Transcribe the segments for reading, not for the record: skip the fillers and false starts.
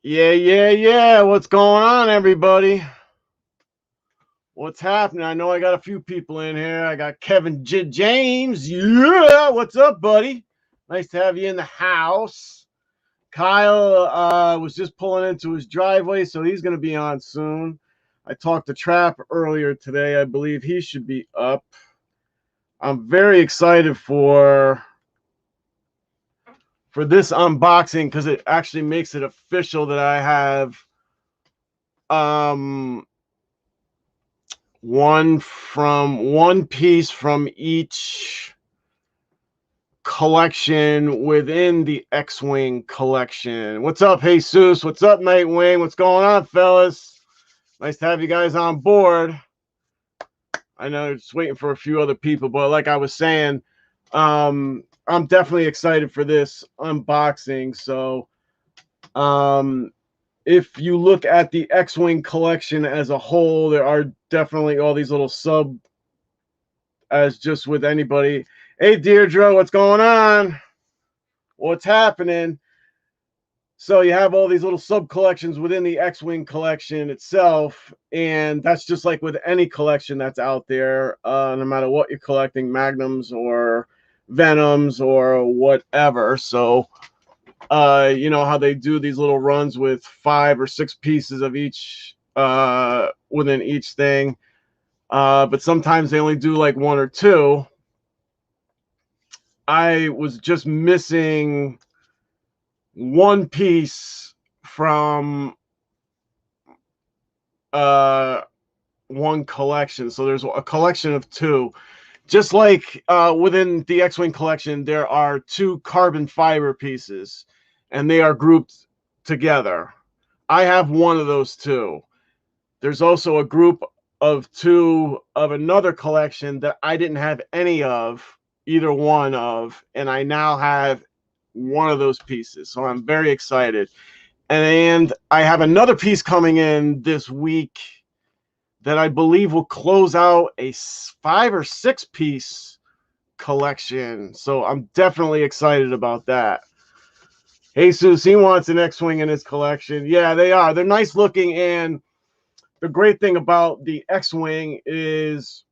Yeah. What's going on, everybody? What's happening? I know I got a few people in here. I got Kevin James. Yeah, what's up, buddy? Nice to have you in the house. Kyle was just pulling into his driveway, so he's going to be on soon. I talked to Trap earlier today. I believe he should be up. I'm very excited for this unboxing because it actually makes it official that I have one piece from each collection within the X-Wing collection. What's up, Jesus? What's up, Nightwing? What's going on, fellas? Nice to have you guys on board. I know just waiting for a few other people, but like I was saying, I'm definitely excited for this unboxing. So if you look at the X-Wing collection as a whole, there are definitely all these little sub, as just with anybody. Hey, Deirdre, what's going on? What's happening? So you have all these little sub collections within the X-Wing collection itself, and that's just like with any collection that's out there, no matter what you're collecting, Magnums or Venoms or whatever. So you know how they do these little runs with 5 or 6 pieces of each within each thing, but sometimes they only do like 1 or 2. I was just missing one piece from one collection, so there's a collection of 2. Just like within the X-Wing collection, there are 2 carbon fiber pieces, and they are grouped together. I have one of those 2. There's also a group of 2 of another collection that I didn't have any of, either one of, and I now have one of those pieces. So I'm very excited. And I have another piece coming in this week that I believe will close out a 5 or 6 piece collection. So I'm definitely excited about that. Jesus, he wants an X-Wing in his collection. Yeah, they are. They're nice looking, and the great thing about the X-Wing is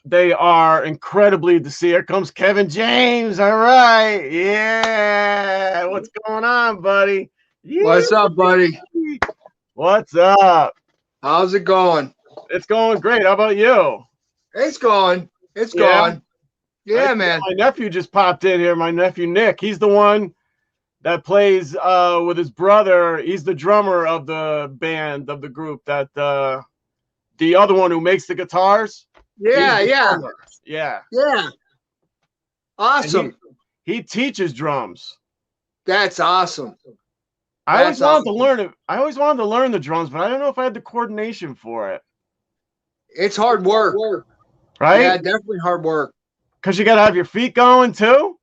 they are incredibly to see. Here comes Kevin James. All right. Yeah. What's going on, buddy? Yeah. What's up, buddy? What's up? How's it going? It's going great. How about you? It's going. It's going. Yeah, man. My nephew just popped in here. My nephew Nick. He's the one that plays with his brother. He's the drummer of the band, of the group, that the other one who makes the guitars. Yeah. Awesome. He teaches drums. That's awesome. I always wanted to learn it. I always wanted to learn the drums, but I don't know if I had the coordination for it. It's hard work. Right? Yeah, definitely hard work. Because you got to have your feet going too?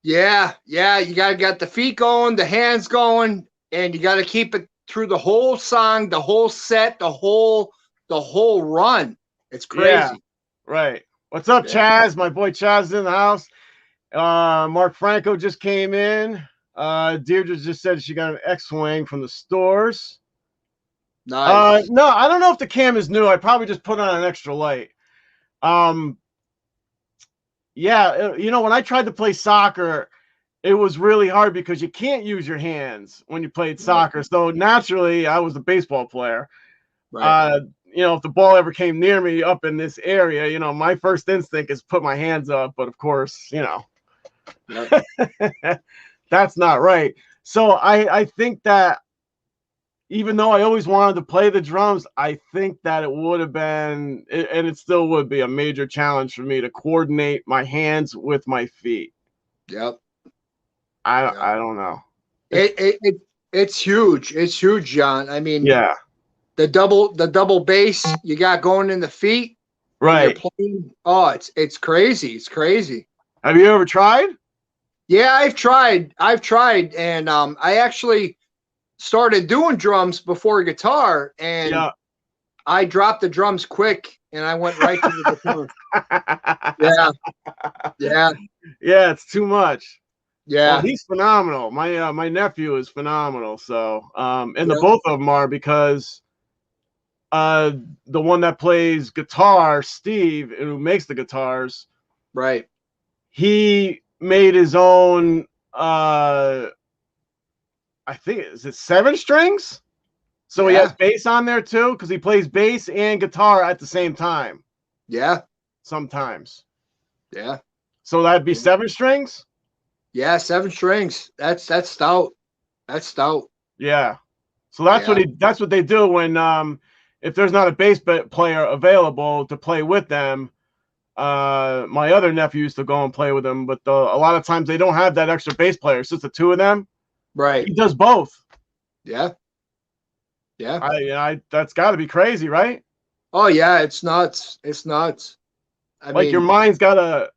Yeah. You got to get the feet going, the hands going, and you got to keep it through the whole song, the whole set, the whole run. It's crazy. Yeah, right. What's up, Chaz? My boy Chaz is in the house. Mark Franco just came in. Deirdre just said she got an X-Wing from the stores. Nice. No, I don't know if the cam is new. I probably just put on an extra light. Yeah, you know, when I tried to play soccer, it was really hard because you can't use your hands when you played soccer. So naturally, I was a baseball player. Right. You know, if the ball ever came near me up in this area, you know, my first instinct is put my hands up. But of course, you know, that's not right. So I think that even though I always wanted to play the drums, I think that it would have been, and it still would be, a major challenge for me to coordinate my hands with my feet. Yep. I don't know. It's huge. It's huge, John. I mean, yeah. The double bass you got going in the feet. Right. You're playing, it's crazy. It's crazy. Have you ever tried? Yeah, I've tried, and I actually started doing drums before guitar, and I dropped the drums quick, and I went right to the guitar. Yeah. Yeah, it's too much. Yeah. Oh, he's phenomenal. My nephew is phenomenal. So and the Yep. both of them are, because the one that plays guitar, Steve, who makes the guitars, Right. he made his own I think, is it 7 strings? So he has bass on there too, because he plays bass and guitar at the same time. Yeah. Sometimes. Yeah. So that'd be 7 strings? Yeah, 7 strings. That's stout. That's stout. Yeah. So that's what they do when if there's not a bass player available to play with them. My other nephew used to go and play with them, but a lot of times they don't have that extra bass player. It's just the 2 of them. Right. He does both. Yeah. Yeah. I that's got to be crazy, right? Oh yeah, it's nuts. It's nuts. I Like mean, your mind's got to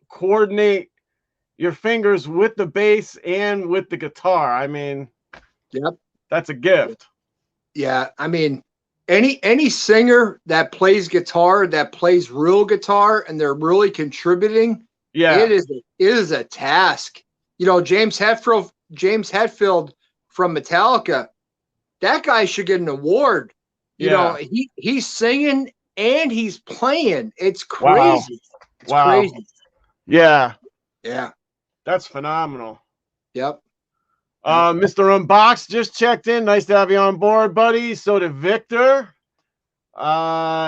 coordinate your fingers with the bass and with the guitar. I mean, yep. That's a gift. Yeah, I mean, any singer that plays guitar, that plays real guitar, and they're really contributing, it is a task. You know, James Hetfield from Metallica, that guy should get an award. You know, he's singing and he's playing. It's crazy. It's crazy. Yeah. Yeah. That's phenomenal. Yep. Mr. Unbox just checked in. Nice to have you on board, buddy. So did Victor.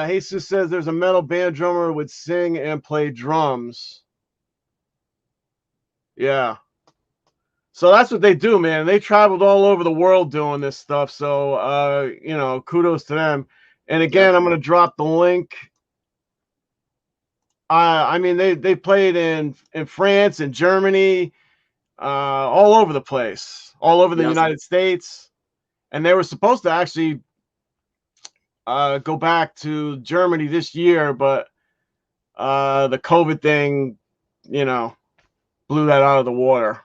Jesus says there's a metal band drummer who would sing and play drums. Yeah. So that's what they do, man. They traveled all over the world doing this stuff. So, you know, kudos to them. And again, I'm going to drop the link. I mean, they played in France and Germany, all over the place, all over the United States. And they were supposed to actually go back to Germany this year, but the COVID thing, you know, blew that out of the water.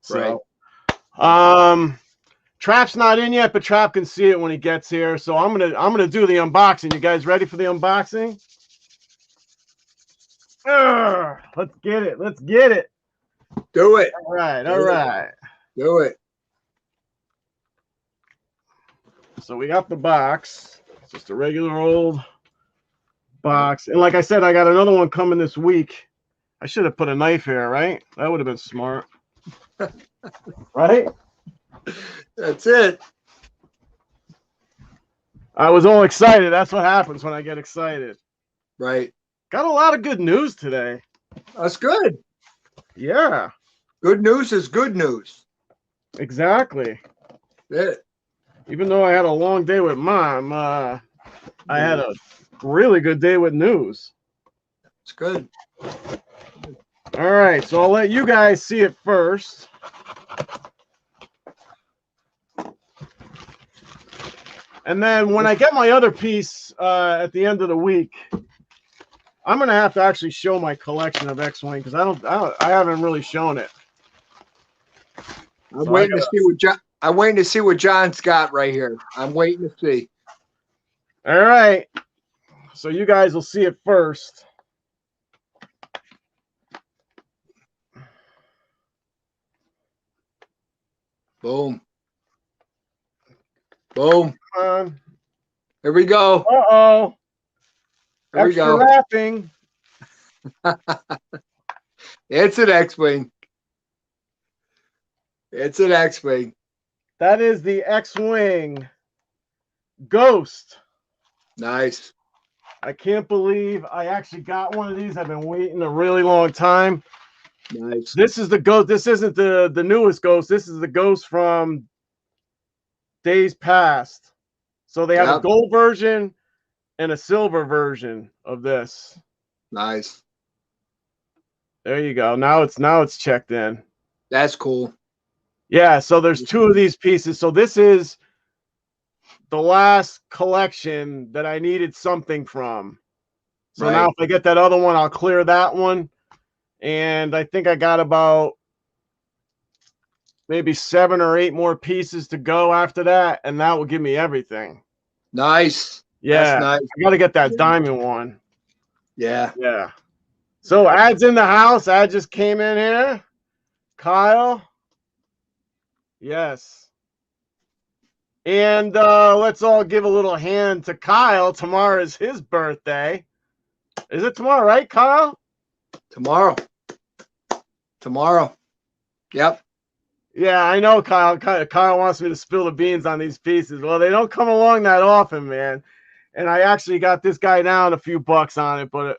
So, Trap's not in yet, but Trap can see it when he gets here. So I'm gonna do the unboxing. You guys ready for the unboxing? Let's get it. Let's get it. Do it. All right. All right. Do it. So we got the box. It's just a regular old box. And like I said, I got another one coming this week. I should have put a knife here, right? That would have been smart. Right? That's it. I was all excited. That's what happens when I get excited. Right. Got a lot of good news today. That's good. Yeah. Good news is good news. Exactly. Yeah. Even though I had a long day with Mom, I had a really good day with news. It's good. All right, so I'll let you guys see it first. And then when I get my other piece at the end of the week, I'm gonna have to actually show my collection of X-Wing, because I haven't really shown it. I'm waiting to see what John's got right here. I'm waiting to see. All right. So you guys will see it first. Boom. Boom. Come on. Here we go. Uh-oh. Here we go. Wrapping. It's an X-Wing. It's an X-Wing. That is the X-Wing Ghost. Nice. I can't believe I actually got one of these. I've been waiting a really long time. Nice. This is the Ghost. This isn't the newest Ghost. This is the Ghost from days past. So they have a gold version and a silver version of this. Nice. There you go. Now it's checked in. That's cool. Yeah, so there's 2 of these pieces. So this is the last collection that I needed something from. So now if I get that other one, I'll clear that one. And I think I got about maybe 7 or 8 more pieces to go after that, and that will give me everything. Nice. Yeah. That's nice. I got to get that diamond one. Yeah. Yeah. So Ad's in the house. Ad just came in here. Kyle. Yes. And let's all give a little hand to Kyle. Tomorrow is his birthday. Is it tomorrow, right, Kyle? Tomorrow. Yep. Yeah, I know, Kyle. Kyle wants me to spill the beans on these pieces. Well, they don't come along that often, man. And I actually got this guy down a few bucks on it, but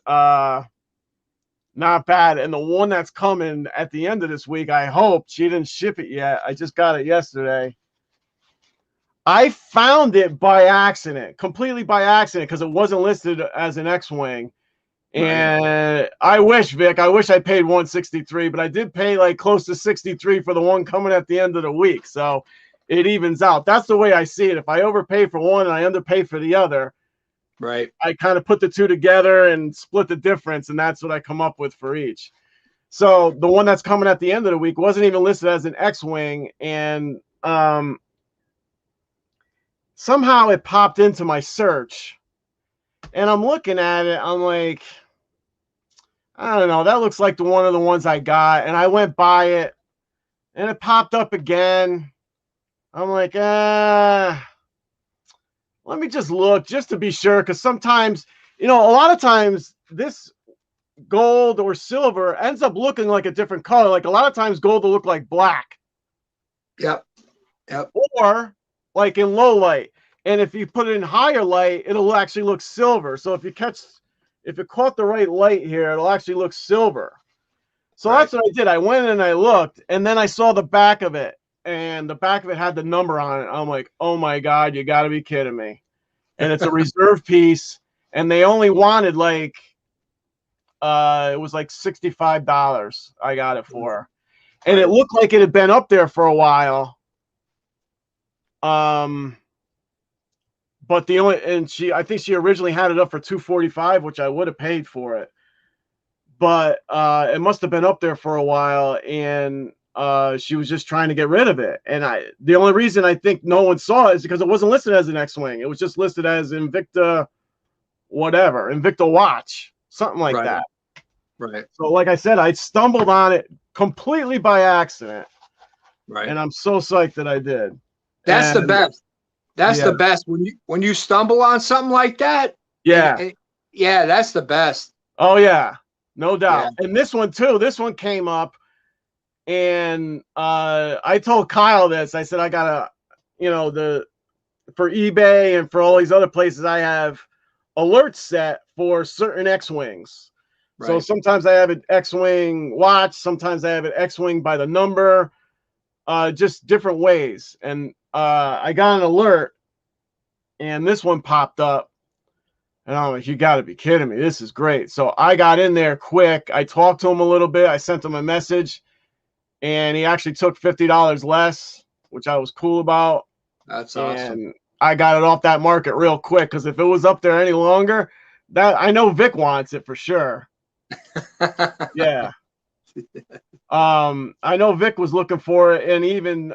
not bad. And the one that's coming at the end of this week, I hope she didn't ship it yet. I just got it yesterday. I found it by accident, completely by accident, because it wasn't listed as an X-Wing. And I wish, Vic, I paid $163, but I did pay like close to $63 for the one coming at the end of the week. So it evens out. That's the way I see it. If I overpay for one and I underpay for the other, right, I kind of put the two together and split the difference, and that's what I come up with for each. So the one that's coming at the end of the week wasn't even listed as an X-Wing, and somehow it popped into my search. And I'm looking at it, I'm like, I don't know, that looks like one of the ones I got. And I went by it, and it popped up again. I'm like, let me just look just to be sure, because sometimes, a lot of times this gold or silver ends up looking like a different color. Like a lot of times gold will look like black. Yep. Or like in low light. And if you put it in higher light, it'll actually look silver. So if it caught the right light here, it'll actually look silver. So that's what I did. I went and I looked, and then I saw the back of it, and the back of it had the number on it. I'm like, oh my God, you got to be kidding me. And it's a reserve piece, and they only wanted like, it was like $65 I got it for. And it looked like it had been up there for a while. But I think she originally had it up for $245, which I would have paid for it. But it must have been up there for a while, and she was just trying to get rid of it. And the only reason I think no one saw it is because it wasn't listed as an X-Wing. It was just listed as Invicta whatever, Invicta Watch, something like that. Right. So like I said, I stumbled on it completely by accident. Right. And I'm so psyched that I did. That's the best. That's the best when you stumble on something like that. Yeah. Yeah, that's the best. Oh yeah, no doubt. Yeah. And this one too. This one came up, and I told Kyle this. I said I gotta, for eBay and for all these other places, I have alerts set for certain X-Wings. Right. So sometimes I have an X-Wing watch. Sometimes I have an X-Wing by the number. Just different ways. And I got an alert, and this one popped up, and I'm like, you got to be kidding me. This is great. So I got in there quick. I talked to him a little bit. I sent him a message, and he actually took $50 less, which I was cool about. That's awesome. And I got it off that market real quick, because if it was up there any longer, I know Vic wants it for sure. Yeah. I know Vic was looking for it, and even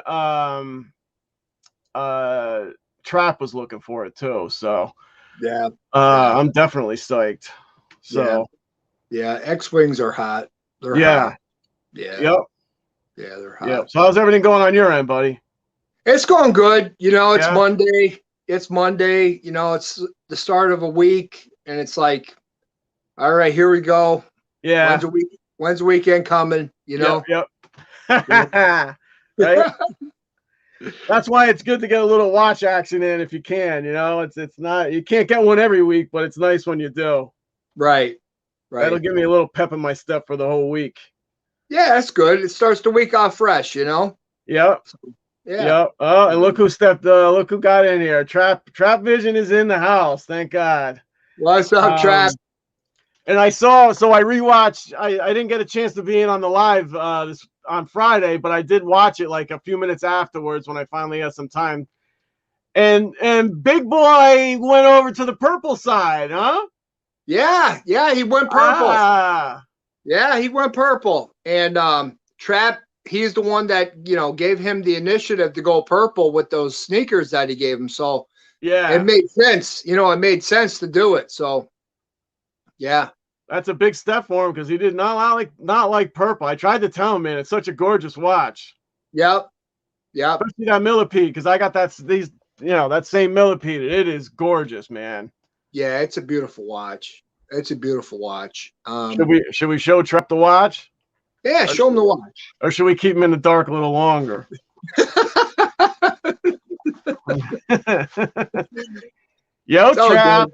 Trap was looking for it too. So yeah, I'm definitely psyched. So yeah, X-Wings are hot. They're hot. Yeah. Yep. Yeah, they're hot. Yep. So how's everything going on your end, buddy? It's going good. It's Monday. It's Monday. It's the start of a week, and it's like, all right, here we go. Yeah. When's the weekend coming? Yep. Right. That's why it's good to get a little watch action in if you can. It's not, you can't get one every week, but it's nice when you do. Right. That'll give me a little pep in my step for the whole week. Yeah, that's good. It starts the week off fresh. Yep. Yeah. Yep. Oh, and look who look who got in here. Trap Vision is in the house. Thank God. What's up, Trap? And I rewatched. I didn't get a chance to be in on the live on Friday, but I did watch it like a few minutes afterwards when I finally had some time. And Big Boy went over to the purple side, huh? Yeah, he went purple. Yeah, he went purple. And Trap, he's the one that gave him the initiative to go purple with those sneakers that he gave him. So yeah, it made sense. It made sense to do it. So yeah, That's a big step for him because he did not like purple. I tried to tell him, man, it's such a gorgeous watch. Yep. Yep. Especially that millipede, because I got that same millipede. It is gorgeous, man. Yeah, it's a beautiful watch. It's a beautiful watch. Should we show Trep the watch? Yeah, show him the watch. Or should we keep him in the dark a little longer? Yo, Trap.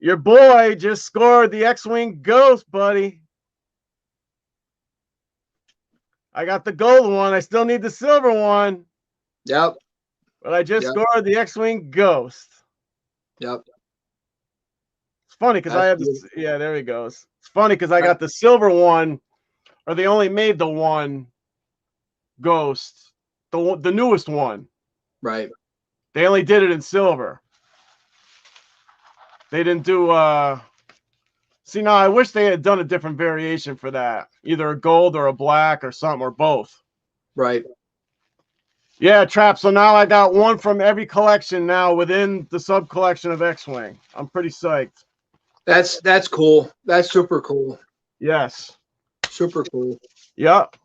Your boy just scored the X-Wing Ghost, buddy. I got the gold one. I still need the silver one. Yep. But I just scored the X-Wing Ghost. Yep. It's funny because I have this. Yeah, there he goes. It's funny because I got the silver one, or they only made the one Ghost, the newest one. Right. They only did it in silver. They didn't do. See, now I wish they had done a different variation for that, either a gold or a black or something, or both. Right. Yeah, Trap. So now I got one from every collection now within the sub collection of X-Wing. I'm pretty psyched. That's cool. That's super cool. Yes. Super cool. Yep.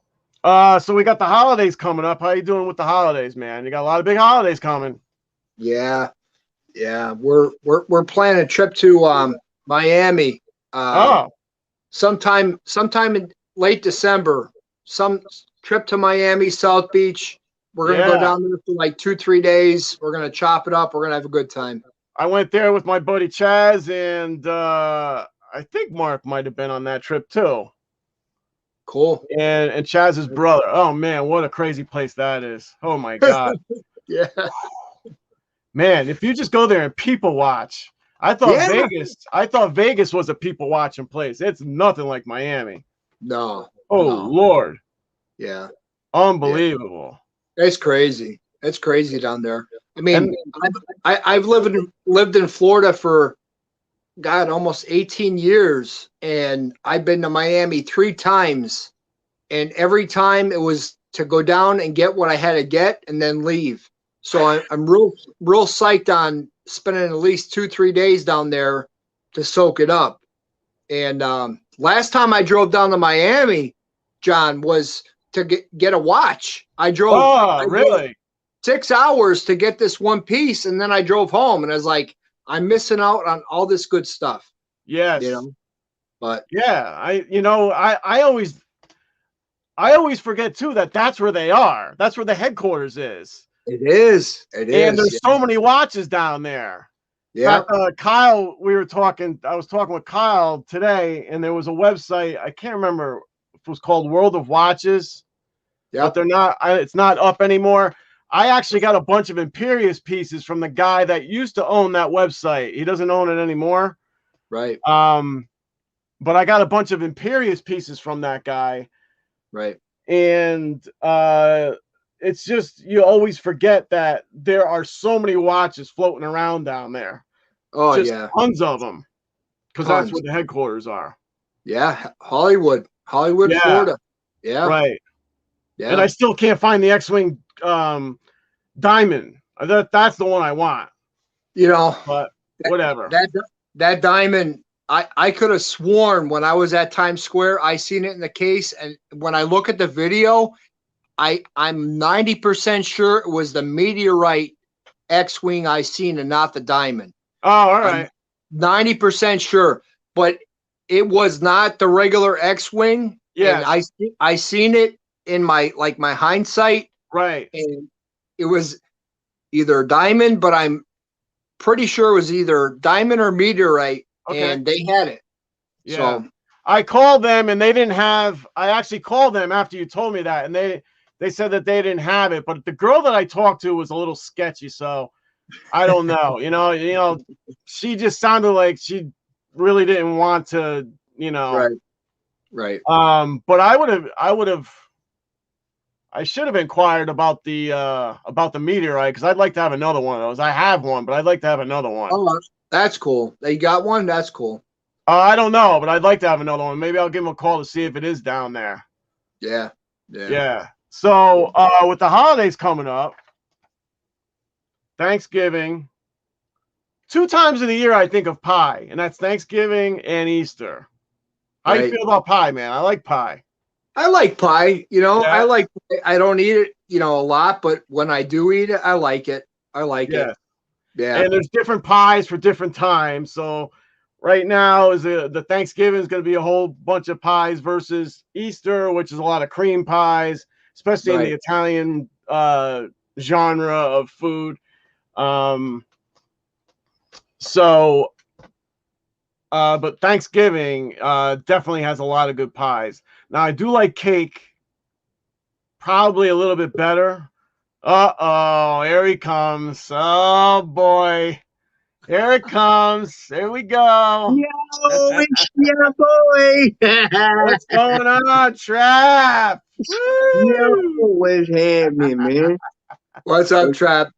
So we got the holidays coming up. How you doing with the holidays, man? You got a lot of big holidays coming. Yeah. Yeah. We're planning a trip to Miami. Sometime in late December. Some trip to Miami, South Beach. We're gonna go down there for like 2-3 days. We're gonna chop it up. We're gonna have a good time. I went there with my buddy Chaz, and I think Mark might have been on that trip too. Cool. And Chaz's brother. Oh man, what a crazy place that is. Oh my God. Yeah. Man, if you just go there and people watch. I thought Vegas was a people watching place. It's nothing like Miami. No. Oh no. Lord. Yeah. Unbelievable. Yeah. It's crazy. It's crazy down there. I mean, I've lived in Florida for almost 18 years, and I've been to Miami 3 times, and every time it was to go down and get what I had to get and then leave. So I'm real psyched on spending at least 2-3 days down there to soak it up. And last time I drove down to Miami, John, was to get a watch. I drove. Really? 6 hours to get this one piece, and then I drove home, and I was like, I'm missing out on all this good stuff. Yes. But yeah, I always forget too that that's where they are. That's where the headquarters is. It is. And there's so many watches down there. Yeah. Kyle, I was talking with Kyle today, and there was a website, I can't remember if it was called World of Watches. Yeah. But it's not up anymore. I actually got a bunch of Imperius pieces from the guy that used to own that website. He doesn't own it anymore. Right. But I got a bunch of Imperius pieces from that guy. Right. And it's just, you always forget that there are so many watches floating around down there. Oh, just yeah. Tons of them. Because that's where the headquarters are. Yeah. Hollywood, yeah. Florida. Yeah. Right. Yeah. And I still can't find the X-Wing diamond. That's the one I want. But whatever. That diamond, I could have sworn when I was at Times Square, I seen it in the case, and when I look at the video, I'm 90% sure it was the meteorite X-Wing I seen and not the diamond. Oh, all right. I'm 90% sure, but it was not the regular X-Wing. Yeah. And I seen it in my hindsight. Right. And it was either diamond, but I'm pretty sure it was either diamond or meteorite. Okay. And they had it. Yeah. So I called them and they didn't have. I actually called them after you told me that, and they said that they didn't have it. But the girl that I talked to was a little sketchy, so I don't know. you know, she just sounded like she really didn't want to. Right. But I should have inquired about the meteorite, because I'd like to have another one of those. I have one, but I'd like to have another one. Oh, that's cool. They got one? That's cool. I don't know, but I'd like to have another one. Maybe I'll give them a call to see if it is down there. Yeah. So with the holidays coming up, Thanksgiving, two times in a year I think of pie, and that's Thanksgiving and Easter. How you feel about pie, man? I like pie. I like pie. You know, I don't eat it, you know, a lot, but when I do eat it, I like it. I like it. Yeah. And there's different pies for different times. So right now is the Thanksgiving is going to be a whole bunch of pies versus Easter, which is a lot of cream pies, especially in the Italian genre of food. But Thanksgiving definitely has a lot of good pies. Now I do like cake, probably a little bit better. Uh-oh, here he comes. Oh boy. Here it comes. Here we go. Yo, it's your boy. What's going on, Trap? Yo, what's happening, man? What's up, Trap?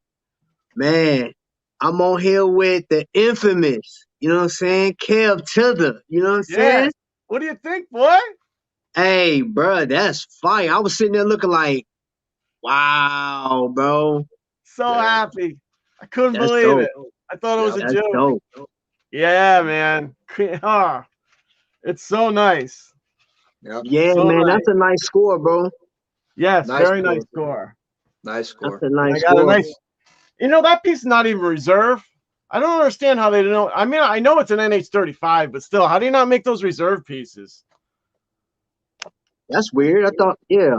Man, I'm on here with the infamous, you know what I'm saying? Kev Tither, you know what I'm saying? What do you think, boy? Hey, bro, that's fire. I was sitting there looking like, wow, bro. So happy. I couldn't believe it. I thought it was a joke. Dope. Yeah, man. It's so nice. Yeah, so man, nice. That's a nice score, bro. Yes, very nice score. Nice score. That's a nice score. You know, that piece is not even reserve. I don't understand how they don't know. I mean, I know it's an NH35, but still, how do you not make those reserve pieces? That's weird. I thought, yeah.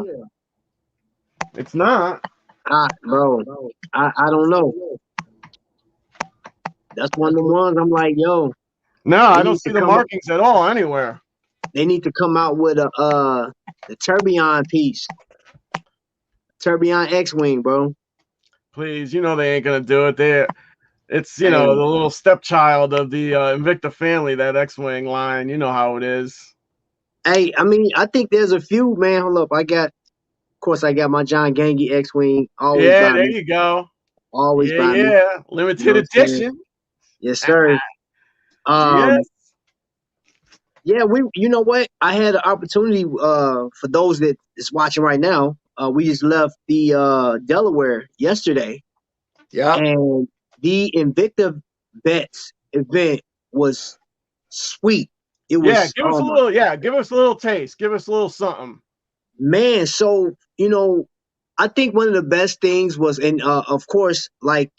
It's not. Bro, I don't know. That's one of the ones I'm like, yo. No, I don't see the markings at all anywhere. They need to come out with the Tourbillon piece. Tourbillon X-Wing, bro. Please, you know they ain't gonna do it. It's you know the little stepchild of the Invicta family, that X-Wing line. You know how it is. Hey, I mean, I think there's a few, man. Hold up, of course, I got my John Gangi X-Wing. Yeah, there you go. Always by me. Yeah, limited edition. Yes, sir. Yes. Yeah, you know what? I had an opportunity for those that is watching right now. We just left the Delaware yesterday. Yeah. And the Invicta Vets event was sweet. It was give us a little taste. Give us a little something. Man, so you know, I think one of the best things was, and of course, like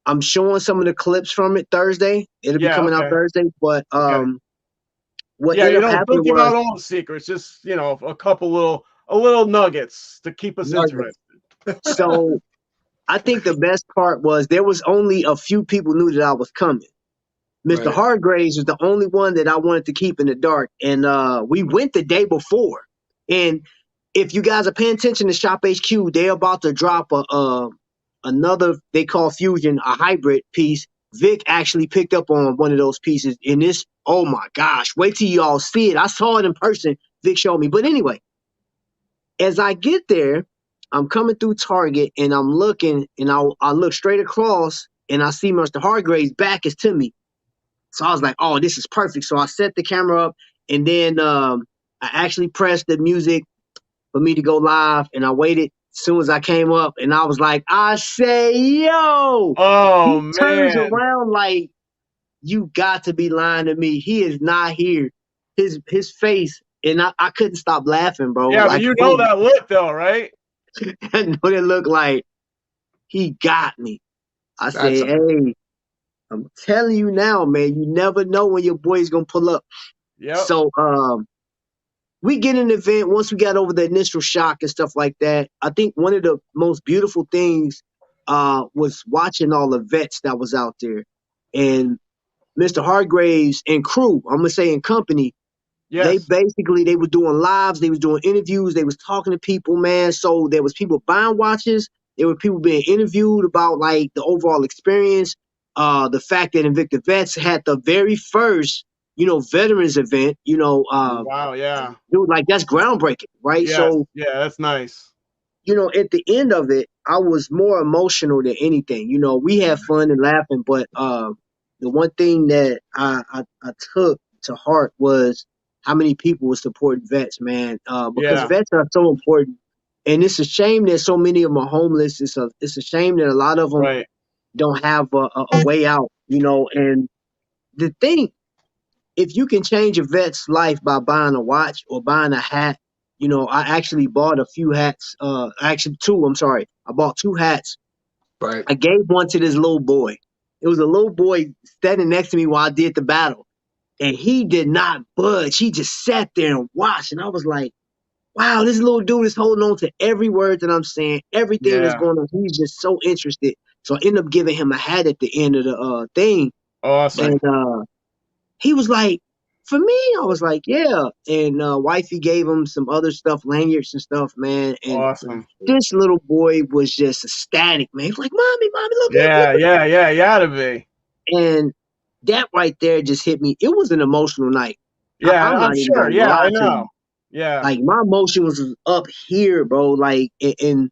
I'm showing some of the clips from it Thursday. It'll be coming out Thursday, but what ended up happening don't give out all the secrets. Just a little nuggets to keep us interested. So, I think the best part was there was only a few people knew that I was coming. Mr. Hargraves was the only one that I wanted to keep in the dark, and we went the day before. And if you guys are paying attention to Shop HQ, they're about to drop another, they call Fusion, a hybrid piece. Vic actually picked up on one of those pieces in this. Oh my gosh, wait till y'all see it. I saw it in person. Vic showed me. But anyway, as I get there, I'm coming through Target and I'm looking, and I look straight across and I see Mr. Hargraves' back is to me. So I was like, oh, this is perfect. So I set the camera up, and then I actually pressed the music for me to go live, and I waited as soon as I came up, and I was like, I say, yo. Oh, man. He turns around like, you got to be lying to me. He is not here. His face, and I couldn't stop laughing, bro. Yeah, but you know that look, though, right? I know that look like he got me. I said, hey, I'm telling you now, man, you never know when your boy's going to pull up. Yeah. So, we get in the event once we got over the initial shock and stuff like that. I think one of the most beautiful things was watching all the vets that was out there, and Mr. Hargraves and crew. I'm gonna say in company. Yes. They were doing lives. They was doing interviews. They was talking to people, man. So there was people buying watches. There were people being interviewed about like the overall experience. The fact that Invicta Vets had the very first veterans event, wow, yeah. Dude, like that's groundbreaking, right? Yes, so yeah, that's nice. At the end of it, I was more emotional than anything. We had fun and laughing, but the one thing that I took to heart was how many people were supporting vets, man. Because vets are so important. And it's a shame that so many of them are homeless. It's a shame that a lot of them don't have a way out, you know. And the thing, if you can change a vet's life by buying a watch or buying a hat, you know, I actually bought a few hats. Actually, two. I'm sorry, I bought two hats. Right. I gave one to this little boy. It was a little boy standing next to me while I did the battle, and he did not budge. He just sat there and watched, and I was like, wow, this little dude is holding on to every word that I'm saying, everything that's going on. He's just so interested. So I ended up giving him a hat at the end of the thing. Awesome. And he was like, for me, I was like, yeah. And wifey gave him some other stuff, lanyards and stuff, man. And awesome. This little boy was just ecstatic, man. He was like, mommy, look. Yeah, you gotta be. And that right there just hit me. It was an emotional night. Yeah, I'm sure. Yeah, I know. Yeah. Like my emotion was up here, bro. Like, and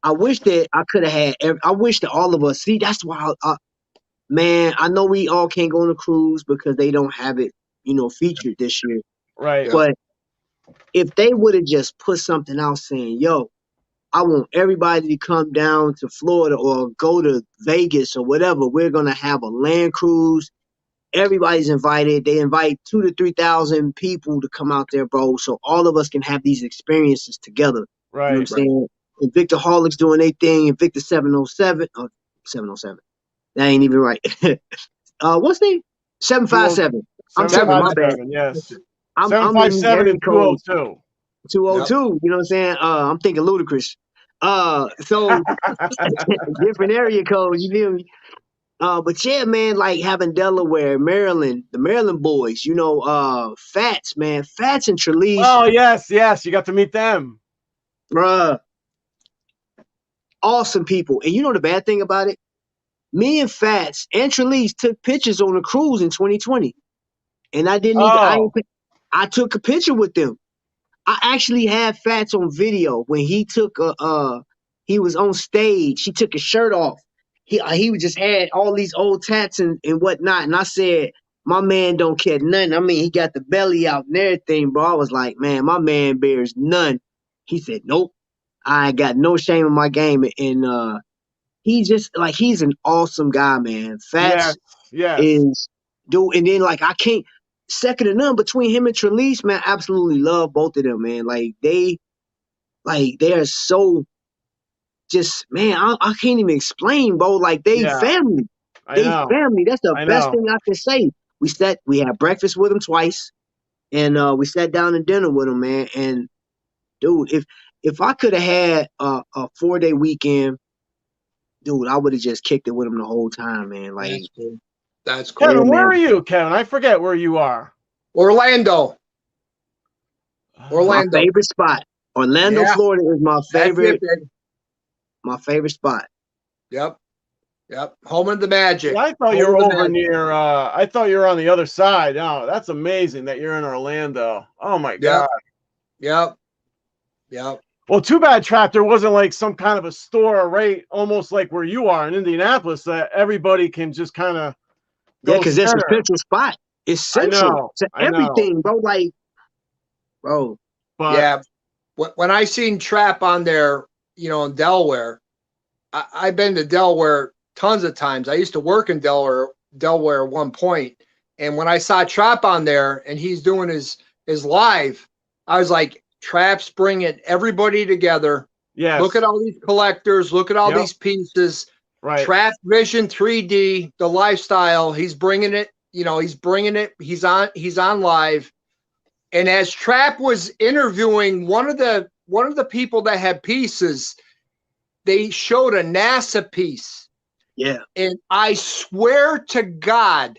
I wish that I could have had, I wish that all of us, see, that's why, man, I know we all can't go on a cruise because they don't have it, you know, featured this year. Right. But if they would have just put something out saying, yo, I want everybody to come down to Florida or go to Vegas or whatever. We're going to have a land cruise. Everybody's invited. They invite 2,000 to 3,000 people to come out there, bro. So all of us can have these experiences together. Right. You know what I'm saying? Invicta Holics doing their thing. Invicta 707. 707. That ain't even right. What's the name? 757. I'm 7, my bad. Yes. I'm 757 and 202. 202. Yep. You know what I'm saying? I'm thinking ludicrous. So different area codes, you feel me? But yeah, man, like having Delaware, Maryland, the Maryland boys, you know, Fats, man, Fats and Trelease. Oh, yes, you got to meet them. Bruh. Awesome people. And you know the bad thing about it? Me and Fats and Trelease took pictures on a cruise in 2020. And I didn't even, I took a picture with them. I actually had Fats on video when he took he was on stage. He took his shirt off. He just had all these old tats and whatnot. And I said, my man don't care nothing. I mean, he got the belly out and everything, bro. I was like, man, my man bears none. He said, nope, I ain't got no shame in my game. And he just, like, he's an awesome guy, man. Fats is, dude. And then, like, I can't, second to none between him and Trelease, man, absolutely love both of them, man. Like, they are so, just, man, I can't even explain, bro. Like, they family. They family. That's the best thing I can say. We had breakfast with them twice, and we sat down and dinner with them, man. And dude, if I could have had a 4-day weekend, dude, I would have just kicked it with them the whole time, man. Like, that's cool. Kevin, where are you, Kevin? I forget where you are. Orlando. My favorite spot. Orlando, Florida is my favorite. My favorite spot. Yep. Home of the Magic. Yeah, I thought you were over near. I thought you were on the other side. Oh, that's amazing that you're in Orlando. Oh my God. Yep. Well, too bad, Trap. There wasn't like some kind of a store, right? Almost like where you are in Indianapolis, that everybody can just kind of. Yeah, because that's a central spot. It's central to everything, bro. Like, bro. But yeah, when I seen Trap on there, you know, in Delaware, I've been to Delaware tons of times. I used to work in Delaware at one point, and when I saw Trap on there and he's doing his live, I was like, Trap's bringing everybody together. Yeah. Look at all these collectors. Look at all these pieces. Right. Trap Vision 3D, the lifestyle. He's bringing it. You know, he's bringing it. He's on live. And as Trap was interviewing one of the people that had pieces, they showed a NASA piece. Yeah. And I swear to God,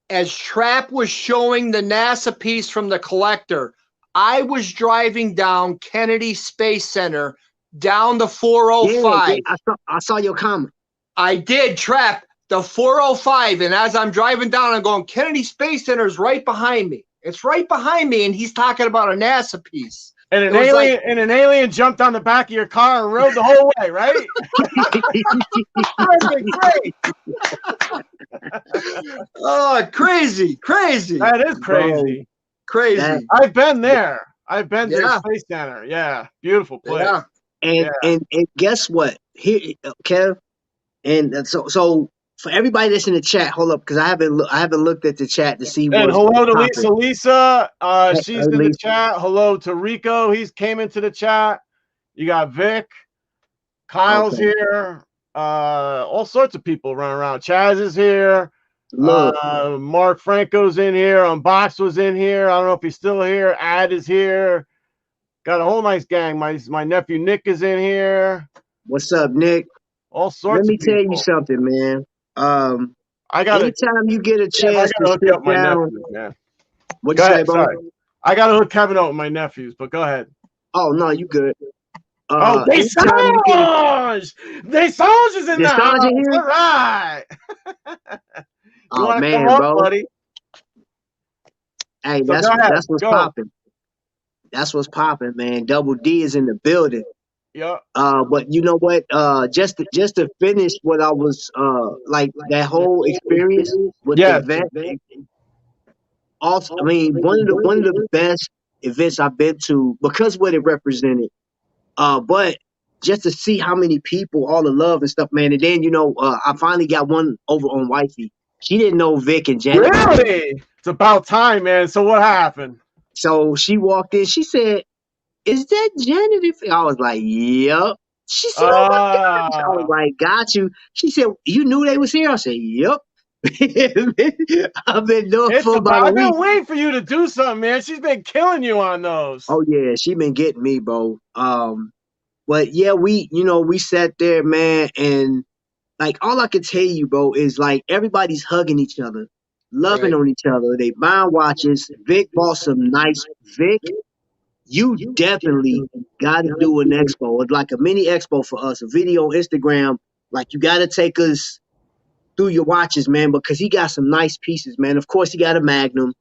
as Trap was showing the NASA piece from the collector, I was driving down Kennedy Space Center down the 405. Yeah, I saw your comment. I did, Trap, the 405. And as I'm driving down, I'm going, Kennedy Space Center is right behind me. It's right behind me, and he's talking about a NASA piece. And an alien jumped on the back of your car and rode the whole way, right? Great. Oh, crazy. That is crazy. Bro. Crazy. I've been there. I've been to the Space Center. Yeah, beautiful place. Yeah. And guess what? Here, Kev, And so for everybody that's in the chat, hold up, because I haven't looked at the chat to see And what's hello to popping. Lisa. She's in the Lisa. chat. Hello to Rico. He's came into the chat. You got Vic. Kyle's here. All sorts of people running around. Chaz is here. Look. Mark Franco's in here. Unbox was in here. I don't know if he's still here. Ad is here. Got a whole nice gang. My nephew Nick is in here. What's up, Nick? All sorts. Let me of people. tell you something, man. I got. Anytime you get a chance to hook sit up my down. nephews, man. What you say, bro? Sorry. I got to hook Kevin up with my nephews, but go ahead. Oh no, you good. Desonge! Desonge is in the house. All right. Oh man, bro. Buddy? Hey, that's what's popping. That's what's popping, man. Double D is in the building. Yeah. But you know what? Just to finish what I was like that whole experience with the event. Also, I mean, one of the best events I've been to because what it represented. But just to see how many people, all the love and stuff, man. And then I finally got one over on Wifey. She didn't know Vic and Janet. Really? It's about time, man. So what happened? So she walked in. She said, "Is that Janet?" I was like, "Yep." She said, "Oh my gosh!" I was like, "Got you." She said, "You knew they was here?" I said, "Yep." I've been doing for about a week. I've been waiting for you to do something, man. She's been killing you on those. Oh yeah, she been getting me, bro. But yeah, we sat there, man, and like all I can tell you, bro, is like everybody's hugging each other, loving on each other. They buying watches. Vic bought some nice. Vic, you definitely got to do an expo. It's like a mini expo for us, a video on Instagram. Like you got to take us through your watches, man, because he got some nice pieces, man. Of course, he got a Magnum.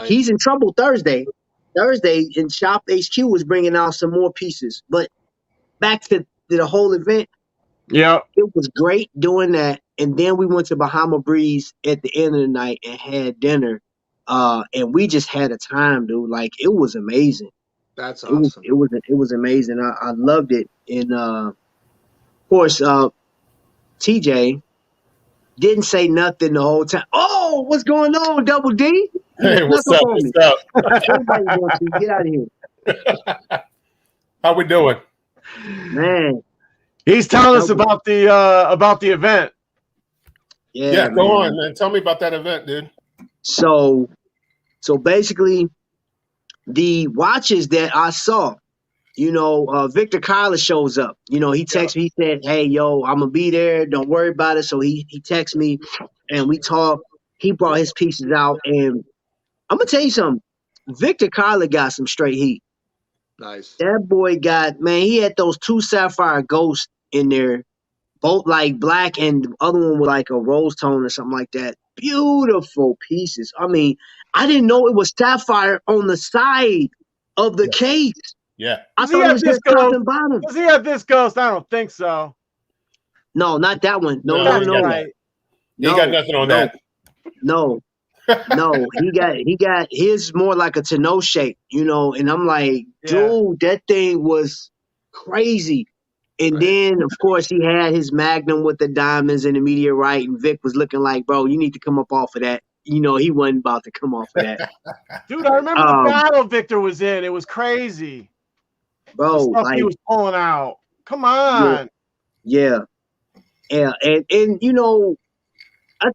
He's in trouble Thursday. In Shop HQ was bringing out some more pieces. But back to the whole event. Yeah, it was great doing that. And then we went to Bahama Breeze at the end of the night and had dinner. And we just had a time, dude. Like it was amazing. That's awesome. It was amazing. I loved it. And of course, TJ didn't say nothing the whole time. Oh, what's going on, Double D? Hey, what's up? What's up? Everybody wants to get out of here. How we doing? Man. He's telling us about the event. Yeah, go on, man. Tell me about that event, dude. So basically, the watches that I saw, Victor Kyler shows up. He texts me. He said, "Hey, yo, I'm gonna be there. Don't worry about it." So he texts me, and we talk. He brought his pieces out, and I'm gonna tell you something. Victor Kyler got some straight heat. Nice. That boy he had those 2 sapphire ghosts in there, both like black and the other one with like a rose tone or something like that. Beautiful pieces. I mean, I didn't know it was sapphire on the side of the case. Yeah. I thought it was just top and bottom. Does he have this ghost? I don't think so. No, not that one. No. He got nothing on that. No. He got his more like a tonneau shape, and I'm like, dude, that thing was crazy. And then of course he had his Magnum with the diamonds and the meteorite, and Vic was looking like, bro, you need to come up off of that. He wasn't about to come off of that. Dude, I remember the battle Victor was in. It was crazy. Bro, the stuff he was pulling out. Come on. Yeah. And I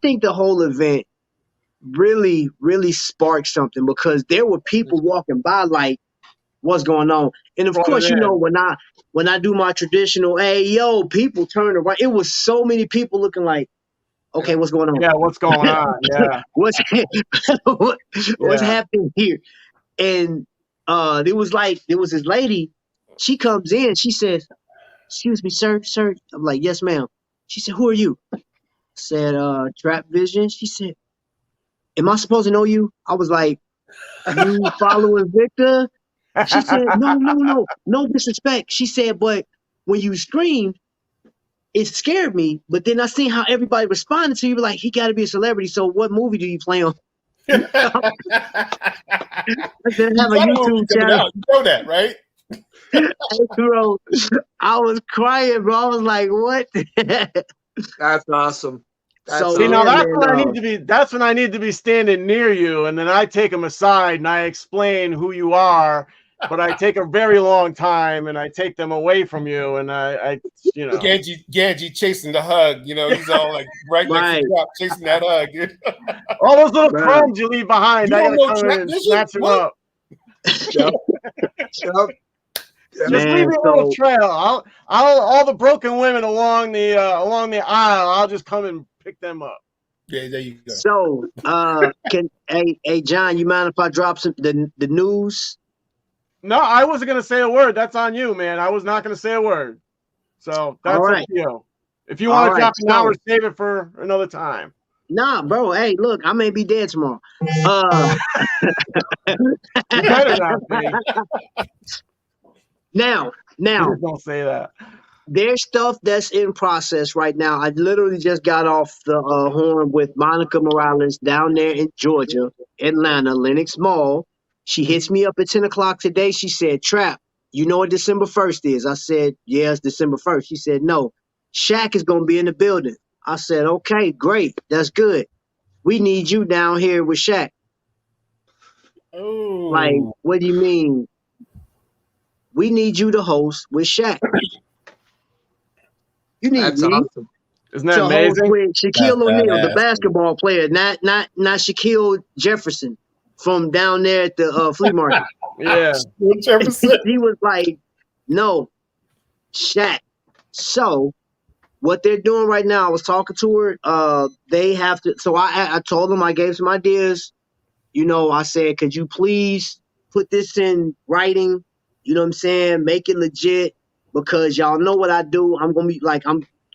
think the whole event really, really sparked something because there were people walking by like, what's going on? And of course, when I do my traditional, hey, yo, people turn around. It was so many people looking like, okay, what's going on? Yeah, what's going on? Yeah. what's happening here? And there was this lady, she comes in, she says, "Excuse me, sir." I'm like, "Yes, ma'am." She said, "Who are you?" I said, Trap Vision. She said, "Am I supposed to know you?" I was like, "You following Victor?" She said, no disrespect. She said, "But when you screamed, it scared me. But then I seen how everybody responded to you. Like, he got to be a celebrity. So what movie do you play on?" I said, "I have a YouTube channel." You know that, right? Bro, I was crying, bro. I was like, "What?" That's awesome. So see, now that's when I need to be. That's when I need to be standing near you, and then I take them aside and I explain who you are. But I take a very long time, and I take them away from you, and I you know, Ganji chasing the hug. You know, he's all like right next to Trap, chasing that hug. All those little crumbs you leave behind, I gotta come in and snatch them up. Yep. Just leave me a little trail. I'll all the broken women along the aisle. I'll just come and pick them up. Yeah, there you go. So, hey John, you mind if I drop some the news? No, I wasn't gonna say a word. That's on you, man. I was not gonna say a word. So that's up to you. If you want to drop it now or save it for another time. Nah, bro. Hey, look, I may be dead tomorrow. You better not be. Now, don't say that. There's stuff that's in process right now. I literally just got off the horn with Monica Morales down there in Georgia, Atlanta, Lenox Mall. She hits me up at 10 o'clock today. She said, Trap, you know what December 1st is? I said, yeah, it's December 1st. She said, no, Shaq is going to be in the building. I said, okay, great. That's good. We need you down here with Shaq. Oh. Like, what do you mean? We need you to host with Shaq. You need That's me awesome. Isn't that amazing? With Shaquille O'Neal, the basketball player, not Shaquille Jefferson from down there at the flea market. Yeah. He was like, no, Shaq. So what they're doing right now, I was talking to her. They have to. So I told them, I gave some ideas. You know, I said, could you please put this in writing? You know what I'm saying? Make it legit, because y'all know what I do. I'm gonna be like,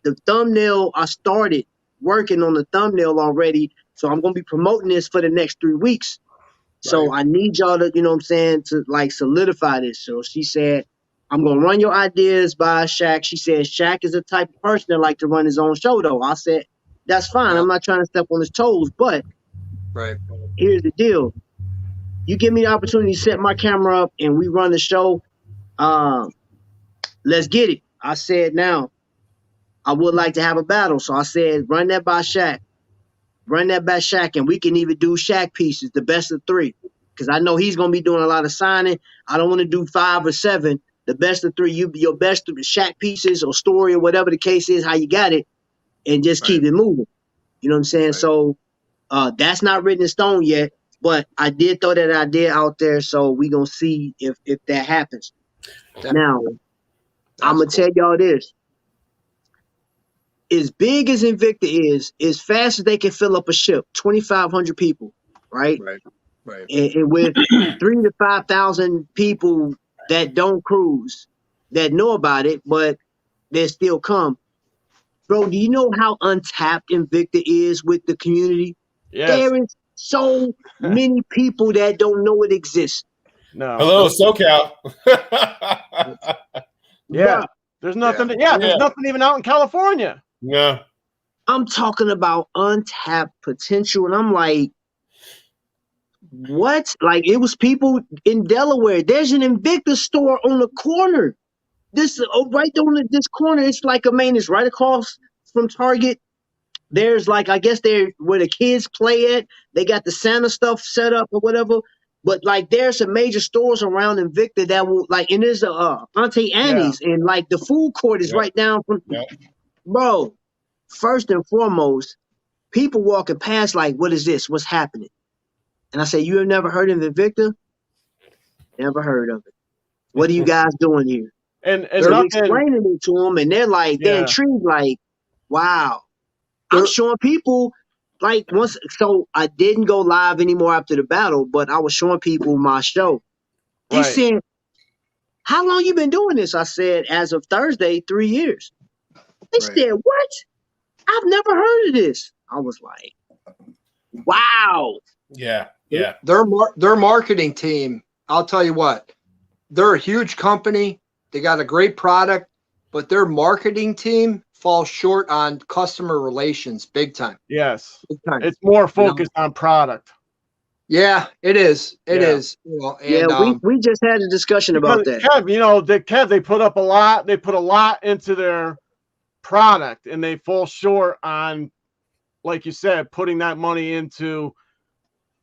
the thumbnail. I started working on the thumbnail already, so I'm gonna be promoting this for the next 3 weeks. So I need y'all to, you know what I'm saying, to like solidify this. So she said, I'm gonna run your ideas by Shaq. She said Shaq is the type of person that like to run his own show though. I said, that's fine. I'm not trying to step on his toes, but here's the deal. You give me the opportunity to set my camera up and we run the show. Let's get it. I said, now I would like to have a battle. So I said, run that by Shaq. Run that by Shaq, and we can even do Shaq pieces, the best of 3. Because I know he's going to be doing a lot of signing. I don't want to do 5 or 7. The best of 3, your best of Shaq pieces or story or whatever the case is, how you got it, and just keep it moving. You know what I'm saying? So that's not written in stone yet, but I did throw that idea out there, so we going to see if that happens. Now, I'm going to tell y'all this. As big as Invicta is, as fast as they can fill up a ship, 2,500 people, right? Right. And with 3,000 to 5,000 people that don't cruise, that know about it, but they still come. Bro, do you know how untapped Invicta is with the community? Yes. There is so many people that don't know it exists. No. Hello, SoCal. Yeah. But, there's nothing. There's nothing even out in California. Yeah. I'm talking about untapped potential, and I'm like, what? Like, it was people in Delaware. There's an Invicta store on the corner. This right on this corner. It's like it's right across from Target. There's like, I guess they're where the kids play at. They got the Santa stuff set up or whatever. But like, there's some major stores around Invicta that will like, and there's Auntie Annie's, and like the food court is right down from. Bro, first and foremost, people walking past like, what is this? What's happening? And I say, you have never heard of Invicta? Never heard of it. What are you guys doing here? And they're explaining it to them, and they're like, they're intrigued, like, wow. I'm showing people, like, once, so I didn't go live anymore after the battle, but I was showing people my show. They said, how long you been doing this? I said, as of Thursday, 3 years. They said, what? I've never heard of this. I was like, wow. Yeah. Their marketing team, I'll tell you what, they're a huge company. They got a great product, but their marketing team falls short on customer relations big time. Yes. Big time. It's more focused on product. Yeah, it is. It is. You know, and, we just had a discussion about that. Kev, you know, they put up a lot. They put a lot into their product, and they fall short on, like you said, putting that money into,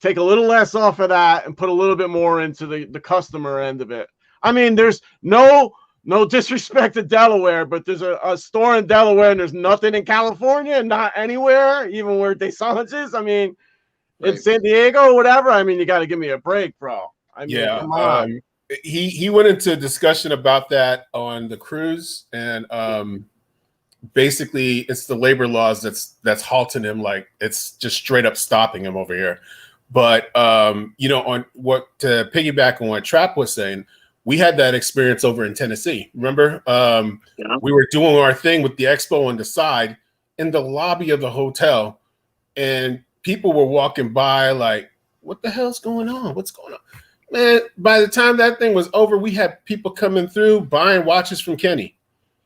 take a little less off of that and put a little bit more into the customer end of it. I mean, there's no disrespect to Delaware, but there's a store in Delaware and there's nothing in California and not anywhere, even where DeSantis is. I mean, in San Diego, whatever. I mean, you got to give me a break, bro. I mean, come on. He went into discussion about that on the cruise, and basically it's the labor laws that's halting him. Like, it's just straight up stopping him over here. But you know, on what, to piggyback on what Trap was saying, we had that experience over in Tennessee. Remember, we were doing our thing with the expo on the side in the lobby of the hotel, and people were walking by like, "What the hell's going on? What's going on?" Man, by the time that thing was over, we had people coming through buying watches from Kenny.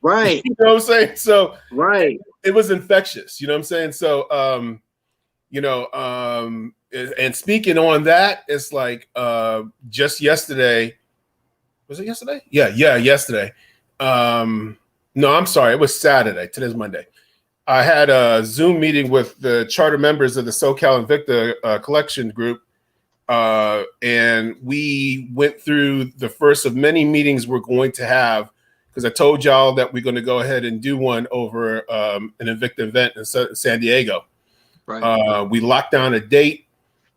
Right. You know what I'm saying? So right. It was infectious. You know what I'm saying? So you know, and speaking on that, it's like just yesterday. Was it yesterday? Yeah, yesterday. No, I'm sorry. It was Saturday. Today's Monday. I had a Zoom meeting with the charter members of the SoCal Invicta collection group. And we went through the first of many meetings we're going to have, because I told y'all that we're going to go ahead and do one over an Invicta event in San Diego. Right. We locked down a date.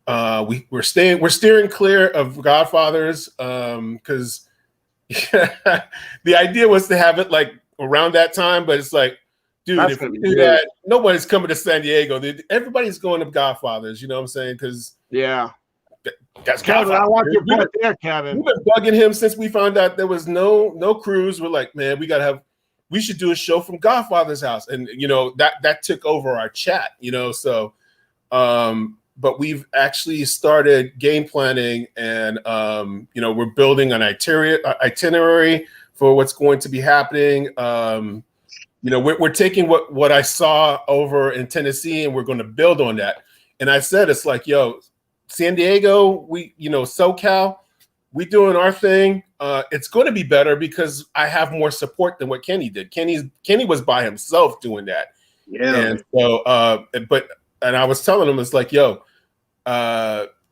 We're steering clear of Godfathers because the idea was to have it like around that time, but it's like, dude, if we do that, nobody's coming to San Diego. Everybody's going to Godfathers. You know what I'm saying? Because that's Kevin. I want your point there, Kevin. We've been bugging him since we found out there was no cruise. We're like, man, we should do a show from Godfather's house, and you know that took over our chat. You know, so but we've actually started game planning, and you know, we're building an itinerary for what's going to be happening. You know, we're taking what I saw over in Tennessee, and we're going to build on that. And I said, it's like, yo, San Diego, SoCal, we doing our thing. It's going to be better because I have more support than what Kenny did. Kenny was by himself doing that. Yeah. And so, and I was telling him, it's like, yo,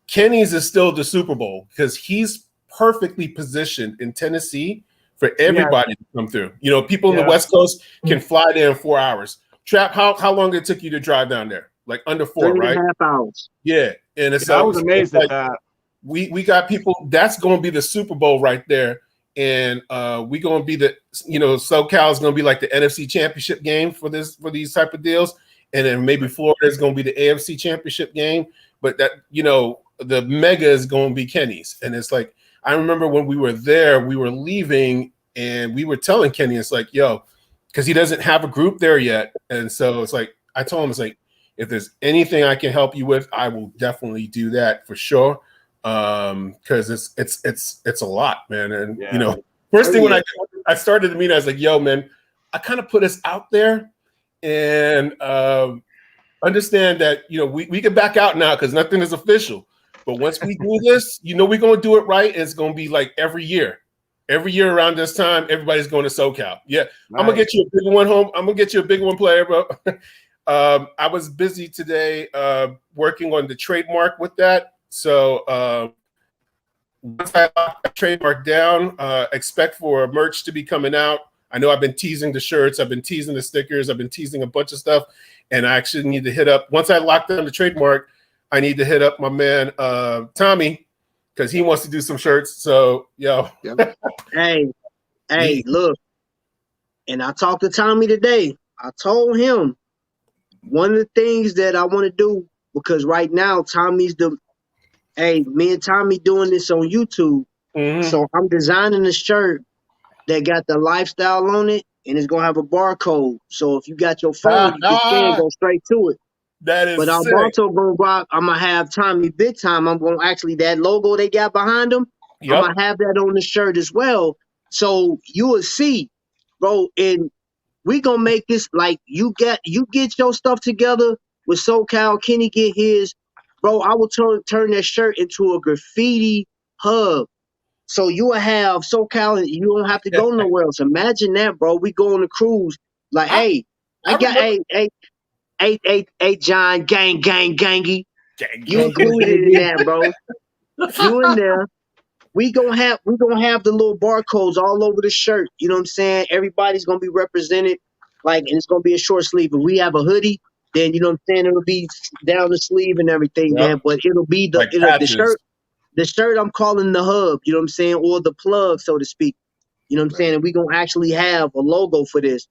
Kenny's is still the Super Bowl because he's perfectly positioned in Tennessee for everybody to come through. You know, people in the West Coast can fly there in 4 hours. Trap, how long did it took you to drive down there? Like under 4, right? 3.5 hours. Yeah. And it's I was amazed at that. We got people, that's going to be the Super Bowl right there. And we going to be SoCal is going to be like the NFC Championship game for these type of deals. And then maybe Florida is going to be the AFC Championship game. But that, you know, the mega is going to be Kenny's. And it's like, I remember when we were there, we were leaving and we were telling Kenny, it's like, yo, because he doesn't have a group there yet. And so it's like, I told him, it's like, if there's anything I can help you with, I will definitely do that for sure. Because it's a lot, man. And you know, first thing when I started the meeting, I was like, yo, man, I kind of put us out there and understand that, you know, we can back out now because nothing is official. But once we do this, you know, we're going to do it right. And it's going to be like every year around this time, everybody's going to SoCal. Yeah. Nice. I'm going to get you a big one home. I'm going to get you a big one player, bro. I was busy today working on the trademark with that. So once I lock the trademark down, expect for merch to be coming out. I know I've been teasing the shirts. I've been teasing the stickers. I've been teasing a bunch of stuff. And I actually need to hit up, once I lock down the trademark, I need to hit up my man, Tommy, because he wants to do some shirts. So, yo. Hey, look. And I talked to Tommy today. I told him one of the things that I want to do, because right now Tommy's me and Tommy doing this on YouTube. Mm-hmm. So I'm designing a shirt that got the lifestyle on it, and it's gonna have a barcode. So if you got your phone, you can scan, go straight to it. That is. But I'm also gonna rock. I'm gonna have Tommy Big Time. I'm gonna actually that logo they got behind him. Yep. I'm gonna have that on the shirt as well. So you will see, bro. And we gonna make this like you get your stuff together with SoCal. Kenny get his, bro. I will turn that shirt into a graffiti hub. So you will have SoCal, and you don't have to go nowhere else. Imagine that, bro. We go on a cruise, like, hey, Hey, John, gangy. You included in that, bro. You in there. We gonna have the little barcodes all over the shirt. You know what I'm saying? Everybody's gonna be represented, and it's gonna be a short sleeve. If we have a hoodie, then you know what I'm saying, it'll be down the sleeve and everything, man. But it'll be the shirt. The shirt I'm calling the hub, you know what I'm saying, or the plug, so to speak. You know what I'm saying? And we gonna actually have a logo for this.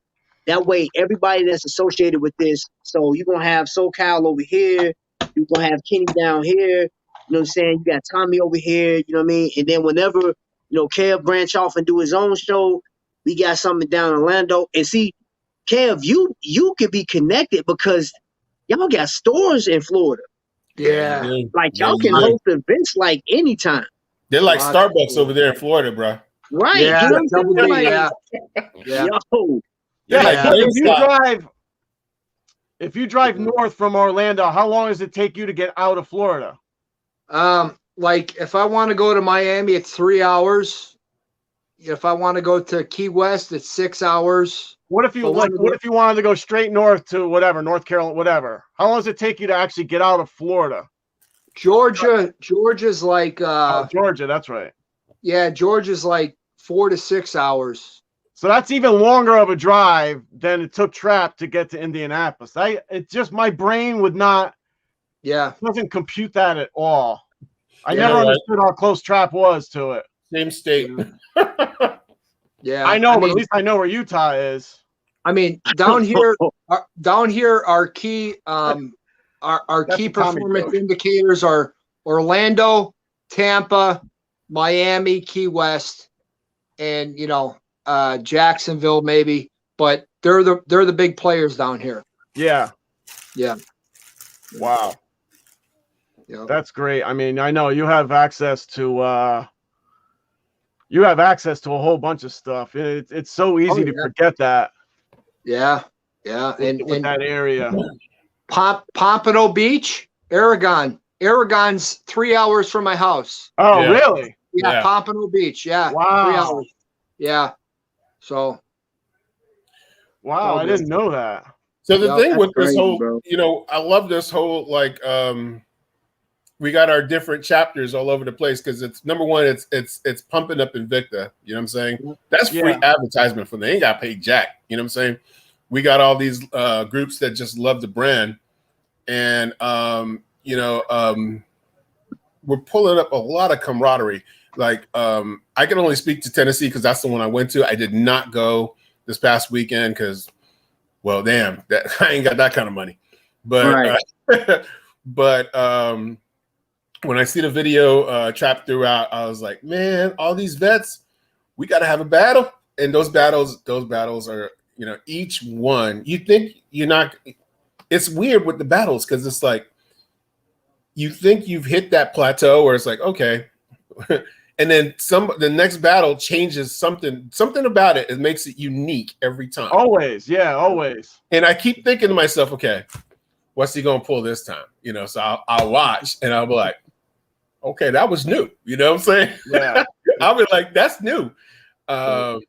That way, everybody that's associated with this. So you're gonna have SoCal over here. You're gonna have Kenny down here. You know what I'm saying? You got Tommy over here, you know what I mean? And then whenever, Kev branch off and do his own show, we got something down in Orlando. And see, Kev, you could be connected because y'all got stores in Florida. Yeah. Y'all can host events anytime. They're like Starbucks over there in Florida, bro. Right. Yeah. You know what I'm saying? If you drive north from Orlando, how long does it take you to get out of Florida? If I want to go to Miami, it's 3 hours. If I want to go to Key West, it's 6 hours. What if you wanted to go straight north to whatever, North Carolina, whatever? How long does it take you to actually get out of Florida? Georgia's Georgia, that's right. Yeah, Georgia's 4 to 6 hours. So that's even longer of a drive than it took Trap to get to Indianapolis. It's just my brain would not. Yeah, doesn't compute that at all. I never understood how close Trap was to it. Same state. Yeah, I know, but at least I know where Utah is. I mean, down here, our key, our key performance indicators are Orlando, Tampa, Miami, Key West, and Jacksonville maybe. But they're the big players down here. Yeah. Yeah. Wow. Yeah. That's great. I mean, I know you have access to a whole bunch of stuff. It's so easy to forget that. Yeah. Yeah. And that area. Pompano Beach, Aragon. Aragon's 3 hours from my house. Oh, yeah. Really? Yeah, Pompano Beach. Yeah. Wow. 3 hours. Yeah. So. Wow, I didn't know that. So the thing with this whole, I love this whole we got our different chapters all over the place because it's number one, it's pumping up Invicta. You know what I'm saying? That's free advertisement for them. They ain't got to pay jack. You know what I'm saying? We got all these groups that just love the brand, and we're pulling up a lot of camaraderie. I can only speak to Tennessee because that's the one I went to. I did not go this past weekend because, well, damn, that I ain't got that kind of money. But when I see the video Trap throughout, I was like, man, all these vets, we got to have a battle. And those battles are, each one. You think you're not. It's weird with the battles because it's like you think you've hit that plateau where it's like, okay. And then the next battle changes something about it. It makes it unique every time. Always. Yeah, always. And I keep thinking to myself, okay, what's he going to pull this time? So I'll watch and I'll be like, okay, that was new. You know what I'm saying? Yeah. I'll be like, that's new. And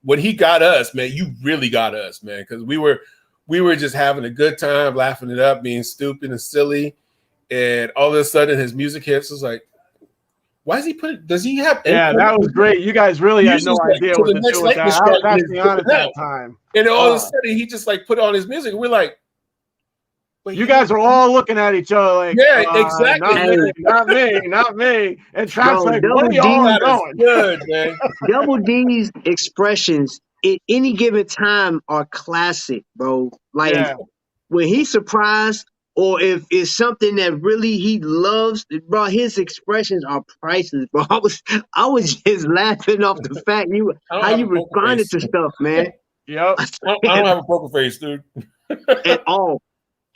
when he got us, man, you really got us, man. Because we were just having a good time, laughing it up, being stupid and silly. And all of a sudden his music hits. I was like, why is he does he have? Yeah, that was great. You guys really had no idea what to do with that. I was actually on at that time. And all of a sudden he just put on his music. We're like, you guys are all looking at each other like, yeah, exactly. Not me. And Trap's like, what are y'all doing? Good, man. Double D's expressions at any given time are classic, bro. When he's surprised, or if it's something that really he loves, bro, his expressions are priceless, bro. I was just laughing off the fact how you responded to stuff, man. Yep. I don't have a poker face, dude. At all.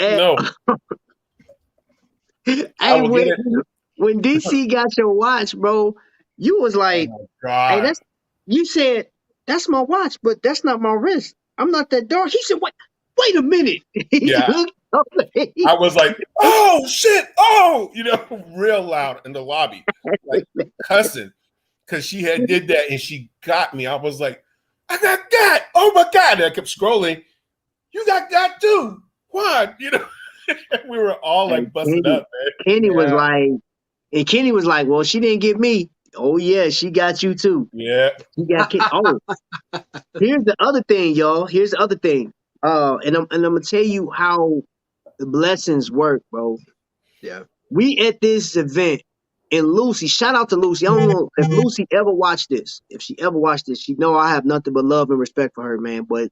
No. Hey, when DC got your watch, bro, you was like, hey, you said, that's my watch, but that's not my wrist. I'm not that dark. He said, wait a minute. Yeah. I was like, oh shit, oh, real loud in the lobby, cussing, because she had did that and she got me. I was like, I got got. Oh my God. And I kept scrolling. You got got too. What? You know, we were all like busted up, man. Kenny was like, and Kenny was like, well, she didn't get me. Oh yeah, she got you too. Yeah. She got Kenny. Oh, here's the other thing, y'all. Here's the other thing. And I'm gonna tell you how the blessings work, bro. Yeah. We at this event, and Lucy, shout out to Lucy. I don't know if Lucy ever watched this. If she ever watched this, she know I have nothing but love and respect for her, man. But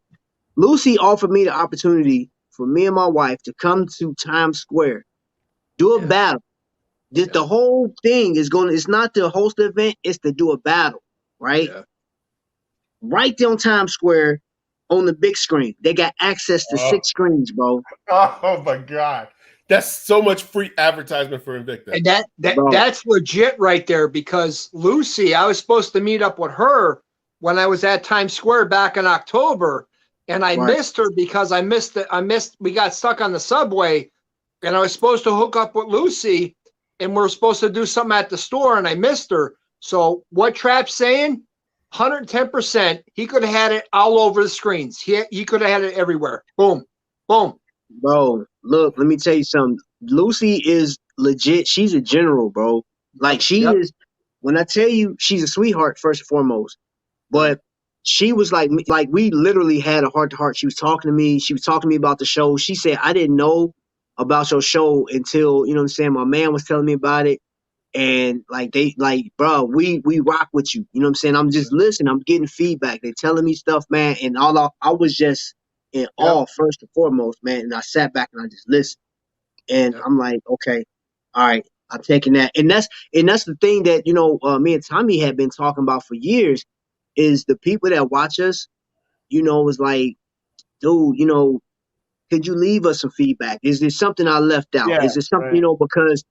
Lucy offered me the opportunity for me and my wife to come to Times Square, do a battle. The whole thing is it's not to host the event, it's to do a battle, right? Yeah. Right there on Times Square on the big screen. They got access to 6 screens, bro. Oh my God. That's so much free advertisement for Invicta. And that's legit right there, because Lucy, I was supposed to meet up with her when I was at Times Square back in October, and I missed her because we got stuck on the subway, and I was supposed to hook up with Lucy, and we're supposed to do something at the store, and I missed her. So what Trap's saying, 110%, he could have had it all over the screens. He could have had it everywhere. Boom, boom. Bro, look, let me tell you something. Lucy is legit. She's a general, bro. Like, she is, when I tell you, she's a sweetheart, first and foremost. But she was like we literally had a heart-to-heart. She was talking to me. She was talking to me about the show. She said, I didn't know about your show until, you know what I'm saying, my man was telling me about it. And bro, we rock with you. You know what I'm saying? I'm just listening. I'm getting feedback. They're telling me stuff, man. And I was just in awe, first and foremost, man. And I sat back and I just listened. And I'm like, okay, all right, I'm taking that. And that's the thing that, you know, me and Tommy had been talking about for years, is the people that watch us, you know, was like, dude, you know, could you leave us some feedback? Is there something I left out? Is there something, you know, because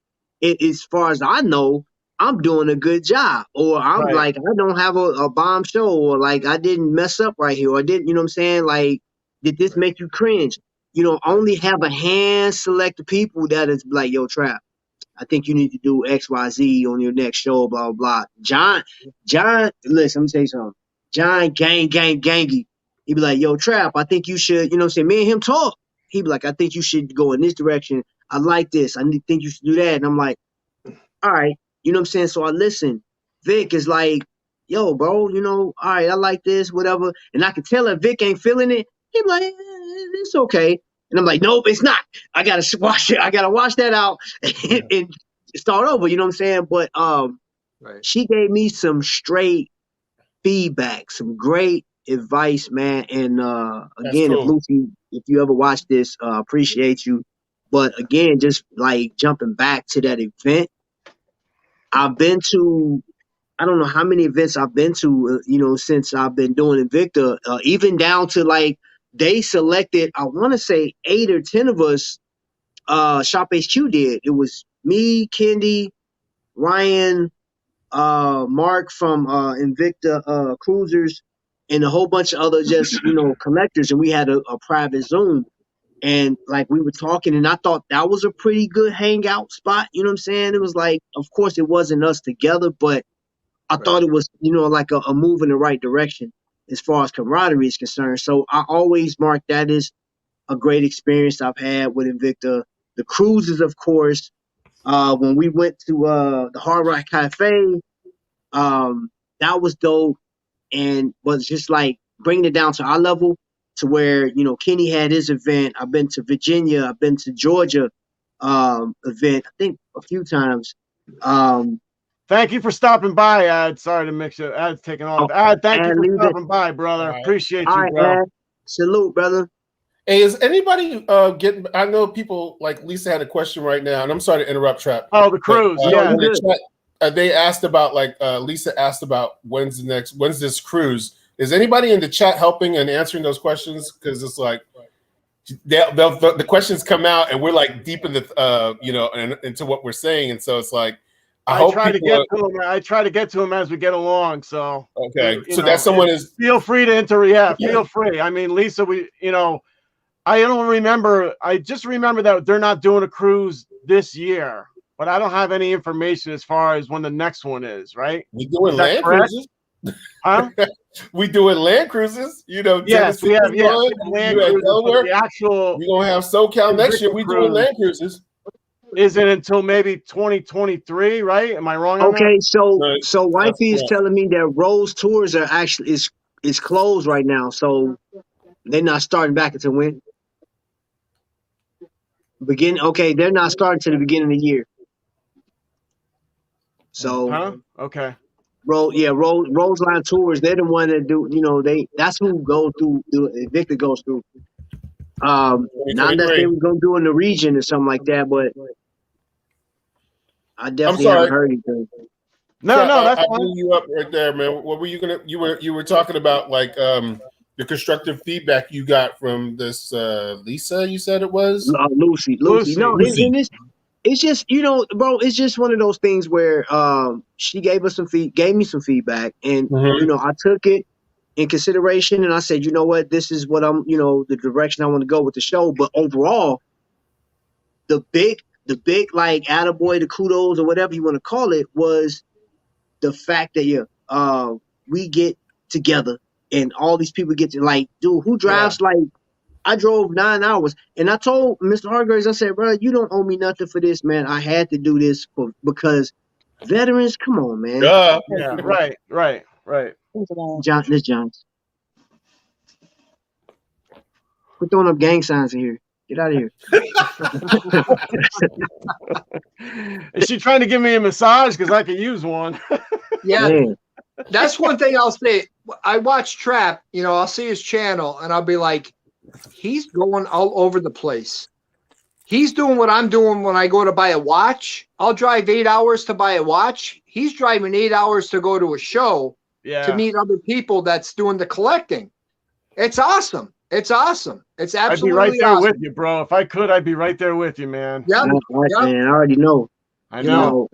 as far as I know, I'm doing a good job, or I'm like, I don't have a bomb show, or like I didn't mess up right here, or I didn't, you know what I'm saying? Like, did this make you cringe? You know, only have a hand select the people that is like, yo, Trap, I think you need to do X, Y, Z on your next show, blah, blah, blah. John, listen, let me tell you something. John, gangy. He'd be like, yo, Trap, I think you should, you know what I'm saying? Me and him talk. He'd be like, I think you should go in this direction. I like this. I think you should do that. And I'm like, all right. You know what I'm saying? So I listen. Vic is like, yo, bro, you know, all right, I like this, whatever. And I can tell if Vic ain't feeling it. He'd be like, it's okay. And I'm like, nope, it's not. I gotta wash it. I gotta wash that out and start over. You know what I'm saying? But she gave me some straight feedback, some great advice, man. And again, cool. If Lucy, if you ever watch this, appreciate you. But again, just like jumping back to that event, I've been to, I don't know how many events I've been to, you know, since I've been doing Invicta, even down to like, they selected, I want to say 8 or 10 of us, Shop HQ did. It was me, Kendi, Ryan, Mark from Invicta Cruisers, and a whole bunch of other just, you know, collectors. And we had a private Zoom. And like we were talking, and I thought that was a pretty good hangout spot. You know what I'm saying? It was like, of course, it wasn't us together, but I thought it was, you know, like a move in the right direction as far as camaraderie is concerned. So I always mark that as a great experience I've had with Invicta. The cruises, of course, when we went to the Hard Rock Cafe, that was dope, and was just like bringing it down to our level, to where, you know, Kenny had his event. I've been to Virginia. I've been to Georgia event, I think a few times. Thank you for stopping by, Ad. Sorry to mix it. Ad's taking off. Ad, thank you for stopping by, brother. Right. Appreciate you, bro. Ad. Salute, brother. Hey, is anybody getting? I know people like Lisa had a question right now, and I'm sorry to interrupt, Trap. Oh, the cruise. Yeah. They asked about, like, Lisa asked about when's this cruise? Is anybody in the chat helping and answering those questions? Because it's like the questions come out and we're like deep in the you know, and into what we're saying, and so it's like I try to get to them as we get along. So okay, so that someone is feel free to interrupt. Yeah, feel free. I mean, Lisa, I don't remember. I just remember that they're not doing a cruise this year, but I don't have any information as far as when the next one is. Right? We doing land cruises. Huh? We doing Land Cruises, you know. Yes, we have Land Cruises. The actual. We're gonna have SoCal next year. We doing Land Cruises. Isn't until maybe 2023, right? Am I wrong on okay, that? so wifey is telling me that Rose Tours are actually is closed right now, so they're not starting back until when? Okay, they're not starting to the beginning of the year. So okay. Roseline Tours, they're the one that do, you know, that's who go through Invicta goes through. Not unless they were gonna do in the region or something like that, but I definitely haven't heard anything. No, that's I fine. blew you up right there, man. What were you gonna? You were talking about like the constructive feedback you got from this Lisa. You said it was Lucy. No, Lucy. It's just, you know, bro. It's just one of those things where she gave me some feedback, and you know, I took it in consideration, and I said, you know what, this is what I'm, you know, the direction I want to go with the show. But overall, the big like attaboy, the kudos or whatever you want to call it, was the fact that we get together and all these people get to, like, dude, who drives like, I drove 9 hours, and I told Mr. Hargraves, I said, bro, you don't owe me nothing for this, man. I had to do this because veterans, come on, man. Yeah, right. This Jones. Quit throwing up gang signs in here. Get out of here. Is she trying to give me a massage? Because I could use one. Yeah. Man. That's one thing I'll say. I watch Trap, you know, I'll see his channel and I'll be like, he's going all over the place. He's doing what I'm doing when I go to buy a watch. I'll drive 8 hours to buy a watch. He's driving 8 hours to go to a show to meet other people that's doing the collecting. It's awesome. It's awesome. It's absolutely I'd be right there awesome. with you, bro. If I could, I'd be right there with you, man. Yeah, man, I already know. I know.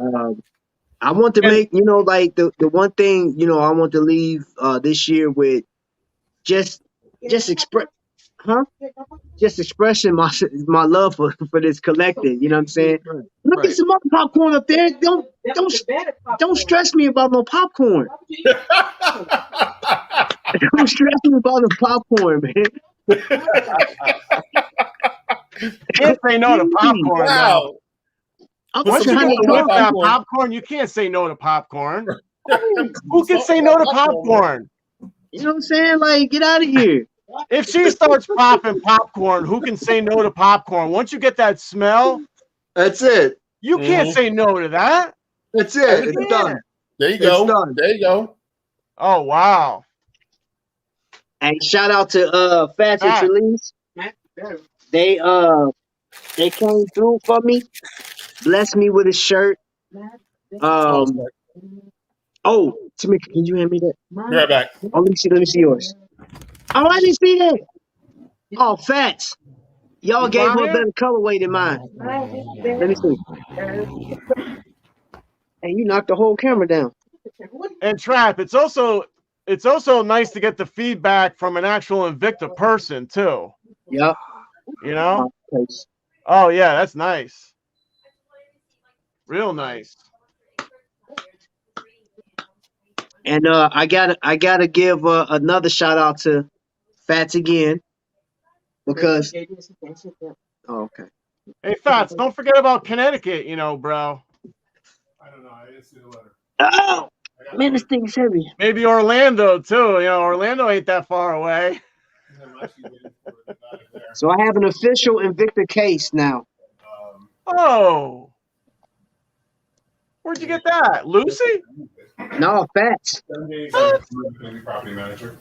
I want to make, you know, like the one thing, you know, I want to leave this year with just expressing my love for this collective. You know what I'm saying? Look at some other popcorn up there. Don't stress me about no popcorn. Don't stress me about the popcorn, man. Can't say no to popcorn. Wow. Once you get that popcorn, you can't say no to popcorn. Who can say no to popcorn? You know what I'm saying? Like, get out of here. If she starts popping popcorn, who can say no to popcorn? Once you get that smell, that's it. You can't say no to that. That's it. It's done. There you go. There you go. Oh, wow. And shout out to Fats and Trelise. They came through for me, blessed me with a shirt. Oh, Tamika, can you hand me that? Right back. Oh, let me see yours. Oh, I didn't see that. Oh, Fats. Y'all gave her a better colorway than mine. Let me see. Hey, you knocked the whole camera down. And Trap, it's also nice to get the feedback from an actual Invicta person too. Yep. You know? Oh yeah, that's nice. Real nice. And I gotta give another shout out to Fats again, because okay. Hey Fats, don't forget about Connecticut, you know, bro. I don't know. I didn't see the letter. Oh man, this thing's heavy. Maybe Orlando too. You know, Orlando ain't that far away. So I have an official Invicta case now. Oh, where'd you get that, Lucy? No, Fats. Property manager.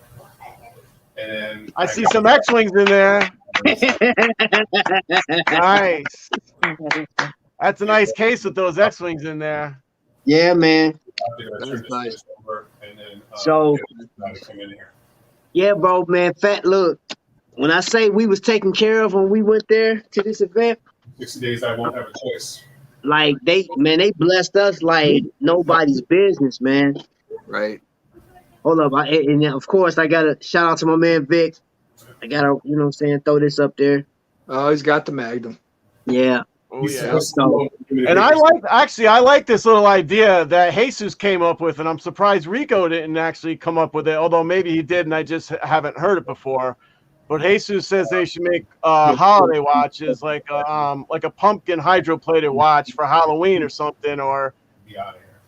And I see some X-Wings in there. Nice. That's a nice case with those X-Wings in there. Yeah, man. Nice. So, yeah, bro, man. Fat, look, when I say we was taken care of when we went there to this event, 60 days I won't have a choice. Like they blessed us like nobody's business, man. Right. Hold up, and of course I gotta shout out to my man Vic. I gotta, you know what I'm saying, throw this up there. Oh, he's got the Magnum. Yeah. Oh yeah. And I like this little idea that Jesus came up with, and I'm surprised Rico didn't actually come up with it. Although maybe he did, and I just haven't heard it before. But Jesus says they should make holiday watches like a pumpkin hydroplated watch for Halloween or something, or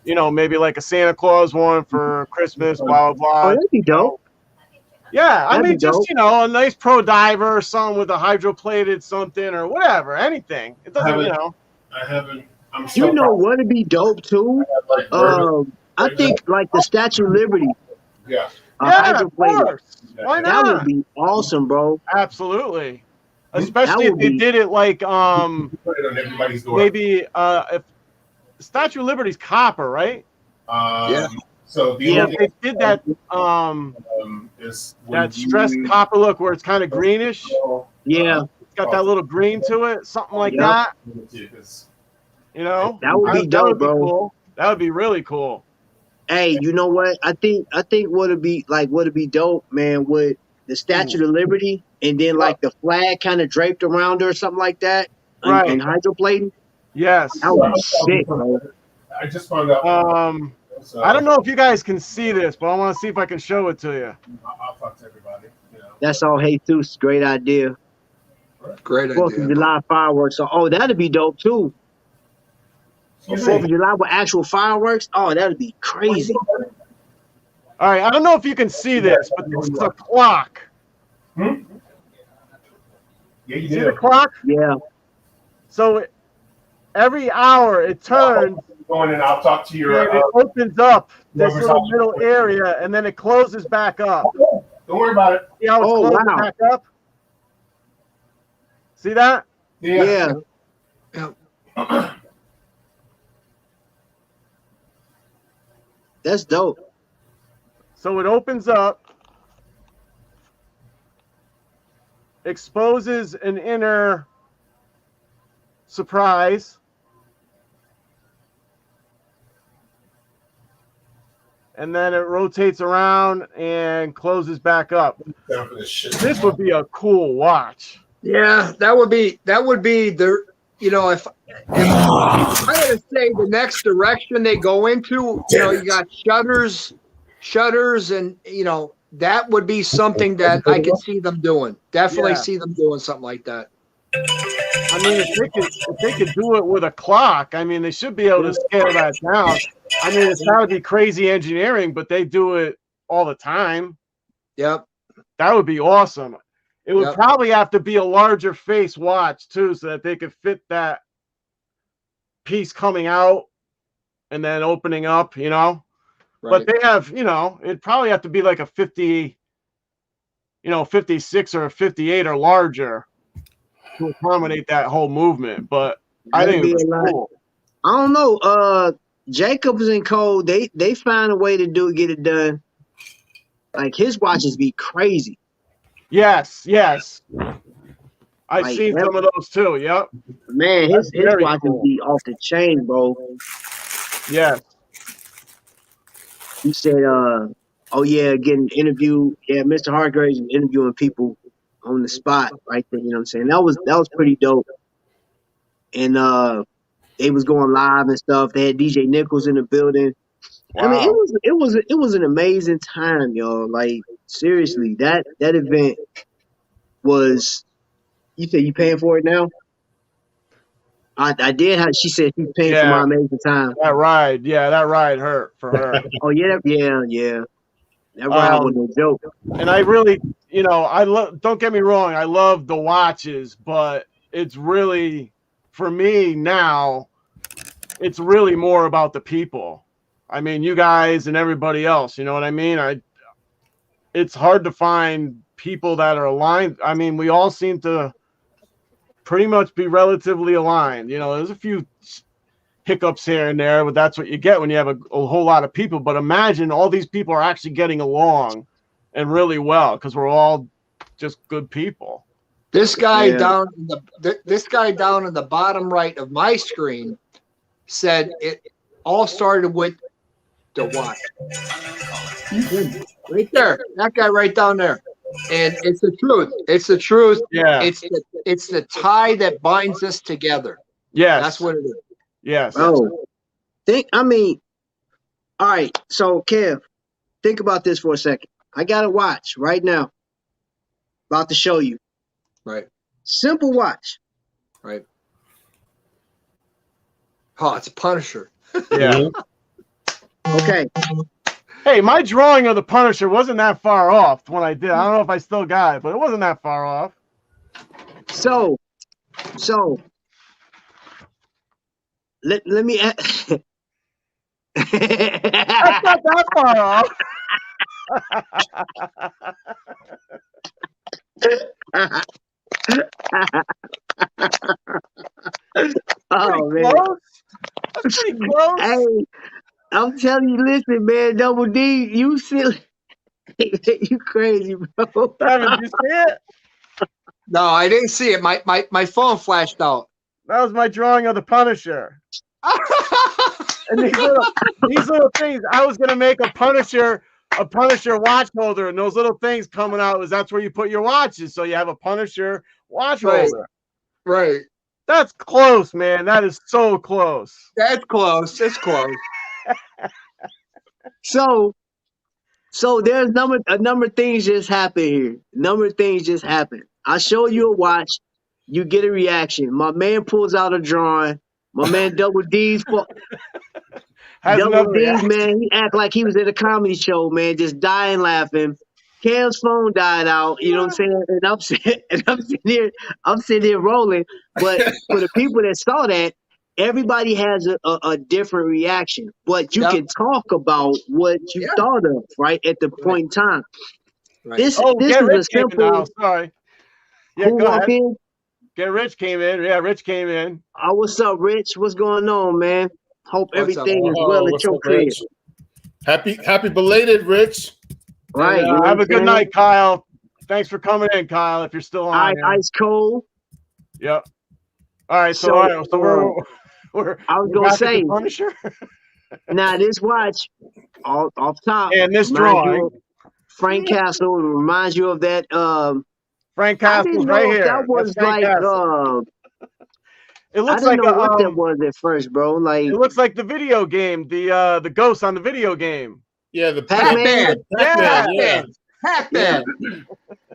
maybe like a Santa Claus one for Christmas. Blah blah blah. Oh, that'd be dope. Yeah, I That'd mean, be dope. just a nice pro diver or something with a hydroplated something or whatever, anything. It doesn't, I haven't. I'm You know what would be dope too? I think like the Statue of Liberty. Yeah. Yeah, of course. Why not? That would be awesome, bro. Absolutely. Especially if they did it like put it on everybody's door. Maybe if Statue of Liberty's copper, right? Yeah. So if they did that is that stressed copper look where it's kind of greenish. Yeah. It's got that little green to it, something like that. That would be dope, bro. Cool. That would be really cool. Hey, you know what? I think would it be dope, man, with the Statue of Liberty and then like the flag kind of draped around her or something like that. Right. And hydroplating. Yes. That would be sick, bro. I just found out. I don't know if you guys can see this, but I want to see if I can show it to you. I'll talk to everybody. That's all Jesus. Great idea. Great idea. 4th of July fireworks. So, that'd be dope too. 4th of July with actual fireworks. Oh, that'd be crazy. All right, I don't know if you can see this, but this is a clock. Yeah, you see do. the clock? Yeah. So every hour it turns. Going and I'll talk to your. It opens up this little middle area, and then it closes back up. Don't worry about it. See how it's closing back up? See that? Yeah. That's dope. So it opens up, exposes an inner surprise, and then it rotates around and closes back up. This would be a cool watch. Yeah, that would be the if I had to say the next direction they go into, you got shutters, and that would be something that I could see them doing. Definitely see them doing something like that. I mean, if they could do it with a clock, I mean, they should be able to scale that down. I mean, it's got to be crazy engineering, but they do it all the time. Yep. That would be awesome. It would probably have to be a larger face watch too, so that they could fit that piece coming out and then opening up, Right. But they have, it'd probably have to be like a 50, 56 or a 58 or larger to accommodate that whole movement. But I think it was cool. I don't know. Jacobs and Co. They find a way to get it done. Like his watches be crazy. Yes. I've seen some of those too. Yep. Man, his watches be off the chain, bro. Yes. He said, getting interviewed. Yeah, Mr. Hargraves was interviewing people on the spot right there. You know what I'm saying? That was pretty dope. And they was going live and stuff. They had DJ Nichols in the building. Wow. I mean, it was an amazing time, y'all. Like seriously, that event was. You said you paying for it now? I did. She said she's paying for my amazing time. That ride hurt for her. Oh yeah. That ride was no joke. And I really, don't get me wrong, I love the watches, but it's really, for me now, it's really more about the people. I mean, you guys and everybody else, you know what I mean? It's hard to find people that are aligned. I mean, we all seem to pretty much be relatively aligned. There's a few hiccups here and there, but that's what you get when you have a whole lot of people. But imagine all these people are actually getting along and really well because we're all just good people. This guy down in the bottom right of my screen said it all started with the watch. Right there, that guy right down there. And it's the truth. It's the truth. Yeah. It's the tie that binds us together. Yes. That's what it is. Yes. Oh, all right. So, Kev, think about this for a second. I got a watch right now. About to show you. Right. Simple watch. Right. Oh, it's a Punisher. Yeah. Okay. Hey, my drawing of the Punisher wasn't that far off when I did. I don't know if I still got it, but it wasn't that far off. So let me That's not that far off. Oh man. Close. That's pretty close. Hey, I'm telling you, listen, man, Double D, you silly. You crazy, bro. Simon, did you see it? No, I didn't see it. My phone flashed out. That was my drawing of the Punisher. And these little things, I was gonna make a Punisher watch holder, and those little things coming out that's where you put your watches. So you have a Punisher watch holder. Right. That's close, man. That is so close. That's close. It's close. So there's a number of things just happen here. Number of things just happen. I show you a watch, you get a reaction. My man pulls out a drawing. My man Double D's Double D's, man, he act like he was at a comedy show, man, just dying laughing. Cam's phone died out, you know what I'm saying? And I'm sitting here rolling. But for the people that saw that, everybody has a different reaction. But you can talk about what you thought of, right, at the point in time. Right. This is a simple. Sorry. Yeah, who walked in? Get Rich came in. Yeah, Rich came in. Oh, what's up, Rich? What's going on, man? Hope everything is well at your crib. Happy belated, Rich. Right. And, have a good night, Kyle. Thanks for coming in, Kyle. If you're still on. Ice cold. Yep. All right. So we're I was gonna say Punisher. Now this watch, off top, and this drawing, Frank Castle reminds you of that. Frank Castle's right here. That was like it looks like what that was at first, bro. Like it looks like the video game, the ghost on the video game. Yeah, the Pac-Man. Pac-Man.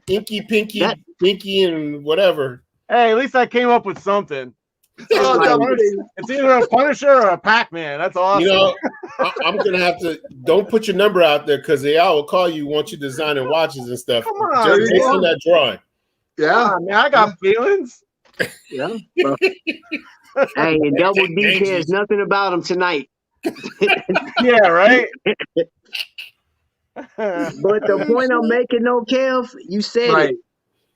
Inky, Pinky, Pinky, and whatever. Hey, at least I came up with something. It's either a Punisher or a Pac-Man. That's awesome. You know, I'm gonna have to. Don't put your number out there because they all will call you once you designing watches and stuff. Come on, just based on that drawing. Yeah, man, I got feelings. Yeah. Hey, Double D cares nothing about him tonight. Yeah, right. But the point I'm making, though, Kev, you said it.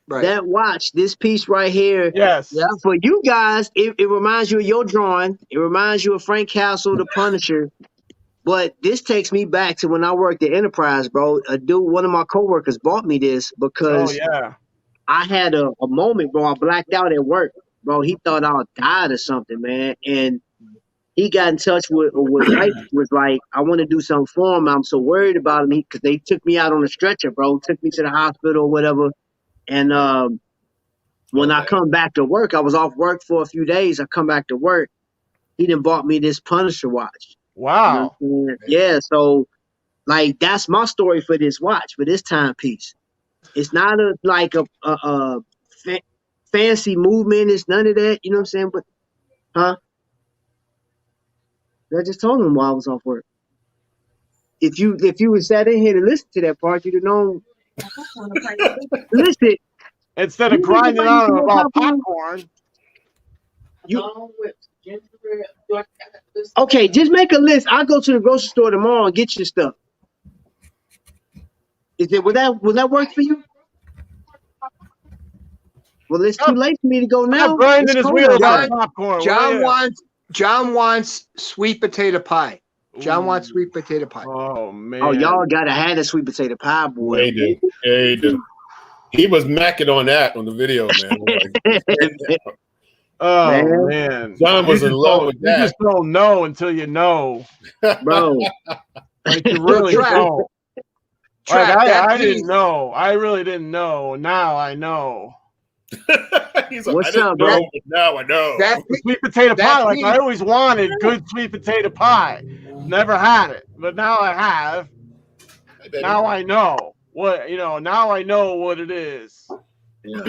Right. That watch, this piece right here. Yes. Yeah. For you guys, it reminds you of your drawing. It reminds you of Frank Castle, the Punisher. But this takes me back to when I worked at Enterprise, bro. One of my coworkers bought me this because I had a moment, bro. I blacked out at work, bro. He thought I died or something, man. And he got in touch with Mike, was like, I want to do something for him. I'm so worried about him because they took me out on a stretcher, bro. Took me to the hospital or whatever. And when I come back to work, I was off work for a few days. I come back to work. He done bought me this Punisher watch. Wow. You know, yeah. So, like, that's my story for this watch, for this timepiece. It's not a fancy movement. It's none of that. You know what I'm saying? But, I just told him while I was off work. If you had sat in here to listen to that part, you'd have known. Listen. Instead of grinding on about popcorn. Okay, just make a list. I'll go to the grocery store tomorrow and get your stuff. Will that work for you? Well, it's too late for me to go now. Grinding his wheel about popcorn. John wants sweet potato pie. John wants sweet potato pie. Oh man! Oh, y'all gotta have a sweet potato pie, boy. They did. They did. He was macking on that on the video, man. Oh man! John was in love with that. You just don't know until you know, bro. Like you really don't. Like, I didn't know. I really didn't know. Now I know. He's like, What's I didn't up, know, bro? but now I know. That Sweet potato pie. Like piece- I always wanted good sweet potato pie. Never had it, but now I have. Hey, baby. Now I know what Now I know what it is. Yeah.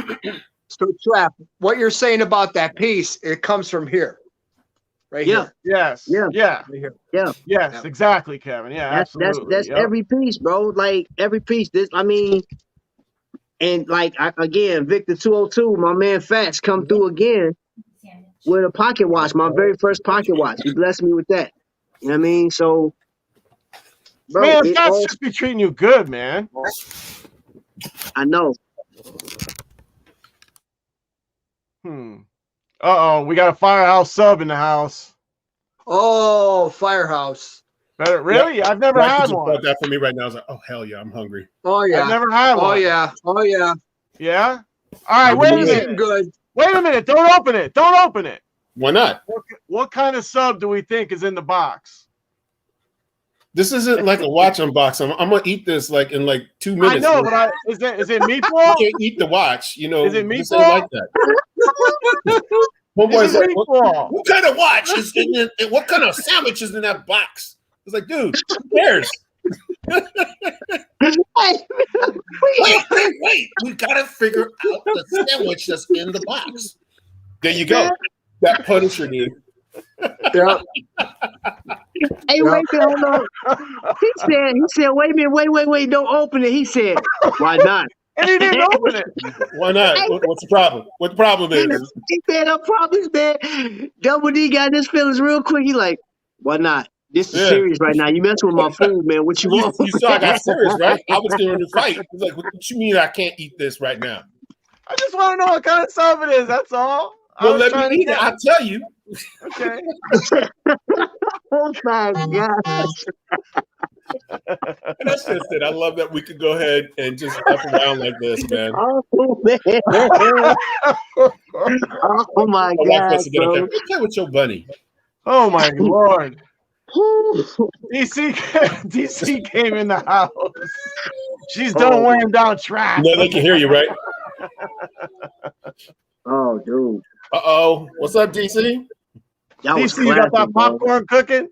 So, Trap, what you're saying about that piece, it comes from here. Right Yeah. here. Yes. Yeah. Yeah. Right here. Yeah. Yes. Yep. Exactly, Kevin. Yeah. Absolutely. That's Yep. every piece, bro. Like every piece. And like again, Victor 202, my man Fats come through again with a pocket watch, my very first pocket watch. He blessed me with that. You know what I mean? So, bro, Man, it Fats all, just be treating you good, man. I know. We got a Firehouse sub in the house. Oh, Firehouse. Better, really? Yeah. I've never Rocky had just one. bought that for me right now. I was like, oh hell yeah, I'm hungry. Oh yeah. I've never had one. Oh yeah. Oh yeah. Yeah? All right, wait a minute. Good. Wait a minute. Don't open it. Don't open it. Why not? What kind of sub do we think is in the box? This isn't like a watch unboxing. I'm gonna eat this like in like 2 minutes. I know, but is it You meatball? can't eat the watch, you know. Is it this meatball? ain't like that. Homeboy's This is like, meatball. what kind of watch is in it? And what kind of sandwich is in that box? It's like, dude, who cares? Wait. We gotta figure out the sandwich that's in the box. There you go. That Punisher, dude. Yeah. Hey, wait, hold on. He said, wait a minute, wait, don't open it. He said, why not? And he didn't open it. Why not? What's the problem? What the problem is? He said, no problems, man. Double D got his feelings real quick. He like, why not? This is serious right now. You messing with my food, man. What you want? You saw I got serious, right? I was getting ready to fight. He's like, what you mean I can't eat this right now? I just want to know what kind of sub it is. That's all. Well, let me eat it. I'll tell you. Okay. Oh my God. And that's just it. I love that we could go ahead and just F around like this, man. Oh, man. Oh my God, bro. Play with your bunny. Oh my Lord. DC came in the house. She's done weighing down trash. No, they can hear you, right? Oh, dude. Uh-oh. What's up, DC? That was DC, you got that classic, bro. popcorn cooking?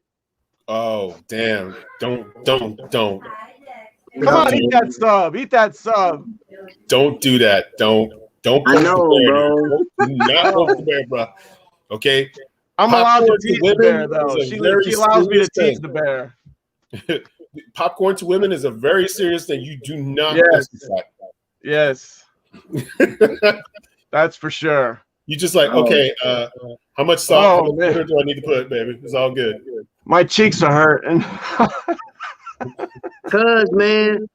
Oh, damn. Don't. Come on, eat that sub. Eat that sub. Don't do that. Don't I know, bro. Do not poke the bear, bro. Okay? I'm allowed to Popcorn tease to the bear, women though. is a She very allows me to serious tease thing. the bear. Popcorn to women is a very serious thing. You do not Yes. mess Yes. That's for sure. You just like, okay, how much salt how much sugar do I need to put, baby? It's all good. My cheeks are hurting. Cause, man,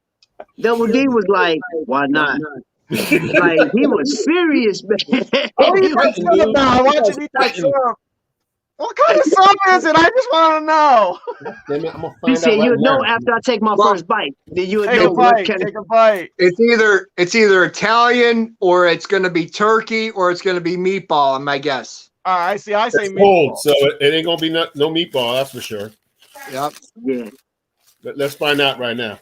Double D was like, why not? Like, he was serious, man. What are you thinking about? I want you to eat that sub. What kind of sub is it? I just want to know. Damn it, I'm gonna He find said, out right you'll know now. after I take my first bite. Then you'll Take know a what bite. kind of. Take a bite. It's either Italian or it's going to be turkey or it's going to be meatball. My guess. All right, I say It's meatball. cold, so it ain't gonna be no meatball, that's for sure. Yep. Yeah. Let's find out right now.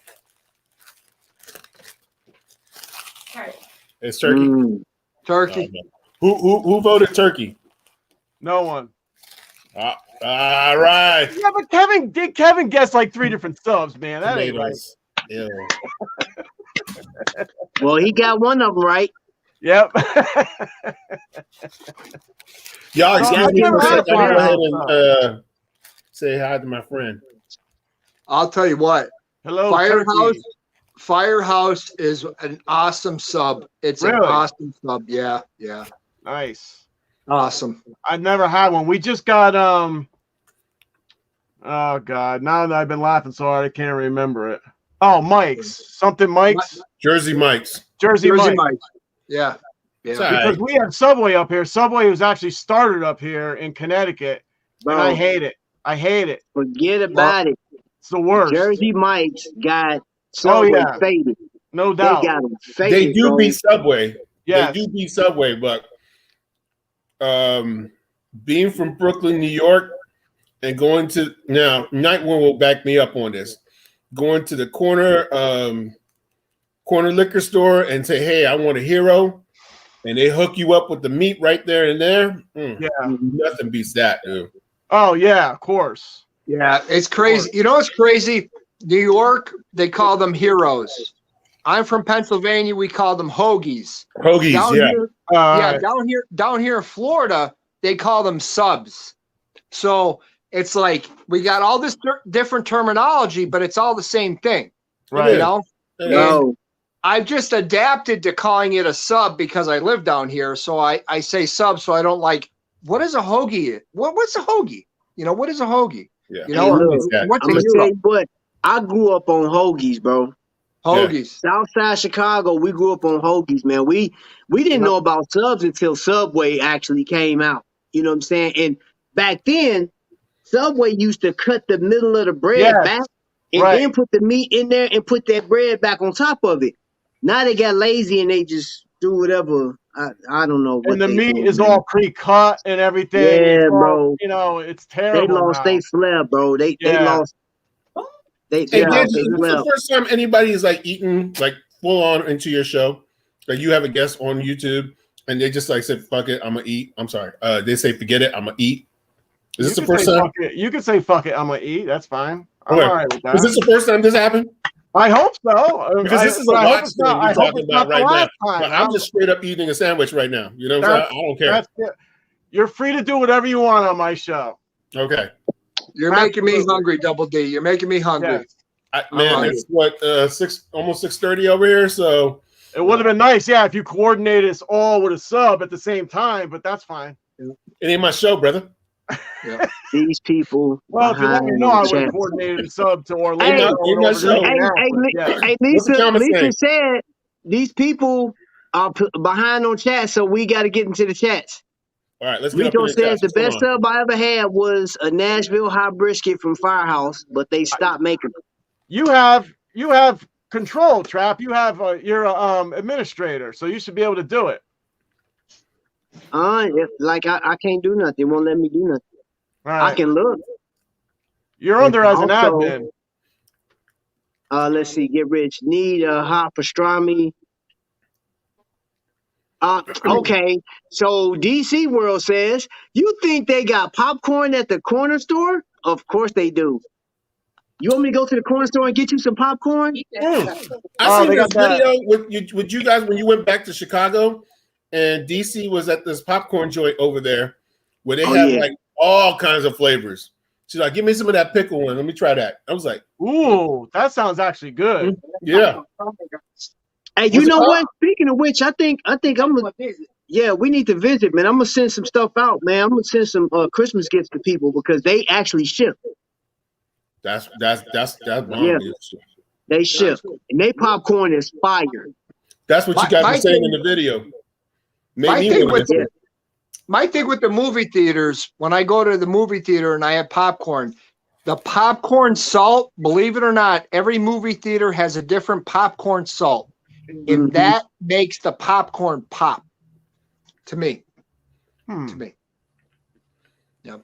It's turkey. Turkey. Who voted turkey? No one. All right. Yeah, but Kevin guessed like 3 different subs, man. That ain't right. Ew. Well, he got one of them right. Yep. Y'all excuse me for a second. I'm gonna go ahead Firehouse. and say hi to my friend. I'll tell you what. Hello, Firehouse. Turkey. Firehouse is an awesome sub. It's an Really? awesome sub. Yeah. Yeah. Nice. Awesome. I've never had one. We just got oh god, now that I've been laughing so hard I can't remember it. Oh, Mike's. Something Mike's. Jersey Mike's. Jersey Jersey Mike's. Mike. Yeah. Yeah. Sorry. Because we have Subway up here. Subway was actually started up here in Connecticut. Bro, And I hate it. I hate it. forget about it. It's the worst. Jersey Mike's got Subway yeah. faded. No They doubt. got them faded. They do bro. beat Subway. Yes. They do beat Subway, but being from Brooklyn, New York, and going to now, Night One will back me up on this. Going to the corner liquor store and say, "Hey, I want a hero." and they hook you up with the meat right there and there. Yeah, nothing beats that, dude. Oh yeah, of course. Yeah, it's crazy. You know what's crazy? New York, they call them heroes. I'm from Pennsylvania. We call them hoagies. Hoagies, Down here in Florida, they call them subs. So it's like we got all this different terminology, but it's all the same thing, right? You know. No. I've just adapted to calling it a sub because I live down here. So I say sub, so I don't like. What is a hoagie? What's a hoagie? You know, what is a hoagie? Yeah. You know, what's I'm gonna tell you what. I grew up on hoagies, bro. Hoagies. Southside Chicago, we grew up on hoagies, man. We didn't know about subs until Subway actually came out. You know what I'm saying? And back then, Subway used to cut the middle of the bread back and then put the meat in there and put that bread back on top of it. Now they got lazy and they just do whatever. I don't know. And the meat is all pre-cut and everything. Yeah, bro. You know, it's terrible. They lost their flair, bro. They lost. Is this the first time anybody is like eating like full on into your show? Like you have a guest on YouTube and they just like said, "Fuck it, I'm gonna eat." I'm sorry. They say, "Forget it, I'm gonna eat." Is this the first time? You can say, "Fuck it, I'm gonna eat." That's fine. I'm all right with that. Is this the first time this happened? I hope so. Because this is a watch thing we're talking about right now. But I'm just straight up eating a sandwich right now. You know what I'm saying? I don't care. You're free to do whatever you want on my show. Okay. You're making me hungry, Double D. You're making me hungry. Man, it's what almost 6:30 over here. So it would have been nice, if you coordinated us all with a sub at the same time. But that's fine. It ain't my show, brother. Yeah. These people. Well, if you let me know, I would have coordinated a sub to Orlando. Hey, Lisa said these people are behind on chat, so we got to get into the chats. All right, let's get Rico says the best sub I ever had was a Nashville hot brisket from Firehouse, but they stopped making them. You have control, Trap. You're an administrator, so you should be able to do it. I can't do nothing. It won't let me do nothing. Right. I can look. You're under as an admin. Let's see. Get rich. Need a hot pastrami. Okay. So DC World says, you think they got popcorn at the corner store? Of course they do. You want me to go to the corner store and get you some popcorn? I seen this video with you guys when you went back to Chicago, and DC was at this popcorn joint over there where they have like all kinds of flavors. She's like, "Give me some of that pickle one. Let me try that." I was like, "Ooh, that sounds actually good." Yeah. Hey, you know what? Speaking of which, I think I'm gonna visit. Yeah, we need to visit, man. I'm gonna send some stuff out, man. I'm gonna send some Christmas gifts to people because they actually ship. That's yeah. They ship, and they popcorn is fire. That's what you guys were saying in the video. My thing with the movie theaters, when I go to the movie theater and I have popcorn, the popcorn salt, believe it or not, every movie theater has a different popcorn salt. And that makes the popcorn pop. To me. To me. Yep.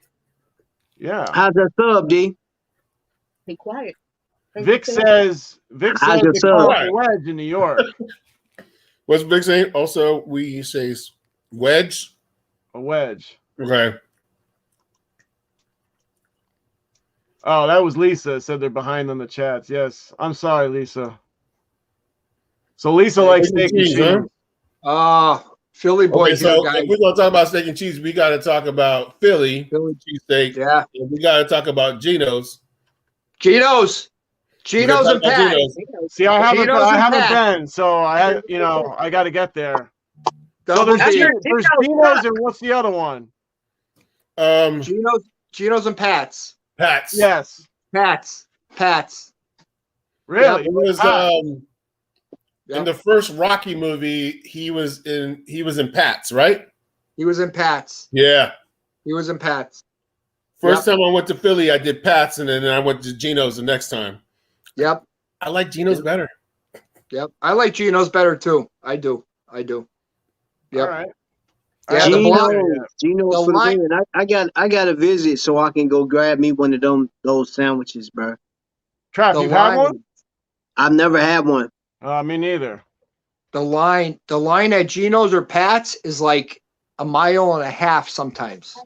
Yeah. How's that sub, D? Be quiet. Vic says they call it a wedge in New York. What's Vic saying? Also, we say wedge. A wedge. Okay. Oh, that was Lisa. Said they're behind on the chats. Yes. I'm sorry, Lisa. So Lisa likes steak and cheese. Philly boys. Okay, so if we're gonna talk about steak and cheese, we gotta talk about Philly cheesesteak. Yeah. And we gotta talk about Geno's. Geno's and Pat. See, I haven't been, so I got to get there. So there's Geno's and what's the other one? Geno's and Pat's. Pat's. Yes. Pat's. Really? It was in the first Rocky movie. He was in Pat's, right? He was in Pat's. Yeah. He was in Pat's. First time I went to Philly, I did Pat's, and then I went to Geno's the next time. Yep. I like Geno's better. Yep. I like Geno's better too. I do. Yep. All right. Yeah, Geno's for the win. I got to visit so I can go grab me one of those sandwiches, bro. Trap, you've had one? I've never had one. Me neither. The line at Geno's or Pat's is like a mile and a half sometimes.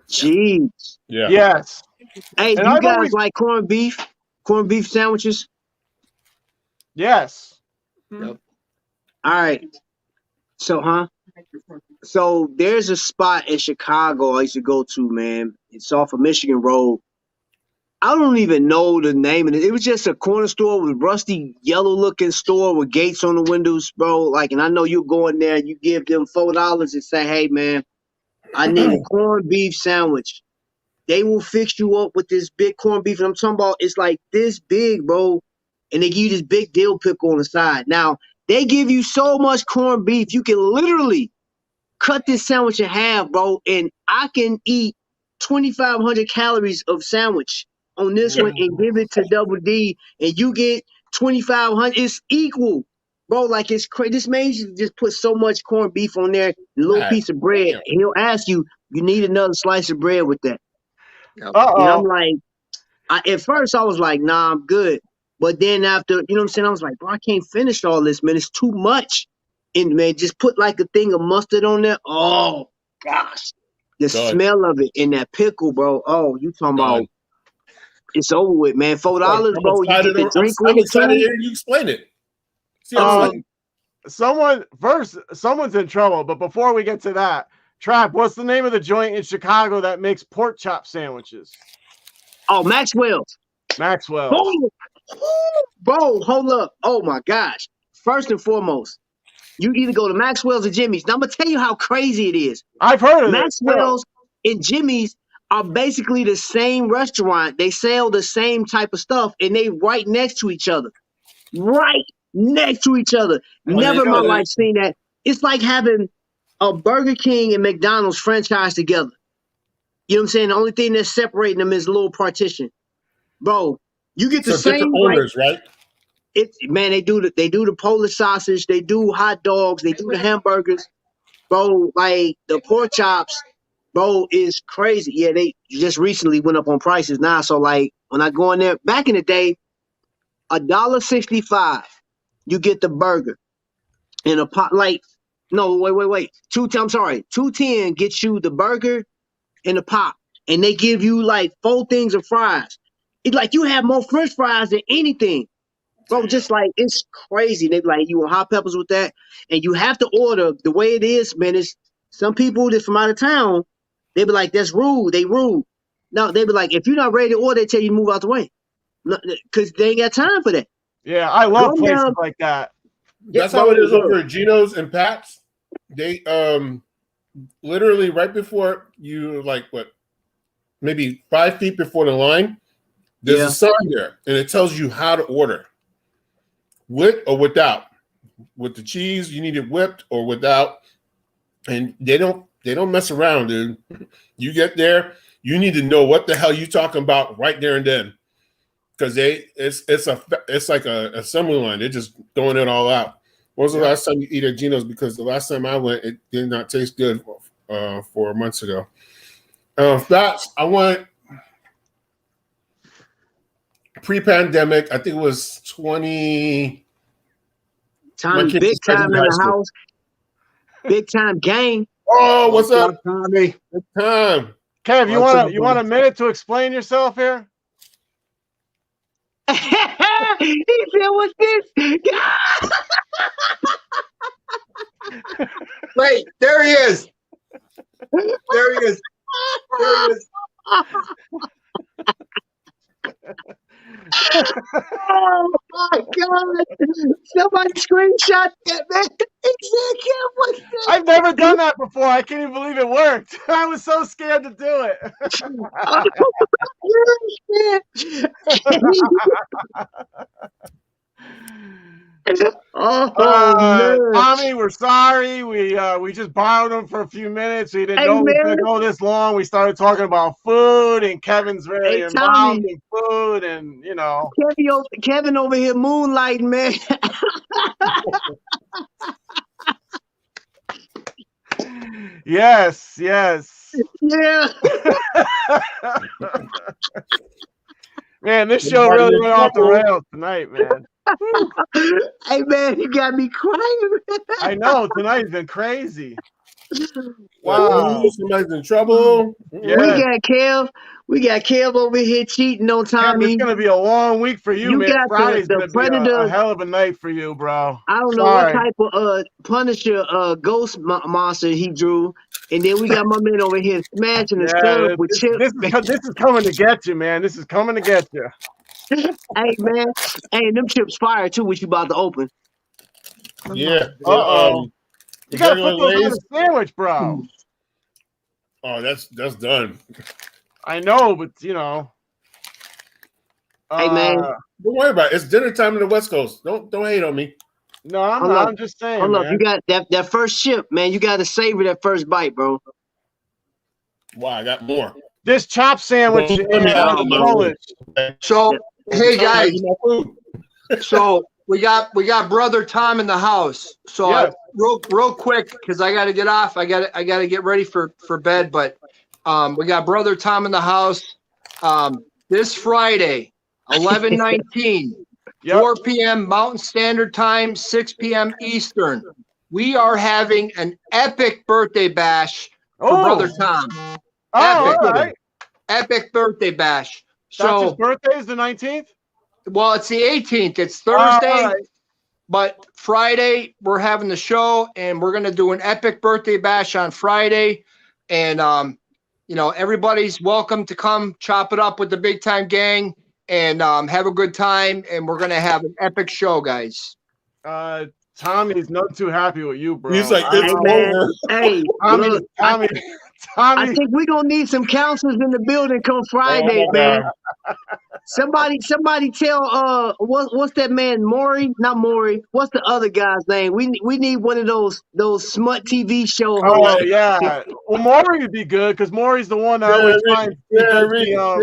Jeez. Yeah. Yes. Hey, And you I've guys always- like corned beef sandwiches? Yes. Yep. All right. So there's a spot in Chicago I used to go to, man. It's off of Michigan Road. I don't even know the name of it. It was just a corner store with rusty yellow looking store with gates on the windows, bro. Like, and I know you go in there and you give them $4 and say, hey man, I need a corned beef sandwich. They will fix you up with this big corned beef. And I'm talking about it's like this big, bro. And they give you this big dill pickle on the side. Now, they give you so much corned beef, you can literally cut this sandwich in half, bro. And I can eat 2,500 calories of sandwich on this one and give it to Double D, and you get 2,500. It's equal, bro. Like it's crazy. This man just put so much corned beef on there, and a little piece of bread, and he'll ask you, you need another slice of bread with that. And I'm like, at first I was like, nah, I'm good. But then after, you know what I'm saying, I was like, bro, I can't finish all this, man. It's too much. And man, just put like a thing of mustard on there. Oh gosh, the smell of it and that pickle, bro. Oh, you talking about? It's over with, man. $4, bro. You get the drink with it too. I'm excited to hear you explain it. Someone's in trouble. But before we get to that, Trap, what's the name of the joint in Chicago that makes pork chop sandwiches? Oh, Maxwell's. Maxwell's. Bro, hold up. Oh my gosh. First and foremost, you either go to Maxwell's or Jimmy's. Now I'm gonna tell you how crazy it is. I've heard of Maxwell's and Jimmy's are basically the same restaurant. They sell the same type of stuff, and they right next to each other. Right next to each other. Never in my life seen that. It's like having a Burger King and McDonald's franchise together. You know what I'm saying? The only thing that's separating them is a little partition. Bro, you get the same owners, right? Man, they do the Polish sausage, they do hot dogs, they do the hamburgers, bro. Like the pork chops, bro, is crazy. Yeah, they just recently went up on prices now. So like when I go in there, back in the day, $1.65, you get the burger in a pot. Like no, wait, $2.10 gets you the burger in a pot, and they give you like 4 things of fries. It's like you have more French fries than anything. Bro, just like it's crazy. They be like, you want hot peppers with that? And you have to order the way it is, man. It's some people that's from out of town, they be like, that's rude. They rude. No, they be like, if you're not ready to order, they tell you to move out the way. Because they ain't got time for that. Yeah, I love places like that. That's how it is over at Geno's and Pat's. They literally right before you, like what, maybe 5 feet before the line, there's a sign there, and it tells you how to order. With or without. With the cheese, you need it whipped or without. And they don't mess around, dude. You get there, you need to know what the hell you talking about right there and then. Because it's like a assembly line. They're just throwing it all out. When was the last time you eat at Geno's? Because the last time I went, it did not taste good 4 months ago. I want pre-pandemic, I think it was 20. Tommy, big time in the house. Big time game. Oh, what's up, Tommy? Big time. Kev, you want a minute to explain yourself here? He said, "What's this?" Wait, there he is. There he is. There he is. Oh my God! Somebody screenshot that, man. What's this? I've never done that before. I can't even believe it worked. I was so scared to do it. Tommy, we're sorry. We just borrowed him for a few minutes. We didn't know it was going to go this long. We started talking about food, and Kevin's very involved in food, and you know. Kevin over here moonlighting, man. Yes. Yeah. Man, this show really went off the rails tonight, man. Hey, man, you got me crying. I know. Tonight's been crazy. Wow. Somebody's in trouble. Yeah. We got Kev over here cheating on Tommy. It's gonna be a long week for you, man. Got Friday's the gonna Predator, be a hell of a night for you, bro. I don't know what type of Punisher ghost monster he drew, and then we got my man over here smashing the stuff with chips. This is coming to get you, man. This is coming to get you. Hey, man. Hey, them chips fire too, what you about to open. Yeah. You gotta put those on a sandwich, bro. Oh, that's done. I know, but you know. Hey, man. Don't worry about it. It's dinner time in the West Coast. Don't hate on me. No, I'm not. I'm just saying. Hold up. You got that first chip, man. You got to savor that first bite, bro. Wow, I got more. This chop sandwich. So, hey guys. So we got brother Tom in the house. So real quick, because I got to get off. I got to get ready for bed. But we got brother Tom in the house. This Friday, 11/19, 4 p.m. Mountain Standard Time, 6 p.m. Eastern. We are having an epic birthday bash for brother Tom. Oh, all right. Epic birthday bash. So his birthday is the 19th? Well, it's the 18th. It's Thursday. But Friday, we're having the show, and we're going to do an epic birthday bash on Friday. And, you know, everybody's welcome to come chop it up with the Big Time Gang and have a good time. And we're going to have an epic show, guys. Tommy's not too happy with you, bro. He's like, it's over. Hey, Tommy. I think we're gonna need some counselors in the building come Friday, man. Somebody tell what's that man Maury? Not Maury. What's the other guy's name? We need one of those smut TV show hosts. Oh yeah. Well, Maury would be good because Maury's the one that always finds Jerry. Yeah,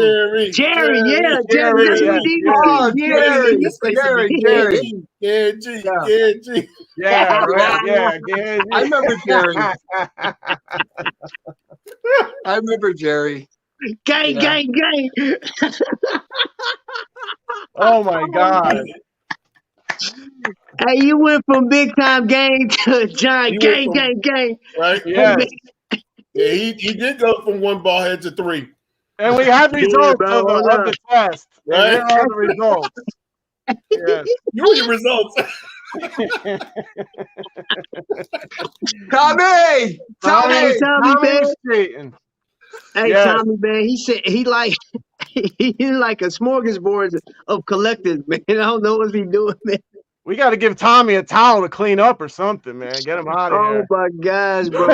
right. Yeah, I remember Jerry. I remember Jerry. Gang. Oh my God. Hey, you went from Big Time Gang to Giant Gang. Right? Yeah. Yeah, he did go from one ball head to three. And we have results of the test. Right? Here are the results. Yes. You are the results. Tommy, Staten. Hey, Tommy, man, he said he like a smorgasbord of collectors, man. I don't know what he doing, man. We got to give Tommy a towel to clean up or something, man. Get him out of here. Oh my gosh, bro!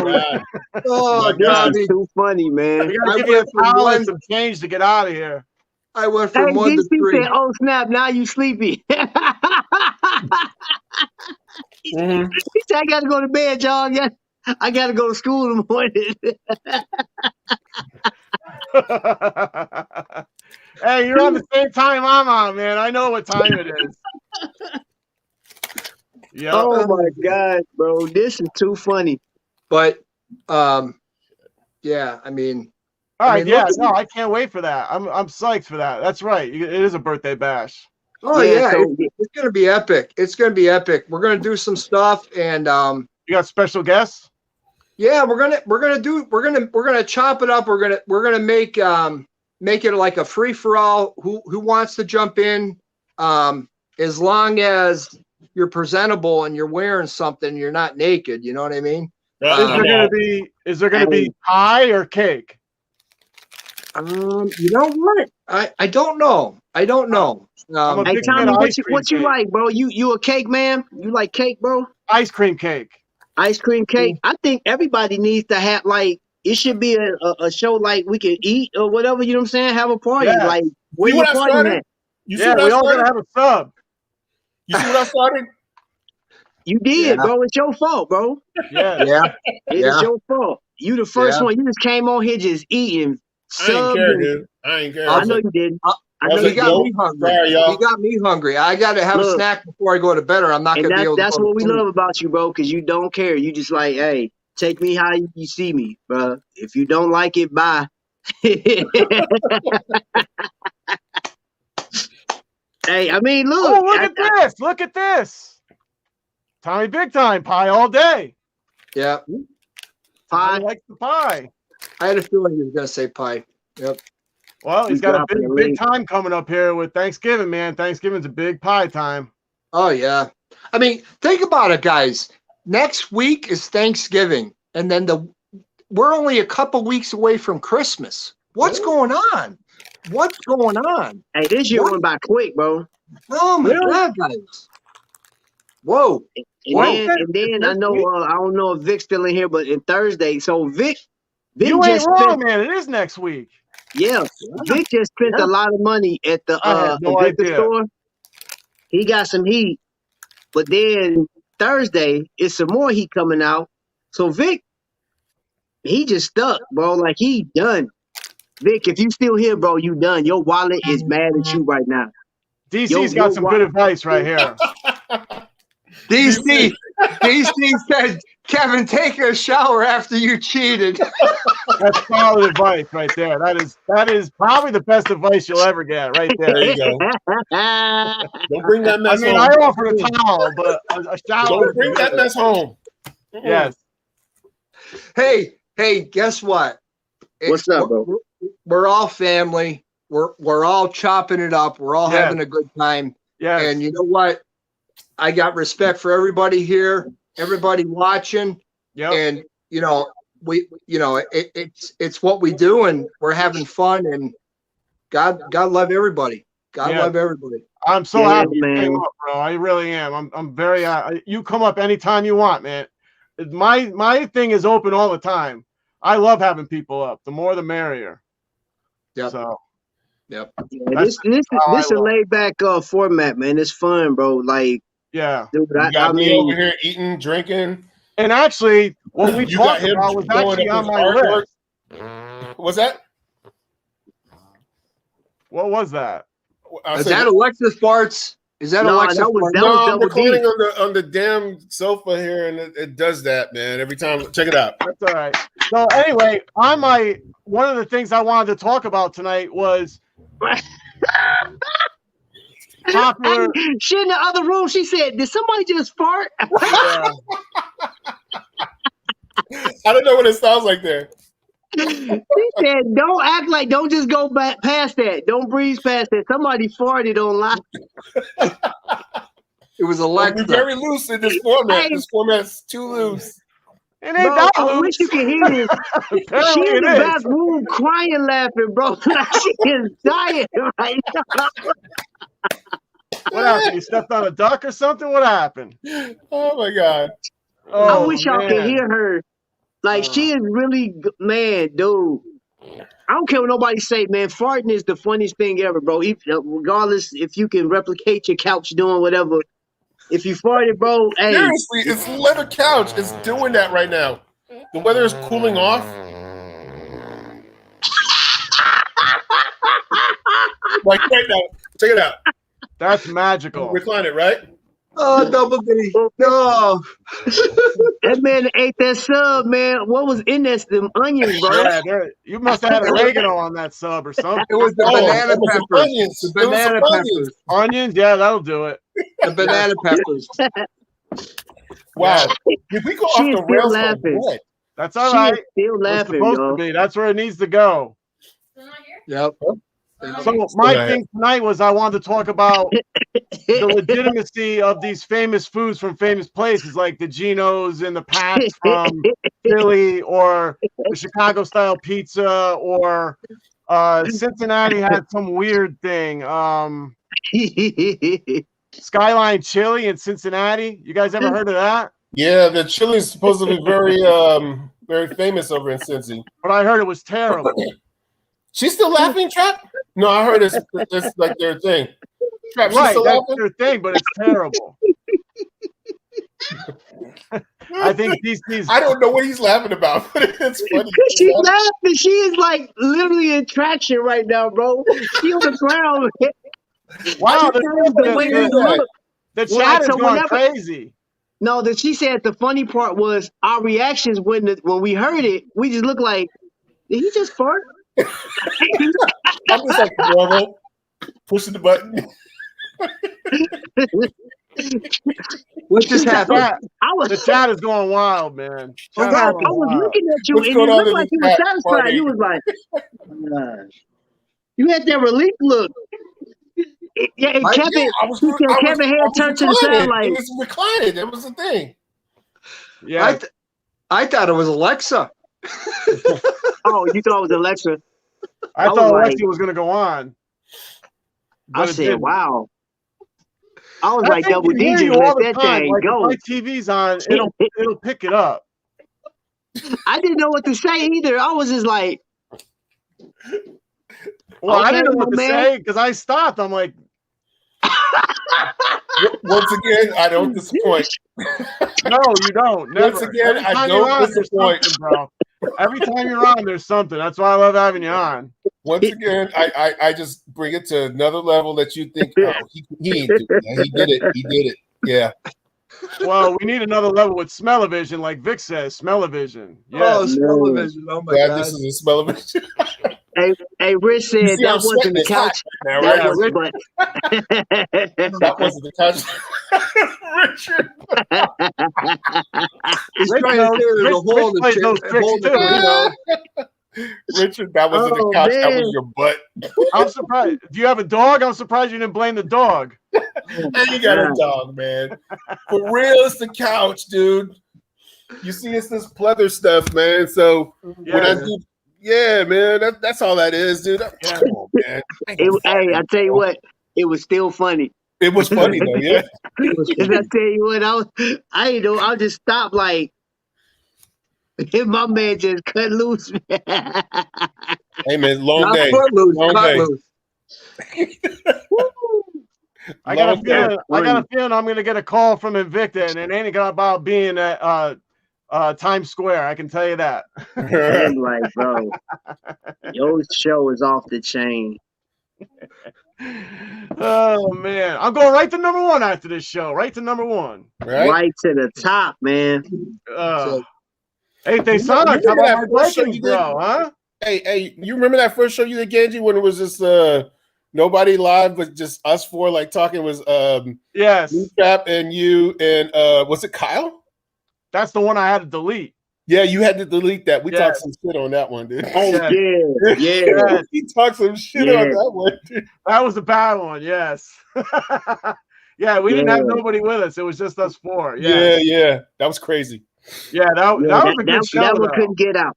This is too funny, man. We got to give you a towel and some change to get out of here. I went from 1 to 3. Said, oh snap! Now you sleepy. He said, I got to go to bed, y'all. I got to go to school in the morning. Hey, you're on the same time I'm on, man. I know what time it is. Yeah. Oh my God, bro. This is too funny. But yeah, I mean. All right, I can't wait for that. I'm psyched for that. That's right. It is a birthday bash. Oh yeah, it's gonna be epic. It's gonna be epic. We're gonna do some stuff, and you got special guests. Yeah, we're gonna chop it up. We're gonna make it like a free for all. Who wants to jump in? As long as you're presentable and you're wearing something, you're not naked. You know what I mean? Is there gonna be pie or cake? You know what? I don't know. Hey Tommy, what you like, bro? You a cake man? You like cake, bro? Ice cream cake. Ice cream cake. I think everybody needs to have it should be a show like we can eat or whatever. You know what I'm saying? Have a party. Yeah. Like where you party at? We all gonna have a sub. You see what I started? You did, bro. It's your fault, bro. It's your fault. You the first one. You just came on here just eating. I ain't care, dude. I ain't care. I know you did. I know you got me hungry. Sorry, y'all. You got me hungry. I got to have a snack before I go to bed, or I'm not going to be able to. That's what we love about you, bro, because you don't care. You just like, hey, take me how you see me, bro. If you don't like it, bye. Hey, I mean, look. Oh, look at this! Look at this! Tommy Big Time pie all day. Yeah. Pie. I like the pie. I had a feeling you were gonna say pie. Yep. Well, he's got a big time coming up here with Thanksgiving, man. Thanksgiving's a big pie time. Oh yeah. I mean, think about it, guys. Next week is Thanksgiving, and then we're only a couple weeks away from Christmas. What's going on? What's going on? Hey, this year went by quick, bro. Oh my God, guys! Whoa! And then I know I don't know if Vic's still in here, but in Thursday, so Vic you ain't wrong, man. It is next week. Yeah, Vic just spent a lot of money at the store. He got some heat, but then Thursday is some more heat coming out. So Vic, he just stuck, bro. Like he done. Vic, if you still here, bro, you done. Your wallet is mad at you right now. DC's got some good advice right here. DC said, Kevin, take a shower after you cheated. That's solid advice right there. That is probably the best advice you'll ever get right there. There you go. Don't bring that mess home. I offered a towel, but a shower. Don't bring that mess home. Yes. Hey, guess what? What's up, bro? We're all family. We're all chopping it up. We're all having a good time. Yeah. And you know what? I got respect for everybody here, everybody watching. Yep. And it's what we do, and we're having fun. And God love everybody. God love everybody. I'm so happy you came up, bro. I really am. I'm very. You come up anytime you want, man. My thing is open all the time. I love having people up. The more, the merrier. Yeah. So. Yep. Yeah, this is a laid back format, man. It's fun, bro. Like. Yeah, dude, I mean, over here eating, drinking, and actually, what we talked about was actually on my list. What's that? What was that? Is that Alexis farts? Is that Alexis? I'm recording on the damn sofa here, and it does that, man. Every time, check it out. That's all right. So anyway, one of the things I wanted to talk about tonight was. Popular. She in the other room. She said, "Did somebody just fart?" I don't know what it sounds like there. She said, "Don't act like. Don't just go back past that. Don't breeze past that. Somebody farted online." It was Alexa. We're very loose in this format. This format's too loose. It ain't bro, that I wish you could hear this. She in the back room crying, laughing, bro. She is dying right now. What happened? You stepped on a duck or something? What happened? Oh my God! I wish y'all could hear her. Like she is really, man, dude. I don't care what nobody say, man. Farting is the funniest thing ever, bro. Regardless if you can replicate your couch doing whatever. If you farted, bro, hey. Seriously, it's leather couch. It's doing that right now. The weather is cooling off. Like right now. Check it out. That's magical. Recline it, right? Oh, Double D. No. That man ate that sub, man. What was in that? Them onions, bro. Yeah, you must have had oregano on that sub or something. It was the banana peppers. Onions. The banana peppers. Onions, yeah, that'll do it. The banana peppers. Wow. If we go off the rails, laughing. That's all right. Still laughing, it's supposed to be. That's where it needs to go. Yep. So my thing tonight was I wanted to talk about the legitimacy of these famous foods from famous places like the Geno's and the Pats from Philly, or the Chicago style pizza, or Cincinnati had some weird thing. Skyline Chili in Cincinnati. You guys ever heard of that? Yeah, the chili is supposed to be very very famous over in Cincy. But I heard it was terrible. She's still laughing, Trap? No, I heard it's like their thing. Trap, right, that's their thing, but it's terrible. I think these. I don't know what he's laughing about, but it's funny. She's laughing. She is like literally in traction right now, bro. She on the ground. Wow, the chat is going crazy. No, that she said the funny part was our reactions when we heard it. We just looked like, did he just fart? I'm just like normal, pushing the button. What just happened? The chat is going wild, man. I was looking at you, What's and going it on looked in like the you were chat satisfied. party? You was like, you had that relief look. Yeah, and Kevin, Kevin had turned to the side like it was reclining. That was the thing. Yeah, I thought it was Alexa. oh, you thought it was Alexa? I thought Alexa was going to go on. I said, wow. I was That like, thing double can hear DJ, you let all the that time. thing Like go. if my TV's on, it'll pick it up. I didn't know what to say either. I was just like, well, I okay, didn't know what to man. say because I stopped. I'm like, once again, I don't disappoint. no, you don't. Never. Once again, Every I time don't you're on, disappoint. there's something, bro. Every time you're on, there's something. That's why I love having you on. Once again, I just bring it to another level that you think, oh, he ain't do it. Yeah, he did it. He did it. Yeah. Well, we need another level with smell-o-vision, like Vic says, smell-o-vision. Oh, Yes. smell-o-vision. Oh my Glad God. this is a smell-o-vision. Hey, Rich said see that I'm sweating, wasn't the it's hot couch. now, That right? was, but That wasn't the couch. Richard. He's trying to say there's a hole in the plays chair. those tricks Hole in the too, chair. Richard, that wasn't the couch. That was your butt. I'm surprised. Do you have a dog? I'm surprised you didn't blame the dog. And you got a dog, man. For real, it's the couch, dude. You see, it's this pleather stuff, man. So Yeah, when I do, yeah, man, that's all that is, dude. Yeah. Come on, man. hey, I tell you what, it was still funny. It was funny though, yeah. And I tell you what, I ain't know. I just stopped like, and my man just cut loose. Hey, man, long Not day. footloose, Long cut day. loose. I got Long day. a feeling I'm gonna get a call from Invicta, and it ain't about being at Times Square. I can tell you that. I'm like, bro, your show is off the chain. Oh man, I'm going right to number one after this show. Right to number one. Right to the top, man. Hey, they sound like how about my Vikings, bro, huh? Hey, you remember that first show you did, Genji, when it was just nobody live, but just us four like talking? It was yes, Trap and you and was it Kyle? That's the one I had to delete. Yeah, you had to delete that. We Yeah. talked some shit on that one, dude. Oh Yeah. yeah. He talked some shit on that one, dude. That was a bad one. Yes. Yeah, we didn't have nobody with us. It was just us four. Yeah. That was crazy. Yeah, that was a good show. That one though. couldn't get out.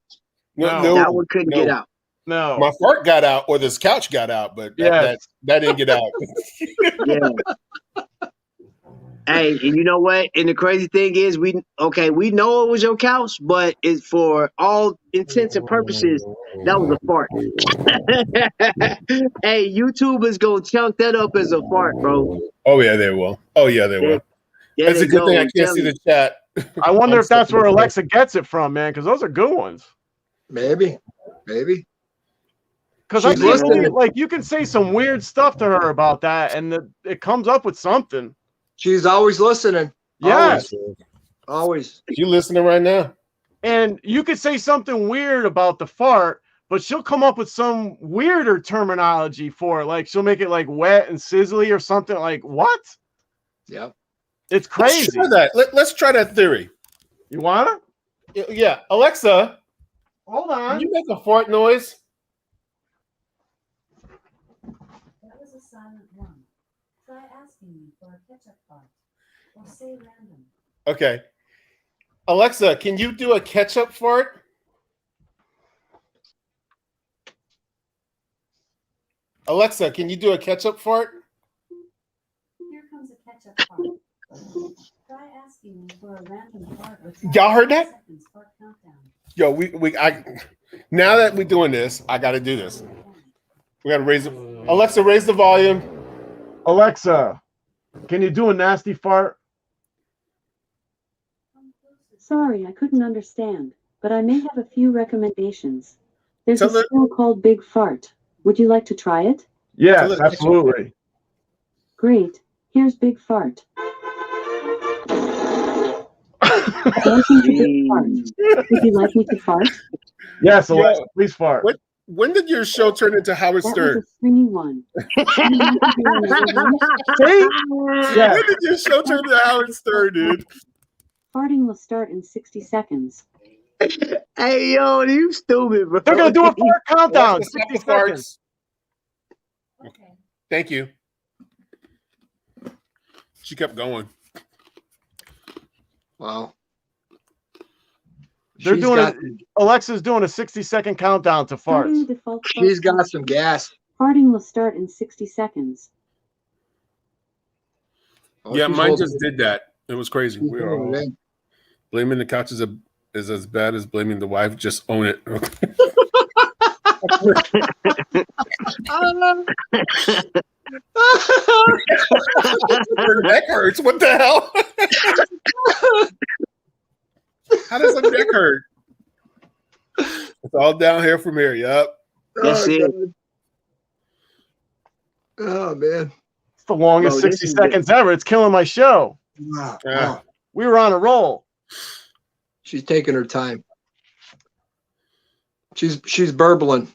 No. That one couldn't get out. No. My fart got out, or this couch got out, but that didn't get out. Yeah. Hey, and you know what? And the crazy thing is, we know it was your couch, but it's for all intents and purposes, that was a fart. Hey, YouTubers gonna chunk that up as a fart, bro. Oh yeah, they will. Will. Yeah, That's they a good go, thing I I'm can't see telling the chat. I wonder if that's where Alexa gets it from, man, because those are good ones. Maybe. Because I She's can't listening. believe, like, you can say some weird stuff to her about that, and it comes up with something. She's always listening. Yes. Always. You listening right now? And you could say something weird about the fart, but she'll come up with some weirder terminology for it. Like, she'll make it like wet and sizzly or something. Like, what? Yep. It's crazy. Let's try that. Let's try that theory. You want it? Yeah, Alexa, Hold can on. you make a fart noise? That was a silent one. Try asking me for a ketchup fart or say random. Okay. Alexa, can you do a ketchup fart? Alexa, can you do a ketchup fart? Here comes a ketchup fart. Try asking me for a random fart or try Y'all heard that? 5 seconds fart countdown. Yo, now that we're doing this, I got to do this. We got to raise it. Alexa, raise the volume. Alexa, can you do a nasty fart? Sorry, I couldn't understand, but I may have a few recommendations. There's Tell a her- skill called Big Fart. Would you like to try it? Yes, absolutely. Great. Here's Big Fart. Welcome to Big Fart. Would you like me to fart? Yes, Alexa, please fart. When did your show turn into Howard That Stern? was a stringy one. See? Yeah. When did your show turn into Howard Stern, dude? Farting will start in 60 seconds. Hey, yo, you stupid, bro. They're gonna do a fart countdown. Alexa, stop 60 the farts. seconds. Okay. Thank you. She kept going. Wow. They're She's doing got, Alexa's doing a 60-second countdown to Starting farts. the default she's fart got some gas. Farting will start in 60 seconds. Oh, Yeah, she's mine holding just did that. It was crazy. she's We were holding all it in. blaming the couch is as bad as blaming the wife. Just own it. Her neck hurts. What the hell? How does the neck hurt? It's all down here from here. Yep. That's it. God. Oh man. It's the longest Bro, this 60 is seconds ever. It's killing my show. Wow. Yeah. Wow. We were on a roll. She's taking her time. She's burbling.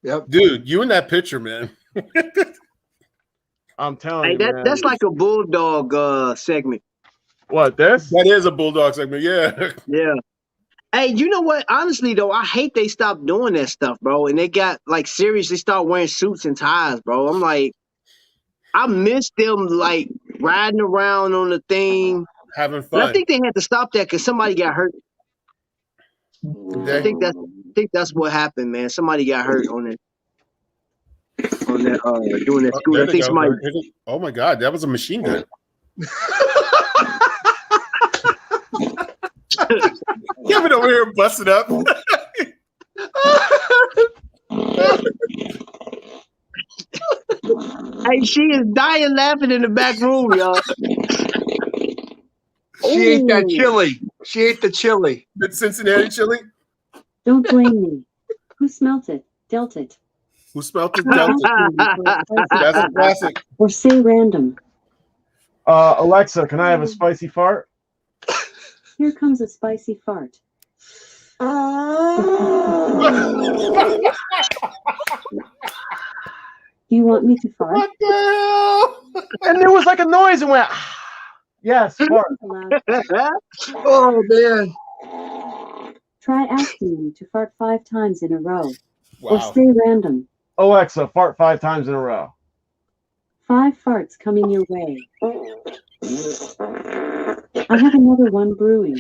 Yep. Dude, you in that picture, man. I'm telling Hey, you, man. that's like a bulldog segment. What, this? That is a bulldog segment. Yeah. Yeah. Hey, you know what? Honestly, though, I hate they stopped doing that stuff, bro. And they got like seriously start wearing suits and ties, bro. I'm like, I miss them like riding around on the thing. Having But I fun. think they had to stop that because somebody got hurt. I think that's what happened, man. Somebody got hurt on that doing that Oh, school. there I they think go. somebody. Oh my God, that was a machine gun. Kevin over here busted up. Hey, she is dying laughing in the back room, y'all. She ate that Ooh. chili. She ate the chili. The Cincinnati chili. Don't blame me. Who smelt it? Dealt it. Who smelled the Try Delta? asking me for a spicy That's a fart, classic. or say random. Alexa, can I have a spicy fart? Here comes a spicy fart. Do you want me to fart? What the hell? And there was like a noise and went, yes, fart. Aloud. Oh man. Try asking me to fart 5 times in a row, or Wow. say random. Alexa, fart 5 times in a row. 5 farts coming your way. I have another one brewing.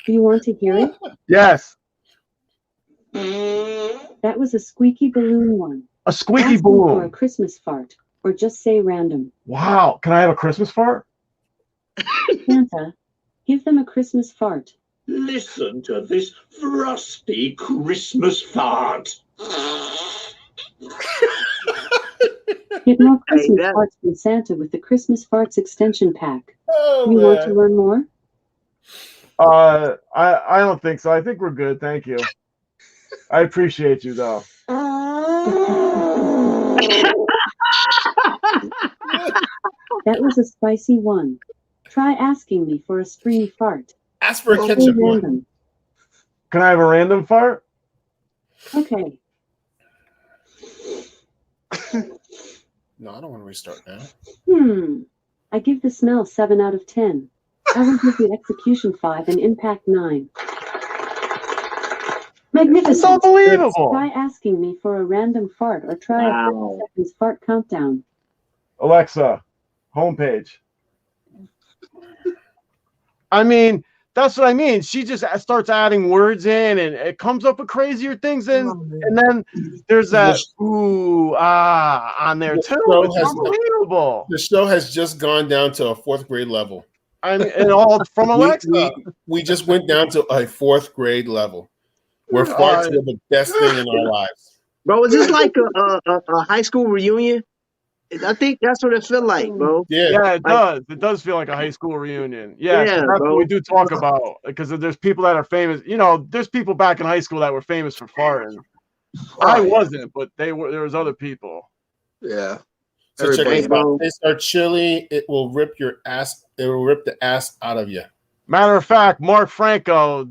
Do you want to hear it? Yes, That was a squeaky balloon one. a squeaky Ask me for a balloon. Christmas fart, or just say random. Wow, can I have a Christmas fart? Santa, give them a Christmas fart. Listen to this frosty Christmas fart. Get more Christmas that- farts from Santa with the Christmas Farts extension pack. Oh, You want to man. learn more? I don't think so. I think we're good. Thank you. I appreciate you though. That was a spicy one. Try asking me for a springy fart. Ask for a Say ketchup one. random. Can I have a random fart? Okay. No, I don't want to restart now. I give the smell 7 out of 10. I will give the execution 5 and impact 9. It's Magnificent. unbelievable. Try asking me for a random fart or try a 30 Wow. seconds fart countdown. Alexa, homepage. I mean, that's what I mean. She just starts adding words in, and it comes up with crazier things. And then there's that ooh on there The too. show It's has- unbelievable. The show has just gone down to a 4th grade level. I mean, and all from Alexa. We just went down to a 4th grade level where farts were the best thing in our lives. Bro, is this like a high school reunion? I think that's what it feel like, bro. Yeah. Yeah, it does. It does feel like a high school reunion. Yes, Yeah, that's bro. what we do talk about because there's people that are famous. You know, there's people back in high school that were famous for farting. I wasn't, but they were. There was other people. Yeah. So check Everybody, this out. It's our chili. It will rip your ass. It will rip the ass out of you. Matter of fact, Mark Franco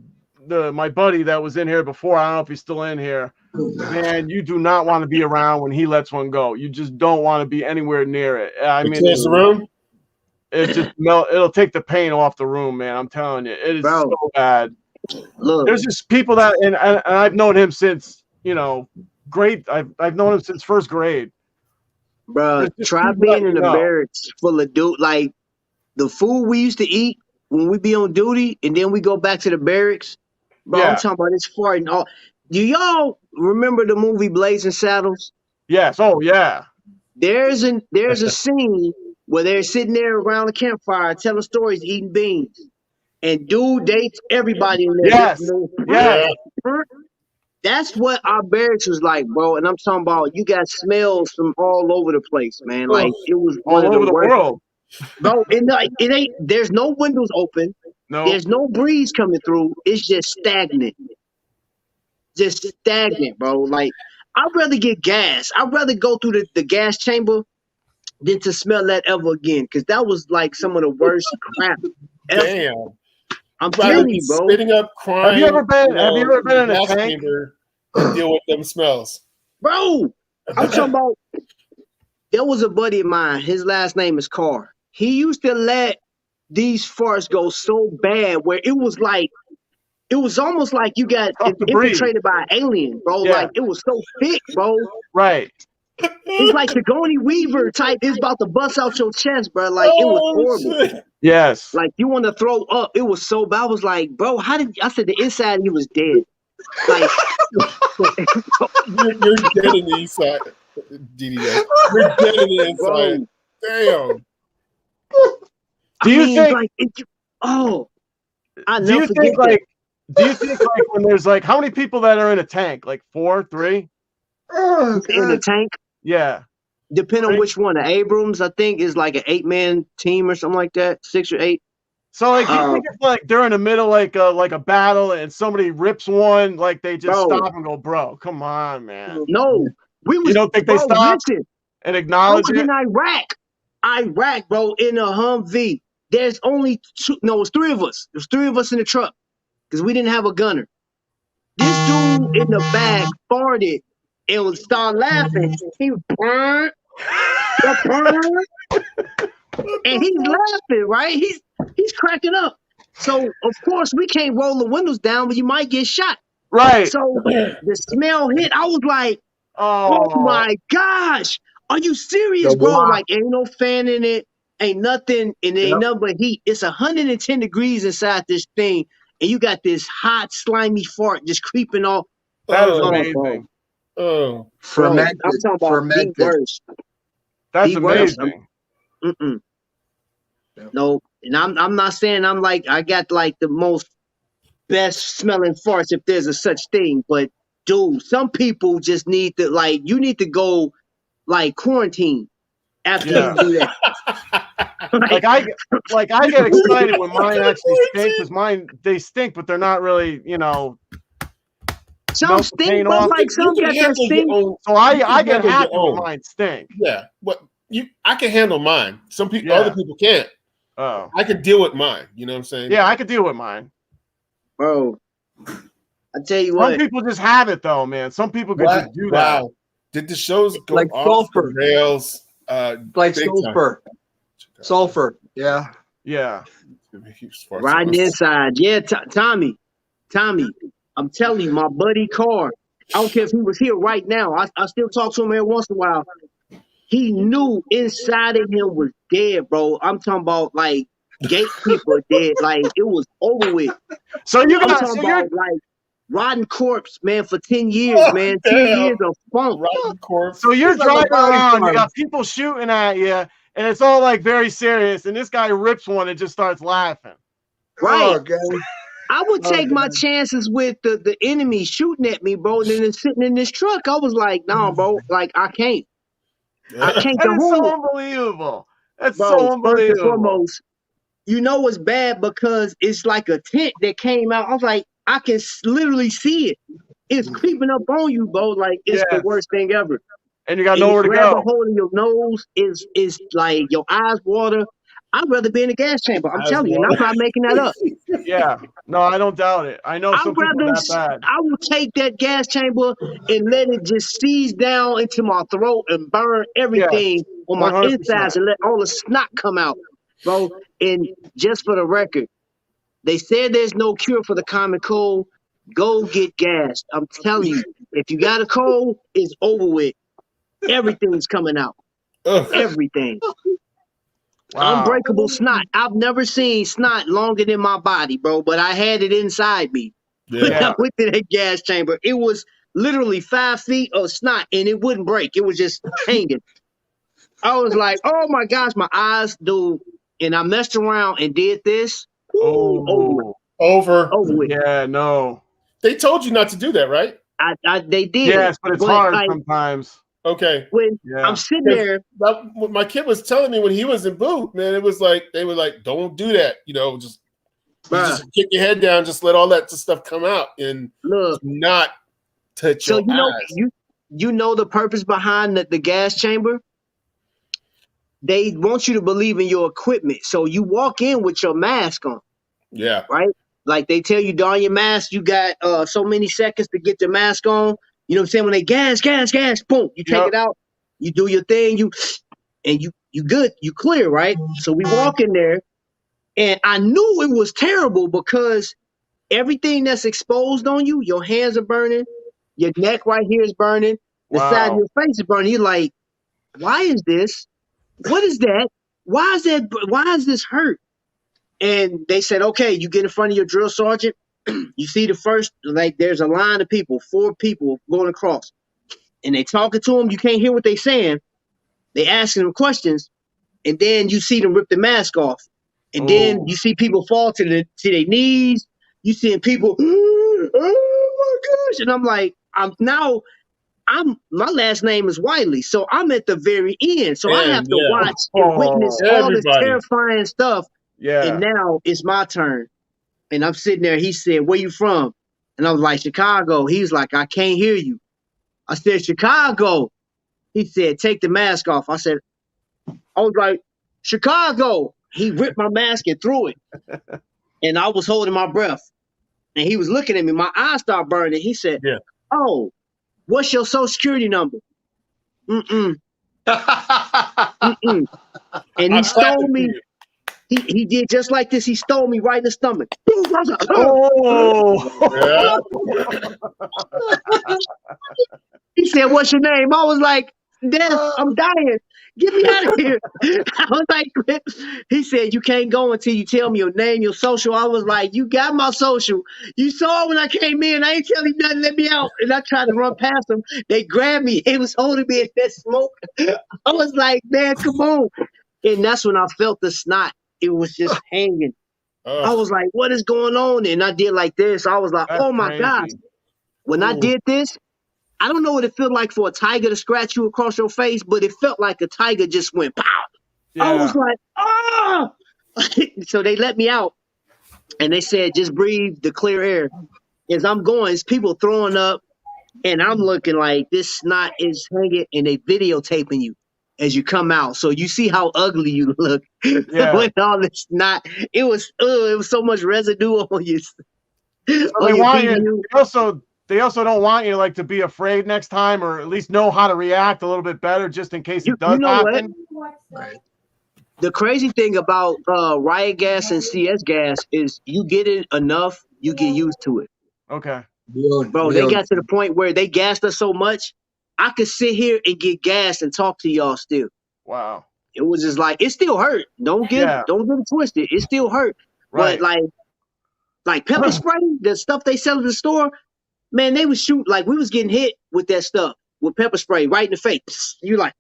my buddy that was in here before. I don't know if he's still in here. Man, you do not want to be around when he lets one go. You just don't want to be anywhere near it. I mean, the room. It just it'll take the pain off the room, man. I'm telling you, it is so bad. Look, there's just people that, and I've known him since grade. I've known him since first grade. Bro, try being in a barracks full of dude. Like the food we used to eat when we be on duty, and then we go back to the barracks. Bro, I'm talking about this fart and all. Do y'all remember the movie Blazing Saddles? Yes. Oh yeah. There's a scene where they're sitting there around the campfire telling stories, eating beans, and dude dates everybody in there. Yes. Yeah. That's what our barracks was like, bro. And I'm talking about you got smells from all over the place, man. Like it was all over the world, bro. It ain't. There's no windows open. No. There's no breeze coming through. It's just stagnant. Just stagnant, bro. Like I'd rather get gas. I'd rather go through the gas chamber than to smell that ever again, because that was like some of the worst crap ever. Damn. I'm telling you, bro. Spitting up, crying. Have you ever been in a tank? Deal with them smells, bro. I'm talking about. There was a buddy of mine. His last name is Carr. He used to let these farts go so bad where it was almost like you got infiltrated by an alien, bro. Yeah. Like it was so thick, bro. Right. It's like Sigourney Weaver type. It's about to bust out your chest, bro. Like it was horrible. Shit. Yes. Like you want to throw up. It was so bad. I was like, bro, how did I said the inside he was dead. Like you're dead in the inside. DDS. You're dead in the inside. Damn. Do you think like I do you think like when there's like how many people that are in a tank? Like 4, 3? In the tank? Yeah. Depending on which one. The Abrams, I think, is like an 8-man team or something like that. 6 or 8. So like you think it's like they're in the middle like a battle and somebody rips one, like they just stop and go, bro, come on, man. No. You don't think they stop and acknowledge it? In Iraq, bro, in a Humvee. There's only 2, no, it's 3 of us. There's 3 of us in the truck because we didn't have a gunner. This dude in the back farted and would start laughing. He burned, and he's laughing, right? He's cracking up. So of course we can't roll the windows down, but you might get shot. Right. So the smell hit. I was like, oh my gosh, are you serious, bro? Like ain't no fan in it, ain't nothing, and ain't nothing but heat. It's 110 degrees inside this thing, and you got this hot, slimy fart just creeping off. That is amazing. Oh, fermented. I'm talking about fermented. That's amazing. No, and I'm not saying I'm like I got like the most best smelling farts if there's a such thing, but dude, some people just need to you need to go like quarantine after you do that. I get excited when mine actually stink because they stink, but they're not really, Some stink, but like some got that stink. So I get happy when mine stink. Yeah, but I can handle mine. Some people, other people can't. Oh, I can deal with mine. You know what I'm saying? Yeah, I could deal with mine. Bro, I tell you what. Some people just have it though, man. Some people could just do that. Wow. Did the shows go like off sulfur. the rails? Like sulfur. Yeah. Yeah. Riding inside. Yeah, Tommy. I'm telling you, my buddy Carr. I don't care if he was here right now. I still talk to him every once in a while. He knew inside of him was dead, bro. I'm talking about like gatekeeper dead. Like it was over with. So you're like rotten corpse, man, for 10 years, man. 10 years of funk. Rotten corpse. So you're driving around, you got people shooting at you, and it's all like very serious, and this guy rips one and just starts laughing. Right. I would take my chances with the enemy shooting at me, bro, and then sitting in this truck. I was like, no, bro, like I can't. I can't That is so unbelievable. That's bro, so unbelievable. First and foremost, you know it's bad because it's like a tent that came out. I was like, I can literally see it. It's creeping up on you, bro. Like it's the worst thing ever. And you got nowhere to go. Grab a hold of your nose. Is like your eyes water. I'd rather be in the gas chamber. I'm telling you, and I'm not making that up. Yeah, no, I don't doubt it. I know I'd some people rather, that bad. I will take that gas chamber and let it just seize down into my throat and burn everything Yes, on my 100%. insides and let all the snot come out, bro. And just for the record, they said there's no cure for the common cold. Go get gas. I'm telling you, if you got a cold, it's over with. Everything's coming out. Ugh. Everything. Wow. Unbreakable snot. I've never seen snot longer than my body, bro, but I had it inside me. When Yeah. I went to that gas chamber, it was literally 5 feet of snot and it wouldn't break. It was just hanging. I was like, oh my gosh, my eyes, dude. And I messed around and did this. Ooh, over with. Yeah, no. They told you not to do that, right? They did. Yes, but it's hard sometimes. Okay. When I'm sitting there, what my kid was telling me when he was in boot, man, it was like they were like, "Don't do that," just kick your head down, just let all that stuff come out, and look, not touch your eyes. You know the purpose behind the gas chamber. They want you to believe in your equipment, so you walk in with your mask on. Yeah. Right. Like they tell you, don your mask. You got so many seconds to get your mask on. You know what I'm saying? When they gas, boom, you take it out, you do your thing, you good, you clear, right? So we walk in there, and I knew it was terrible because everything that's exposed on you, your hands are burning, your neck right here is burning, the side of your face is burning. You're like, why is this? What is that? Why is this hurt? And they said, okay, you get in front of your drill sergeant. You see the first, like there's a line of people, 4 people going across, and they talking to them. You can't hear what they saying. They asking them questions, and then you see them rip the mask off, and then you see people fall to their knees. You seeing people, oh my gosh, and I'm like, my last name is Wiley, so I'm at the very end, so I have to watch and witness all this terrifying stuff. Yeah, and now it's my turn. And I'm sitting there. He said, where you from? And I was like, Chicago. He's like, I can't hear you. I said, Chicago. He said, take the mask off. I was like, Chicago. He ripped my mask and threw it. And I was holding my breath. And he was looking at me. My eyes started burning. He said, oh, what's your social security number? Mm-mm. Mm-mm. And he stole me. He did just like this. He stole me right in the stomach. He said, what's your name? I was like, Death, I'm dying. Get me out of here. I was like, he said, you can't go until you tell me your name, your social. I was like, you got my social. You saw when I came in. I ain't telling you nothing. Let me out. And I tried to run past them. They grabbed me. They was holding me in that smoke. I was like, man, come on. And that's when I felt the snot. It was just hanging. I was like, what is going on? And I did like this. I was like, oh my gosh. When I did this, I don't know what it felt like for a tiger to scratch you across your face, but it felt like a tiger just went pow. Yeah. I was like, oh! So they let me out and they said, just breathe the clear air. As I'm going, it's people throwing up and I'm looking like this snot is hanging and they videotaping you as you come out. So you see how ugly you look with all this snot. It was so much residue on you. So they also don't want you to be afraid next time, or at least know how to react a little bit better just in case it does happen. Right. The crazy thing about riot gas and CS gas is you get it enough, you get used to it. Okay. Bro, they got to the point where they gassed us so much, I could sit here and get gassed and talk to y'all still. Wow. It was just like, it still hurt. Don't get it twisted. It still hurt. Right. But like pepper spray, the stuff they sell in the store, man, they would shoot we was getting hit with that stuff with pepper spray right in the face. You're like,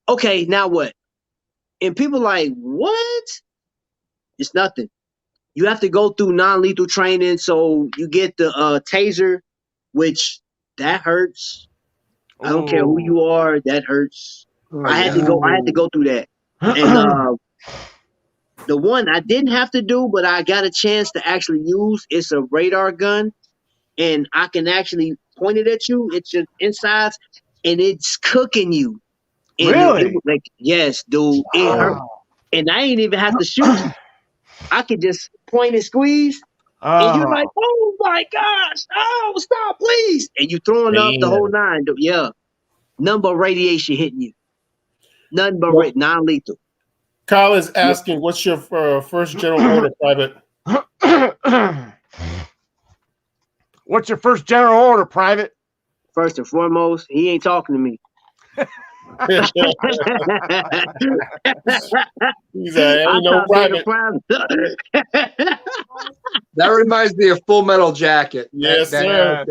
okay, now what? And people like, what? It's nothing. You have to go through non-lethal training, so you get the taser, which that hurts. I don't care who you are, that hurts. I had to go through that. And the one I didn't have to do, but I got a chance to actually use, it's a radar gun, and I can actually point it at you. It's your insides, and it's cooking you. And really? Yes, dude. It hurt. and I ain't even have to shoot. I could just point and squeeze, and you're like, oh my gosh, oh stop, please, and you throwing up the whole nine. Yeah, nothing but radiation hitting you. Nothing but non-lethal. Kyle is asking, what's your first general order, Private? What's your first general order, Private? First and foremost, he ain't talking to me. He's ain't no private. That reminds me of Full Metal Jacket. Yes, sir.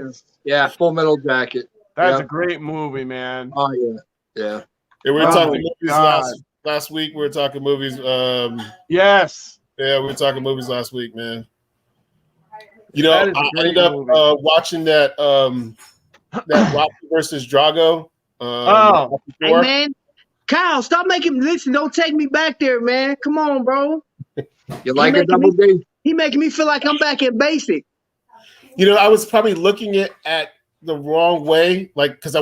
Yeah, Full Metal Jacket. That's a great movie, man. Oh yeah. We were talking movies last week. We were talking movies. Yes. Yeah, we were talking movies last week, man. You know, I ended up watching that Rocky versus Drago. Hey man, Kyle, stop making me listen. Don't take me back there, man. Come on, bro. You like it, Double D? He making me feel like I'm back in basic. You know, I was probably looking at the wrong way, like because I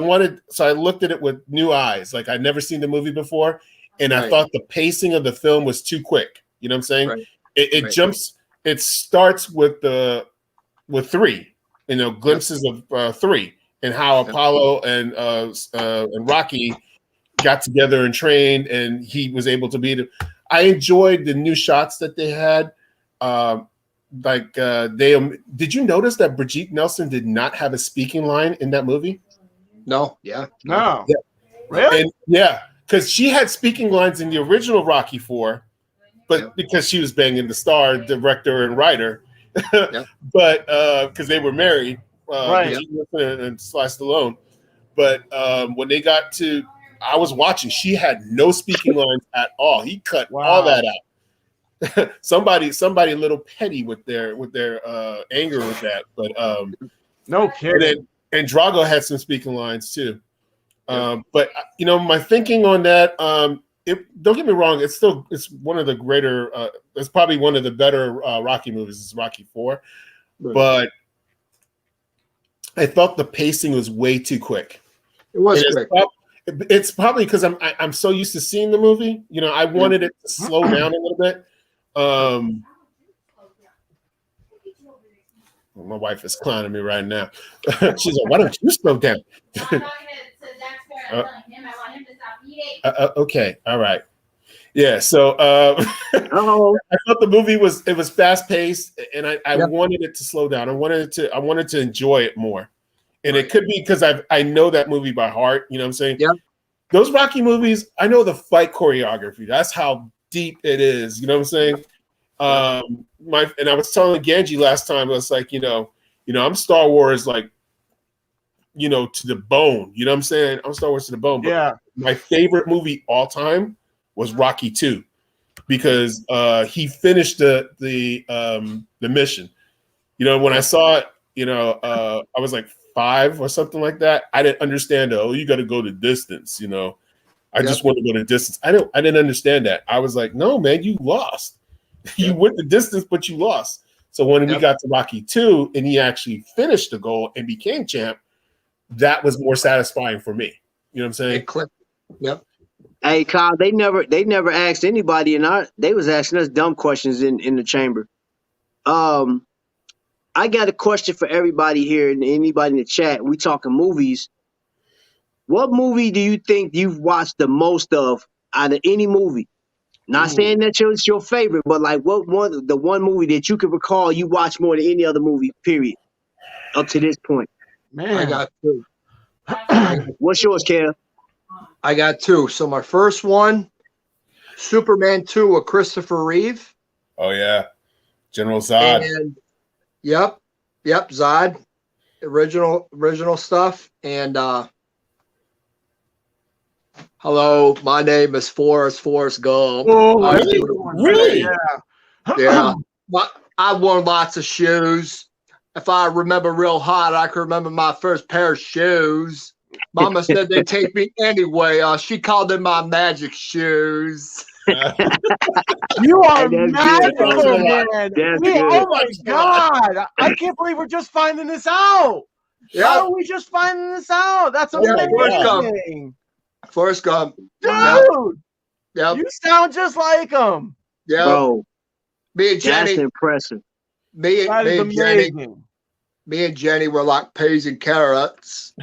looked at it with new eyes. Like I'd never seen the movie before, and I thought the pacing of the film was too quick. You know what I'm saying? Right. It jumps. It starts with 3. You know, glimpses of 3. And how Apollo and Rocky got together and trained, and he was able to beat him. I enjoyed the new shots that they had. Did you notice that Brigitte Nelson did not have a speaking line in that movie? No. Yeah. No. Yeah. Really? And because she had speaking lines in the original Rocky 4, but because she was banging the star, director, and writer, but because they were married. Right. And Sly Stallone. But when they got to, I was watching, she had no speaking lines at all. He cut all that out. somebody a little petty with their anger with that. But no kidding. And Drago had some speaking lines too. But you know, my thinking on that, don't get me wrong, it's one of the greater, it's probably one of the better Rocky movies. It's Rocky 4. But I felt the pacing was way too quick. It was quick. It's probably because I'm so used to seeing the movie. You know, I wanted it to slow down a little bit. My wife is clowning me right now. She's like, "Why don't you slow down?" Okay, all right. Yeah, so I thought the movie was fast paced, and I wanted it to slow down. I wanted to enjoy it more, and it could be because I know that movie by heart. You know what I'm saying? Yeah. Those Rocky movies, I know the fight choreography. That's how deep it is. You know what I'm saying? And I was telling Ganji last time, I was like, you know, I'm Star Wars like, you know, to the bone. You know what I'm saying? I'm Star Wars to the bone. But my favorite movie all time was Rocky 2, because he finished the mission. You know, when I saw it, you know, I was like 5 or something like that. I didn't understand. You got to go the distance. You know, I just want to go the distance. I didn't understand that. I was like, no, man, you lost. You went the distance, but you lost. So when we got to Rocky 2 and he actually finished the goal and became champ, that was more satisfying for me. You know what I'm saying? Yep. Hey, Kyle, they never asked anybody, they was asking us dumb questions in the chamber. I got a question for everybody here and anybody in the chat. We talking movies. What movie do you think you've watched the most of out of any movie? Not saying that it's your favorite, but like the one movie that you can recall you watched more than any other movie, period, up to this point. Man, I got 2. What's yours, Kev? I got 2. So my first one, Superman 2 with Christopher Reeve. Oh yeah, General Zod. And yep, Zod, original stuff. And hello, my name is Forrest Gump. Oh, really? Yeah. I wore lots of shoes. If I remember real hot, I can remember my first pair of shoes. Mama said they'd take me anyway. She called them my magic shoes. You are magical, man. Oh my God. I can't believe we're just finding this out. Yeah. How are we just finding this out? That's amazing. Forrest Gump. Dude. Yeah. Yep. You sound just like him. Yep. Bro, Me and that's Jenny. impressive. Me That is and Jenny. amazing. Me and Jenny were like peas and carrots.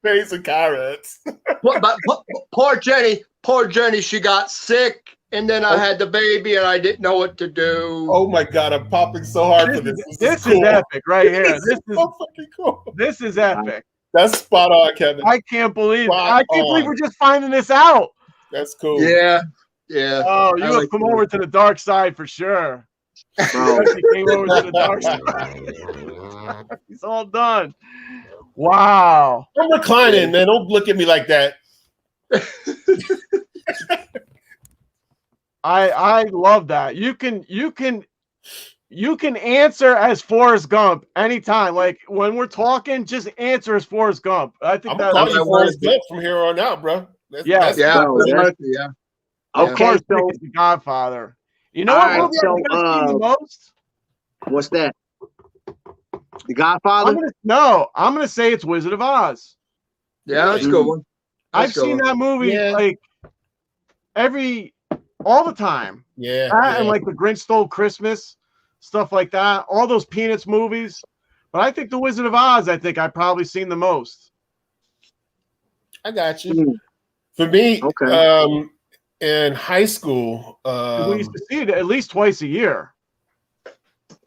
Peas and carrots. But poor Jenny, she got sick, and then I had the baby, and I didn't know what to do. Oh my God, I'm popping so hard for this. This is epic right here. This is so fucking cool. This is epic. That's spot on, Kevin. I can't believe Spot believe on. we're just finding this out. That's cool. Yeah. Oh, you have come over to the dark side for sure. Bro, He came over to the dark side. He's all done. Wow. I'm reclining, man. Don't look at me like that. I love that. You can answer as Forrest Gump anytime. Like when we're talking, just answer as Forrest Gump. I think I'm gonna call that's you Forrest Gump from here on out, bro. Yeah. bro, Yeah. Of Okay, course, so- Nick is the Godfather. You know All what right, movie so, I've seen the most? what's that? The Godfather? I'm gonna say it's Wizard of Oz. Yeah, that's a good one. I've seen that movie like all the time. Yeah. That and like the Grinch Stole Christmas, stuff like that. All those Peanuts movies. But I think the Wizard of Oz, I've probably seen the most. I got you. For me, in high school, we used to see it at least twice a year.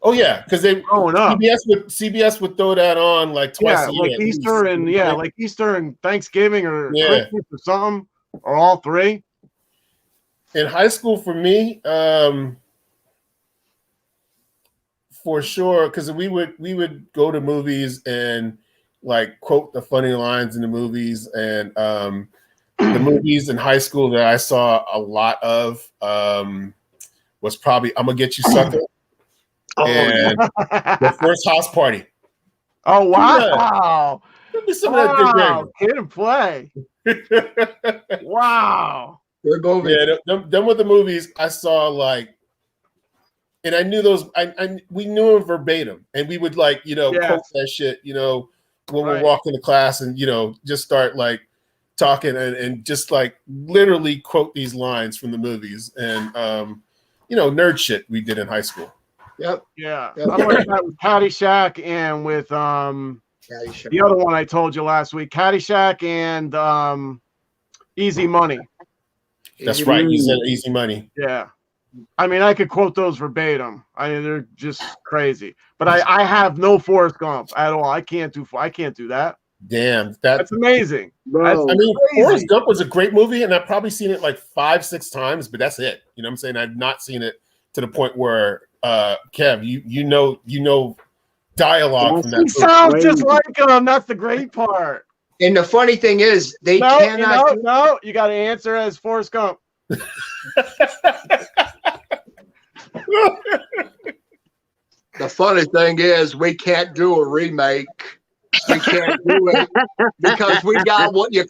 Oh yeah, because they growing up. CBS would throw that on like twice a year. Like Easter like Easter and Thanksgiving or Christmas or something, or all three. In high school, for me, for sure, because we would go to movies and like quote the funny lines in the movies, and the movies in high school that I saw a lot of was probably "I'm Gonna Get You, Sucker." And the First House Party. Oh wow! Give me some of that good game. Kid and play. Wow. Good movie. Yeah, them were the movies I saw like, and I knew those. We knew them verbatim, and we would like quote that shit. When we're walking to class, and just start like talking and just like literally quote these lines from the movies, and nerd shit we did in high school. Yep. Yeah. I like that with Caddyshack and with the other one I told you last week, Caddyshack and Easy Money. That's right. You said Easy Money. Yeah. I mean, I could quote those verbatim. They're just crazy. But I have no Forrest Gump at all. I can't do that. Damn, that's amazing. Bro. I mean, Forrest Gump was a great movie, and I've probably seen it like 5-6 times, but that's it. You know what I'm saying? I've not seen it to the point where Kev, you know dialogue from that. He sounds just like him. That's the great part. And the funny thing is, they cannot. No, you got to answer as Forrest Gump. The funny thing is, we can't do a remake. We can't do it because we got what you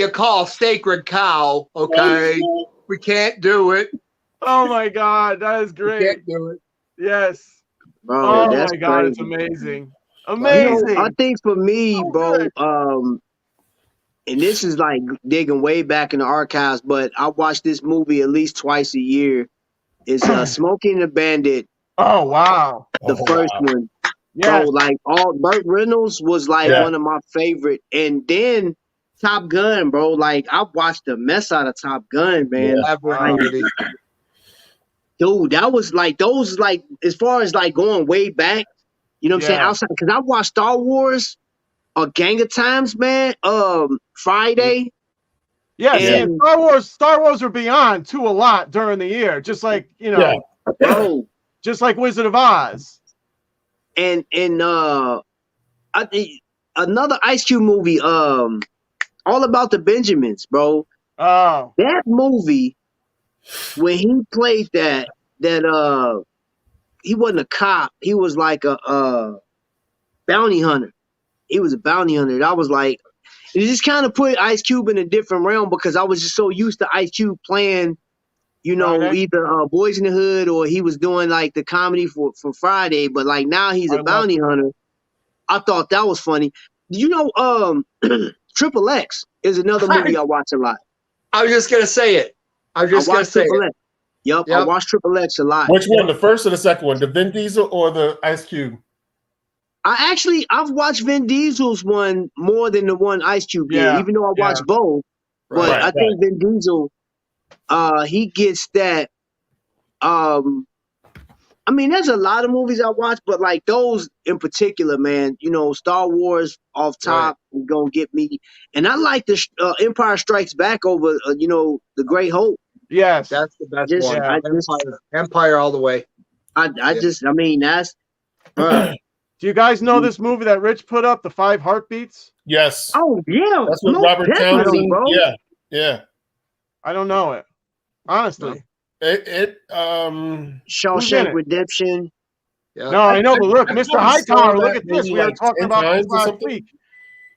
call sacred cow. Okay, we can't do it. Oh my God, that is great. We can't do it. Yes. Bro, oh that's my God, crazy. it's amazing. Amazing. I think for me, bro, and this is like digging way back in the archives, but I watch this movie at least twice a year. It's Smokey and the Bandit. Oh wow. The first one. Yeah. Bro, like Burt Reynolds was like one of my favorite. And then Top Gun, bro. Like I watched the mess out of Top Gun, man. Dude, that was like those like as far as like going way back, you know what I'm saying? Outside, because I watched Star Wars a gang of times, man. Friday. Yeah, and Star Wars or Beyond too a lot during the year, just like bro, just like Wizard of Oz. And I think another Ice Cube movie, All About the Benjamins, bro. Oh, that movie. When he played that he wasn't a cop. He was like a bounty hunter. He was a bounty hunter. I was like, it just kind of put Ice Cube in a different realm because I was just so used to Ice Cube playing, either Boys in the Hood or he was doing like the comedy for Friday. But like now he's a bounty hunter. I thought that was funny. Triple X is another movie I watch a lot. I was just gonna say it. I was just gonna say it. Yep, I watched Triple X a lot. Which one, the first or the second one, the Vin Diesel or the Ice Cube? I've watched Vin Diesel's one more than the one Ice Cube did, even though I watched both. But I think Vin Diesel, he gets that. I mean, there's a lot of movies I watch, but like those in particular, man, you know, Star Wars off top is gonna get me. And I like the Empire Strikes Back over, you know, The Great Hope. Yes, that's the best one. Empire all the way. I mean, that's. Do you guys know this movie that Rich put up, The 5 Heartbeats? Yes. Oh yeah, that's what Robert Townsend. Bro. Yeah. I don't know it, honestly. Shawshank Redemption. Yeah. No, I know, but look, Mr. Hightower, look at this. We were talking about this last week.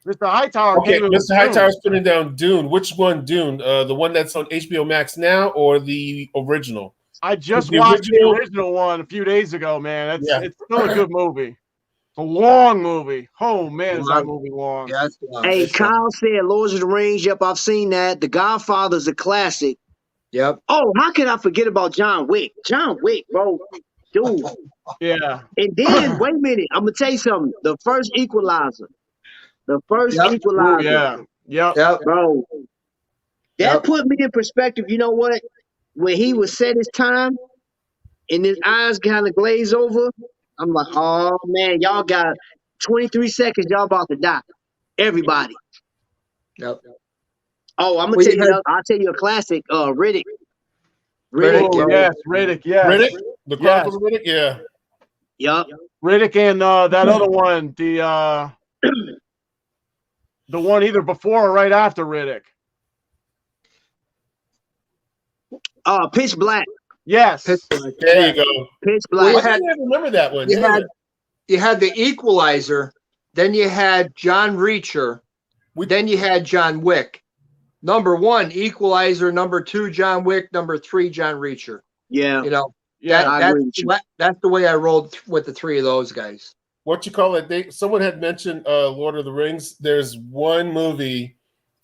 Mr. Hightower. Okay, Mr. Hightower's putting down Dune. Which one, Dune? The one that's on HBO Max now, or the original? I just watched the original one a few days ago, man. It's still a good movie. It's a long movie. Oh man, is that movie long? Yeah, hey, Kyle said Lords of the Rings. Yep, I've seen that. The Godfather's a classic. Yep. Oh, how could I forget about John Wick? John Wick, bro. Dude. Yeah. And then, wait a minute. I'm going to tell you something. The first Equalizer. Equalizer. Yep. Bro. That put me in perspective. You know what? When he was set his time and his eyes kind of glaze over, I'm like, oh, man, y'all got 23 seconds. Y'all about to die. Everybody. Yep. Oh, I'm gonna tell you. I'll tell you a classic. Riddick. Yes, Riddick. Yeah. Riddick. The Chronicles of Riddick. Yeah. Yep. Riddick and that other one, the one either before or right after Riddick. Pitch Black. Yes. There you go. Pitch Black. I didn't remember that one. You had the Equalizer, then you had John Reacher, then you had John Wick. Number 1, Equalizer. Number 2, John Wick. Number 3, John Reacher. Yeah. You know, that's the way I rolled with the 3 of those guys. What you call it? Someone had mentioned Lord of the Rings. There's one movie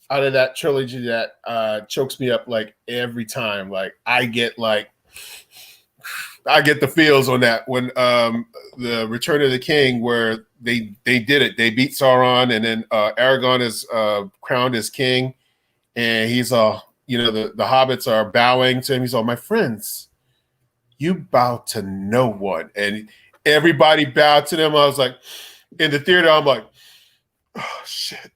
out of that trilogy that chokes me up like every time. Like I get the feels on that when the Return of the King, where they did it. They beat Sauron, and then Aragorn is crowned as king. And he's the hobbits are bowing to him. He's all, my friends, you bow to no one. And everybody bowed to them. I was like, in the theater, I'm like, oh, shit.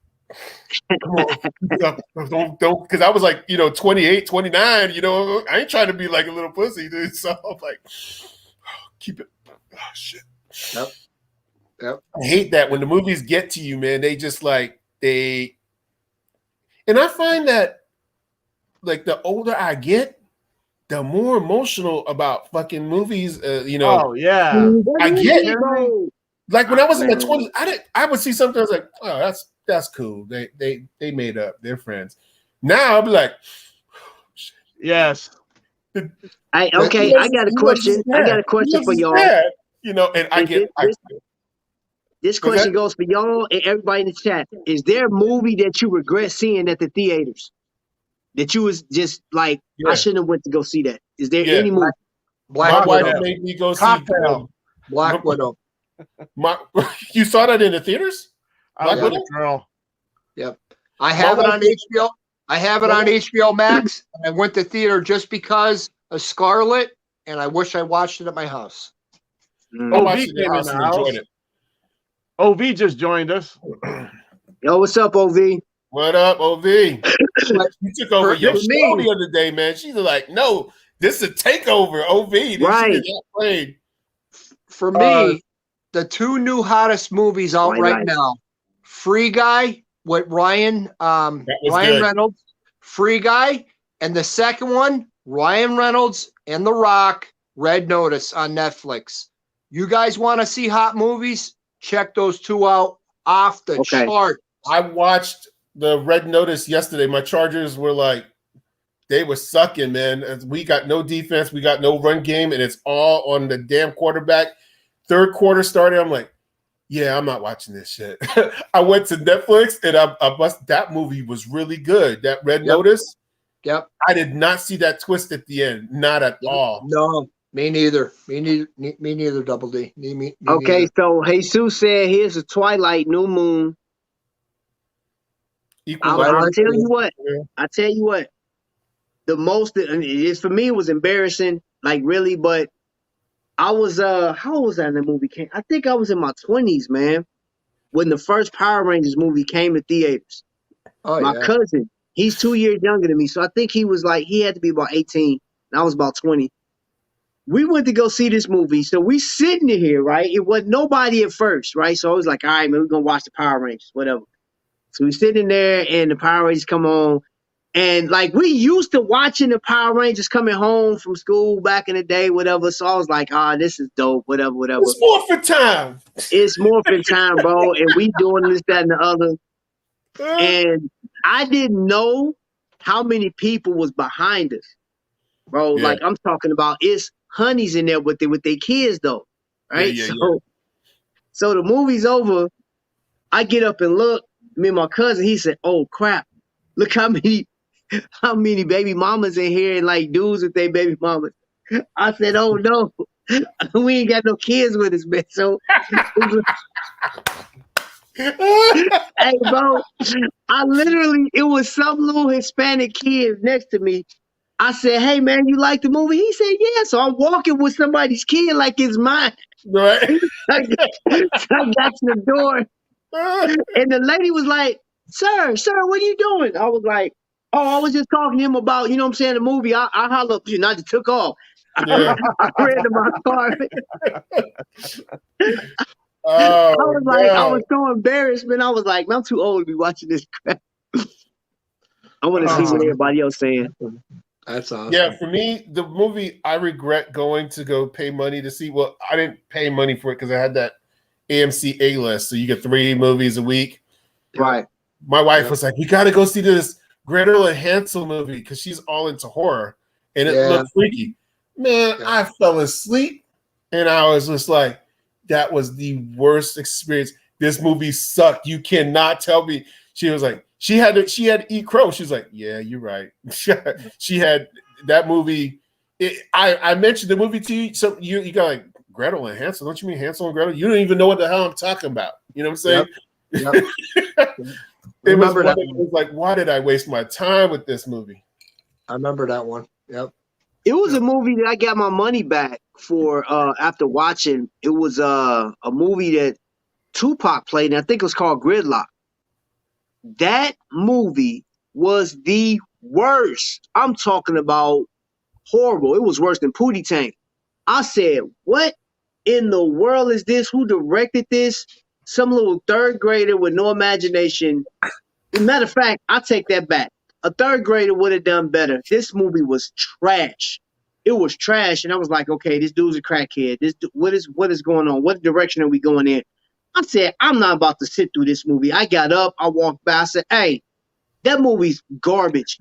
Come on. Don't, because I was like, 28, 29, I ain't trying to be like a little pussy, dude. So I'm like, keep it. Oh, shit. Yep. I hate that when the movies get to you, man. They just and I find that, like, the older I get, the more emotional about fucking movies. Oh yeah, I get it. Like when I was in my 20s, I would see something. I was like, oh, that's cool. They made up. They're friends. Now I'll be like, oh, shit. Yes. I got a question. I got a question for y'all. And I get. This question goes for y'all and everybody in the chat. Is there a movie that you regret seeing at the theaters? That you was just like, I shouldn't have went to go see that. Is there any movie? My wife made me go see Black Widow. You saw that in the theaters? Black Widow? Girl. Yep. I have it on HBO. I have it on HBO Max. And I went to theater just because of Scarlet, and I wish I watched it at my house. I watched it at the house and enjoyed it. OV just joined us. Yo, what's up, OV? What up, OV? You took over your show the other day, man. She's like, no, this is a takeover, OV. Right. For me, the 2 new hottest movies out right now, Free Guy with Ryan Reynolds, Free Guy, and the second one, Ryan Reynolds and The Rock, Red Notice on Netflix. You guys want to see hot movies? Check those 2 out off the chart. I watched the Red Notice yesterday. My Chargers were like, they were sucking, man. We got no defense. We got no run game, and it's all on the damn quarterback. Third quarter started. I'm like, yeah, I'm not watching this shit. I went to Netflix, and that movie was really good. That Red Notice. Yep. I did not see that twist at the end. Not at all. No, me neither. Me neither. Double D. Me Okay, neither. so Jesus said, "Here's a twilight, new moon." I'll tell you what. I tell you what. The most, it's for me, it was embarrassing. Like really, but I was how old was I when the movie came? I think I was in my 20s, man, when the first Power Rangers movie came to theaters. Oh, my cousin, he's 2 years younger than me, so I think he had to be about 18, and I was about 20. We went to go see this movie, so we sitting here, right? It wasn't nobody at first, right? So I was like, all right, man, we're gonna watch the Power Rangers, whatever. So we sitting there, and the Power Rangers come on. And like we used to watching the Power Rangers coming home from school back in the day, whatever. So I was like, this is dope, whatever. It's morphin' time. It's morphin' time, bro. And we doing this, that, and the other. And I didn't know how many people was behind us, bro. Yeah. Like I'm talking about, it's honeys in there with their kids though, right? So the movie's over. I get up and look. Me and my cousin, he said, "Oh crap, look how many baby mamas in here and like dudes with their baby mamas." I said, "Oh no, we ain't got no kids with us, man." So, hey, bro, it was some little Hispanic kid next to me. I said, "Hey, man, you like the movie?" He said, "Yeah." So I'm walking with somebody's kid like it's mine. Right. I got to the door, and the lady was like, Sir, what are you doing?" I was like, "Oh, I was just talking to him about, you know what I'm saying, the movie." I holler up, I just took off. Yeah. I ran to my car. I was so embarrassed, man. I was like, man, I'm too old to be watching this crap. I want to see what everybody else saying. That's awesome. Yeah, for me, the movie I regret going to go pay money to see. Well, I didn't pay money for it because I had that AMC A-list, so you get 3 movies a week. Right. My wife was like, "We got to go see this Gretel and Hansel movie because she's all into horror, and it looked freaky." Man, I fell asleep, and I was just like, "That was the worst experience. This movie sucked. You cannot tell me." She was like, she had to eat crow. She was like, "Yeah, you're right." She had that movie. I mentioned the movie to you. So you got like Gretel and Hansel. Don't you mean Hansel and Gretel? You don't even know what the hell I'm talking about. You know what I'm saying? Yep. It was like, why did I waste my time with this movie? I remember that one. Yep. It was a movie that I got my money back for after watching. It was a movie that Tupac played, and I think it was called Gridlock. That movie was the worst. I'm talking about horrible. It was worse than Pootie Tang. I said, what in the world is this? Who directed this? Some little 3rd grader with no imagination. As a matter of fact, I take that back. A 3rd grader would have done better. This movie was trash. It was trash, and I was like, okay, this dude's a crackhead. What is going on? What direction are we going in? I said, I'm not about to sit through this movie. I got up, I walked by, I said, hey, that movie's garbage.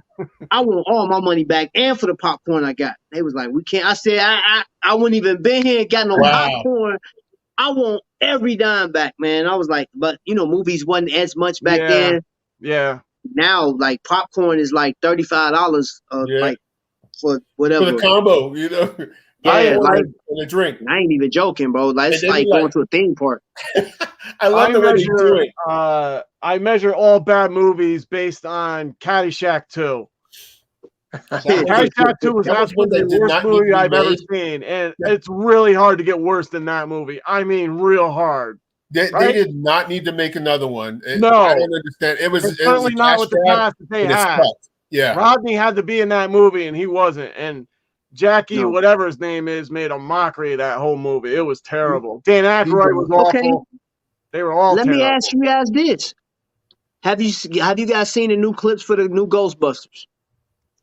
I want all my money back and for the popcorn I got. They was like, we can't. I said, I wouldn't even been here and got no popcorn. I want every dime back, man. I was like, but movies wasn't as much back then. Yeah. Now, like popcorn is like $35, like for whatever. For the combo, Yeah, like a drink. I ain't even joking, bro. Like it's like going to a theme park. I love the way you do it. I measure all bad movies based on Caddyshack 2. Caddyshack 2 was absolutely the worst movie I've ever seen, and it's really hard to get worse than that movie. I mean, real hard. They did not need to make another one. No, I don't understand. It was certainly not with the cast that they had. Yeah, Rodney had to be in that movie, and he wasn't. And Jackie, whatever his name is, made a mockery of that whole movie. It was terrible. Dan Aykroyd was awful. They were all. Let me ask you guys this: Have you guys seen the new clips for the new Ghostbusters?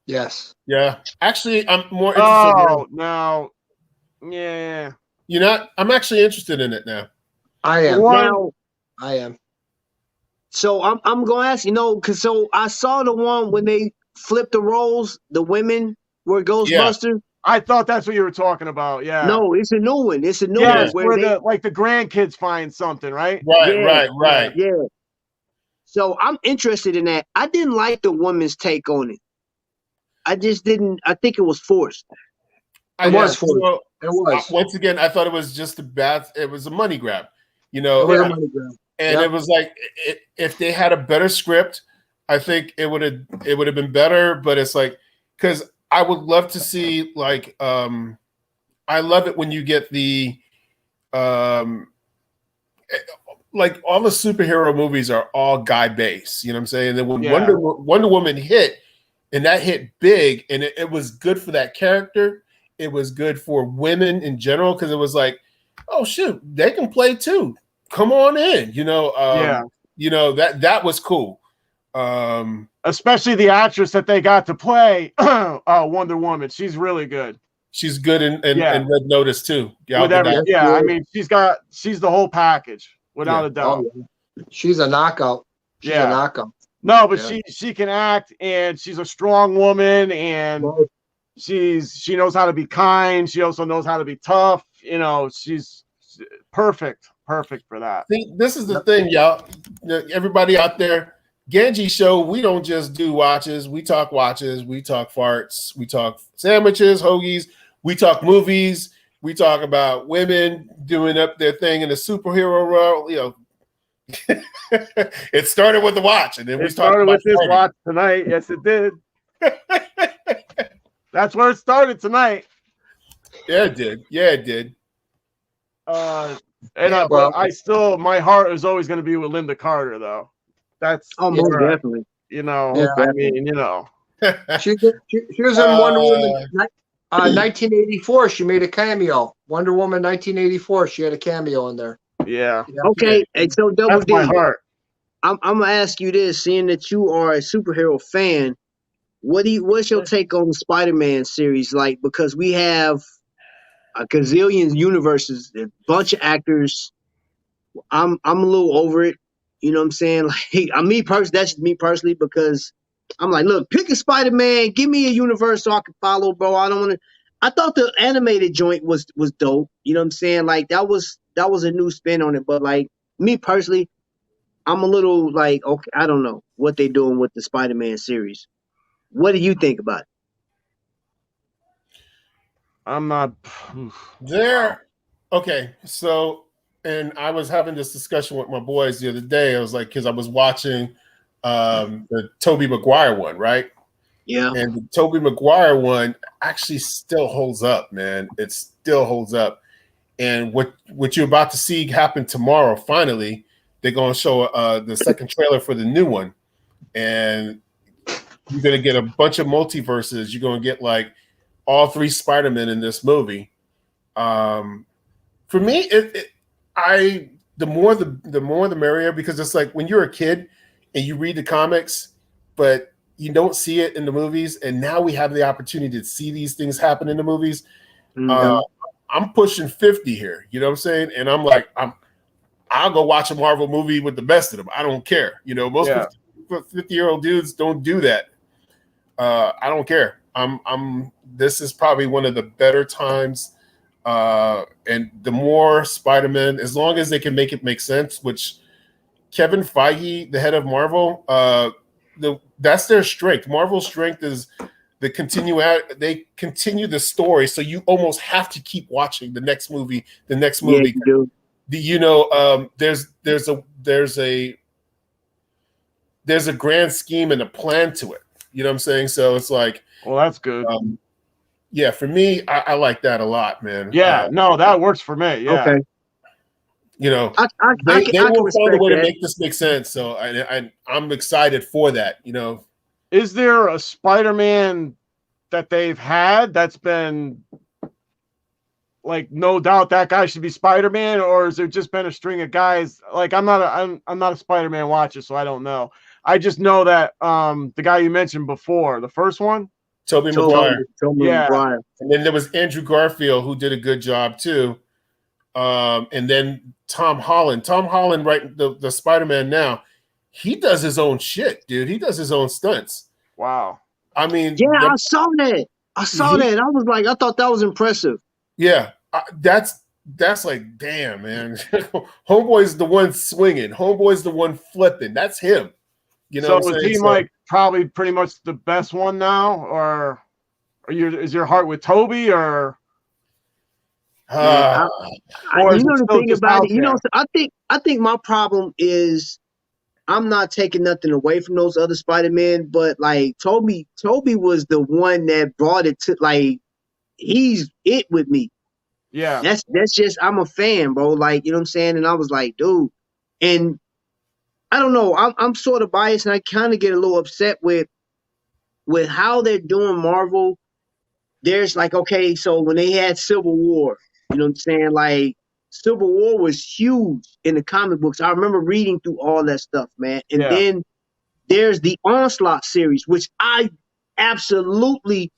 Yes. Yeah. Actually, I'm more interested. Oh no. Yeah. You're not. I'm actually interested in it now. I am. Now, I am. So I'm gonna ask because I saw the one when they flipped the roles. The women were Ghostbusters. Yeah. I thought that's what you were talking about. Yeah. No, it's a new one. It's a new one where the grandkids find something, right? Right. Yeah. So I'm interested in that. I didn't like the woman's take on it. I just didn't. I think it was forced. It was forced. Well, It was. Once again, I thought it was just it was a money grab. You know, It was a money grab. and it was like if they had a better script, I think it would have been better. But it's like because I would love to see like I love it when you get the like all the superhero movies are all guy based. You know what I'm saying? And then when Wonder Woman hit, and that hit big, and it was good for that character. It was good for women in general because it was like, oh shoot, they can play too. Come on in, you know. You know that was cool. Especially the actress that they got to play Wonder Woman. She's really good. She's good in Red Notice too. I mean, she's the whole package without a doubt. Oh, yeah. She's a knockout. She's a knockout. No, but she can act, and she's a strong woman, and she knows how to be kind. She also knows how to be tough. You know, she's perfect for that. See, this is the thing, y'all. Everybody out there, Ganji Show, we don't just do watches. We talk watches. We talk farts. We talk sandwiches, hoagies. We talk movies. We talk about women doing up their thing in the superhero role. You know, it started with the watch, and then we started with this watch tonight. Yes, it did. That's where it started tonight. Yeah, it did. I still, my heart is always going to be with Linda Carter, though. That's most definitely. You know, I mean, you know, she was in Wonder Woman 1984. She made a cameo. Wonder Woman 1984. She had a cameo in there. Yeah. Okay, and so Double That's D, my heart. I'm gonna ask you this: seeing that you are a superhero fan, what's your take on the Spider-Man series? Like, because we have a gazillion universes, a bunch of actors. I'm a little over it. You know what I'm saying? Like, that's just me personally, because I'm like, look, pick a Spider-Man, give me a universe so I can follow, bro. I don't want to. I thought the animated joint was dope. You know what I'm saying? Like that was a new spin on it. But like me personally, I'm a little like, okay, I don't know what they're doing with the Spider-Man series. What do you think about it? I'm not there. Okay, so, and I was having this discussion with my boys the other day. I was like, because I was watching the Tobey Maguire one, right? Yeah. And the Tobey Maguire one actually still holds up, man. It still holds up. And what you're about to see happen tomorrow, finally, they're going to show the second trailer for the new one. And you're going to get a bunch of multiverses. You're going to get like all three Spider-Men in this movie. For me, the more the merrier, because it's like when you're a kid and you read the comics, but you don't see it in the movies, and now we have the opportunity to see these things happen in the movies. Mm-hmm. I'm pushing 50 here, you know what I'm saying? And I'm like, I'll go watch a Marvel movie with the best of them. I don't care. You know, most 50-year-old dudes don't do that. I don't care. This is probably one of the better times. And the more Spider-Man, as long as they can make it make sense, which Kevin Feige, the head of Marvel, that's their strength. Marvel's strength is they continue the story, so you almost have to keep watching the next movie. Yeah, you do. You know, there's a grand scheme and a plan to it. You know what I'm saying? So it's like, well, that's good. Yeah, for me, I like that a lot, man. Yeah, no, that works for me. Yeah. Okay. You know, they will find a way to make this make sense. So I'm excited for that. You know, is there a Spider-Man that they've had that's been like, no doubt that guy should be Spider-Man, or has there just been a string of guys? Like, I'm not a Spider-Man watcher, so I don't know. I just know that the guy you mentioned before, the first one, Tobey Maguire. Maguire. And then there was Andrew Garfield, who did a good job too. And then Tom Holland. Tom Holland, right, the Spider-Man now, he does his own shit, dude. He does his own stunts. Wow. I mean, yeah, I saw that. I was like, I thought that was impressive. Yeah, that's like, damn, man. Homeboy's the one swinging. Homeboy's the one flipping. That's him. You know, so is he like probably pretty much the best one now, or is your heart with Toby or? You Or is know it the still thing just about out it. You know, there? I think my problem is I'm not taking nothing away from those other Spider-Man, but like Toby was the one that brought it to like he's it with me. Yeah. That's just I'm a fan, bro. Like, you know what I'm saying? And I was like, dude. And I don't know, I'm sort of biased and I kind of get a little upset with how they're doing Marvel. There's like, okay, so when they had Civil War, you know what I'm saying? Like Civil War was huge in the comic books. I remember reading through all that stuff, man. And Yeah. then there's the Onslaught series, which I absolutely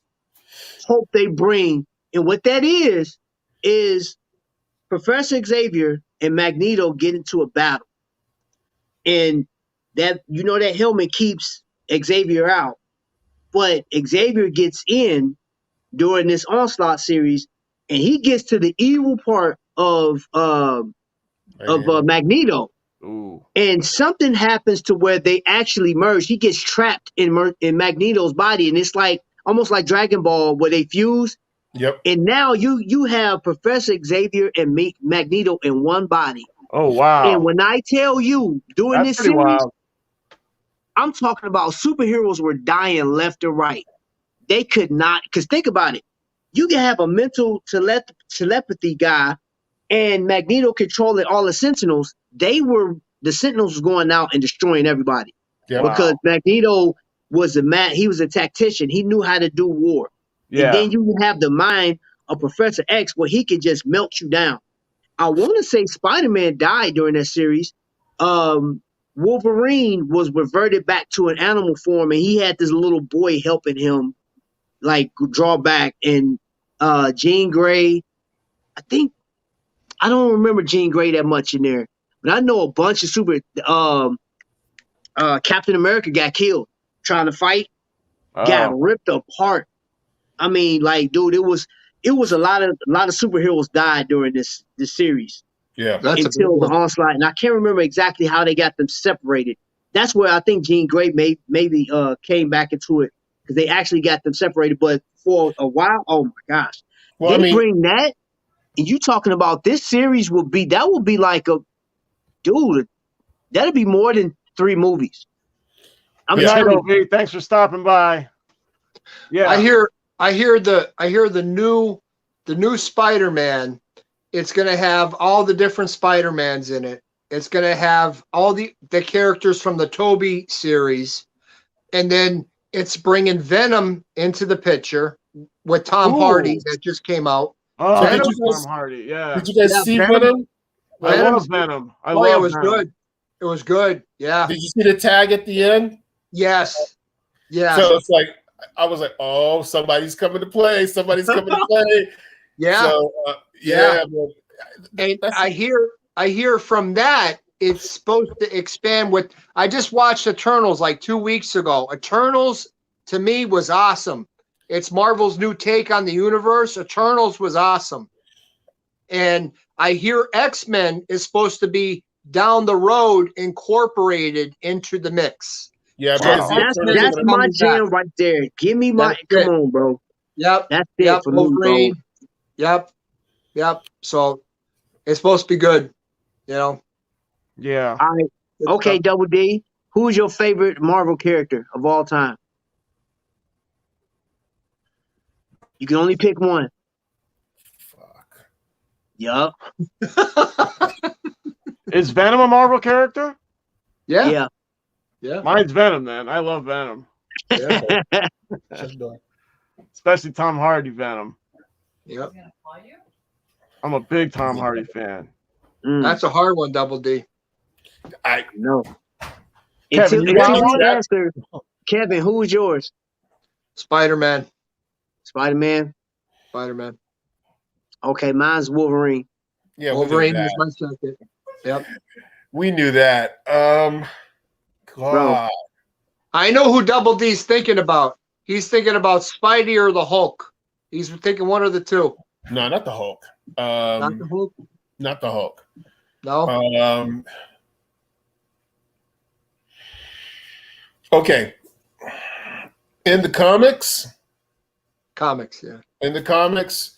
hope they bring. And what that is Professor Xavier and Magneto get into a battle. And that, you know, that helmet keeps Xavier out. But Xavier gets in during this Onslaught series, and he gets to the evil part of Magneto. Ooh. And something happens to where they actually merge. He gets trapped in Magneto's body, and it's like almost like Dragon Ball where they fuse. Yep. And now you have Professor Xavier and Magneto in one body. Oh wow. And when I tell you during That's this pretty series, wild. I'm talking about superheroes were dying left or right. They could not, because think about it. You can have a mental telepathy guy and Magneto controlling all the Sentinels. The Sentinels was going out and destroying everybody. Yep. Because Magneto was he was a tactician. He knew how to do war. Yeah. And then you have the mind of Professor X where he can just melt you down. I want to say Spider-Man died during that series. Wolverine was reverted back to an animal form, and he had this little boy helping him, like, draw back. And Jean Grey, I don't remember Jean Grey that much in there, but I know a bunch of Captain America got killed trying to fight, got ripped apart. I mean, like, dude, it was a lot of superheroes died during this series. Yeah, until the Onslaught, and I can't remember exactly how they got them separated. That's where I think Jean Grey maybe came back into it because they actually got them separated. But for a while, oh my gosh, well, bring that, and you talking about this series will be like a dude. That'd be more than 3 movies. I'm telling you. Thanks for stopping by. Yeah, I hear the new Spider-Man. It's going to have all the different Spider-Mans in it. It's going to have all the characters from the Toby series. And then it's bringing Venom into the picture with Tom Hardy that just came out. Oh, Tom Hardy, yeah. Did you guys see Venom? I love Venom. It was good. It was good, yeah. Did you see the tag at the end? Yes. Yeah. So it's like, I was like, oh, somebody's coming to play. Somebody's coming to play. Yeah. So, yeah. And I hear from that it's supposed to expand with. I just watched Eternals like 2 weeks ago. Eternals to me was awesome. It's Marvel's new take on the universe. Eternals was awesome. And I hear X-Men is supposed to be down the road incorporated into the mix. Yeah, that's my jam right there. Give me my come on, bro. Yep. That's it for me, bro. Yep. So it's supposed to be good, you know. Yeah. All right. Okay, Double D. Who is your favorite Marvel character of all time? You can only pick one. Fuck. Yup. Is Venom a Marvel character? Yeah. Mine's Venom, man. I love Venom. Yeah. Especially Tom Hardy Venom. Yep. I'm a big Tom Hardy fan. That's a hard one, Double D. I know. Kevin, Kevin, who is yours? Spider-Man. Spider-Man. Okay, mine's Wolverine. Yeah, Wolverine is my second. Yep. We knew that. God. Bro. I know who Double D's thinking about. He's thinking about Spidey or the Hulk. He's thinking one of the two. No, not the Hulk. Not the Hulk? Not the Hulk. No. Okay. In the comics, Comics, yeah. In the comics,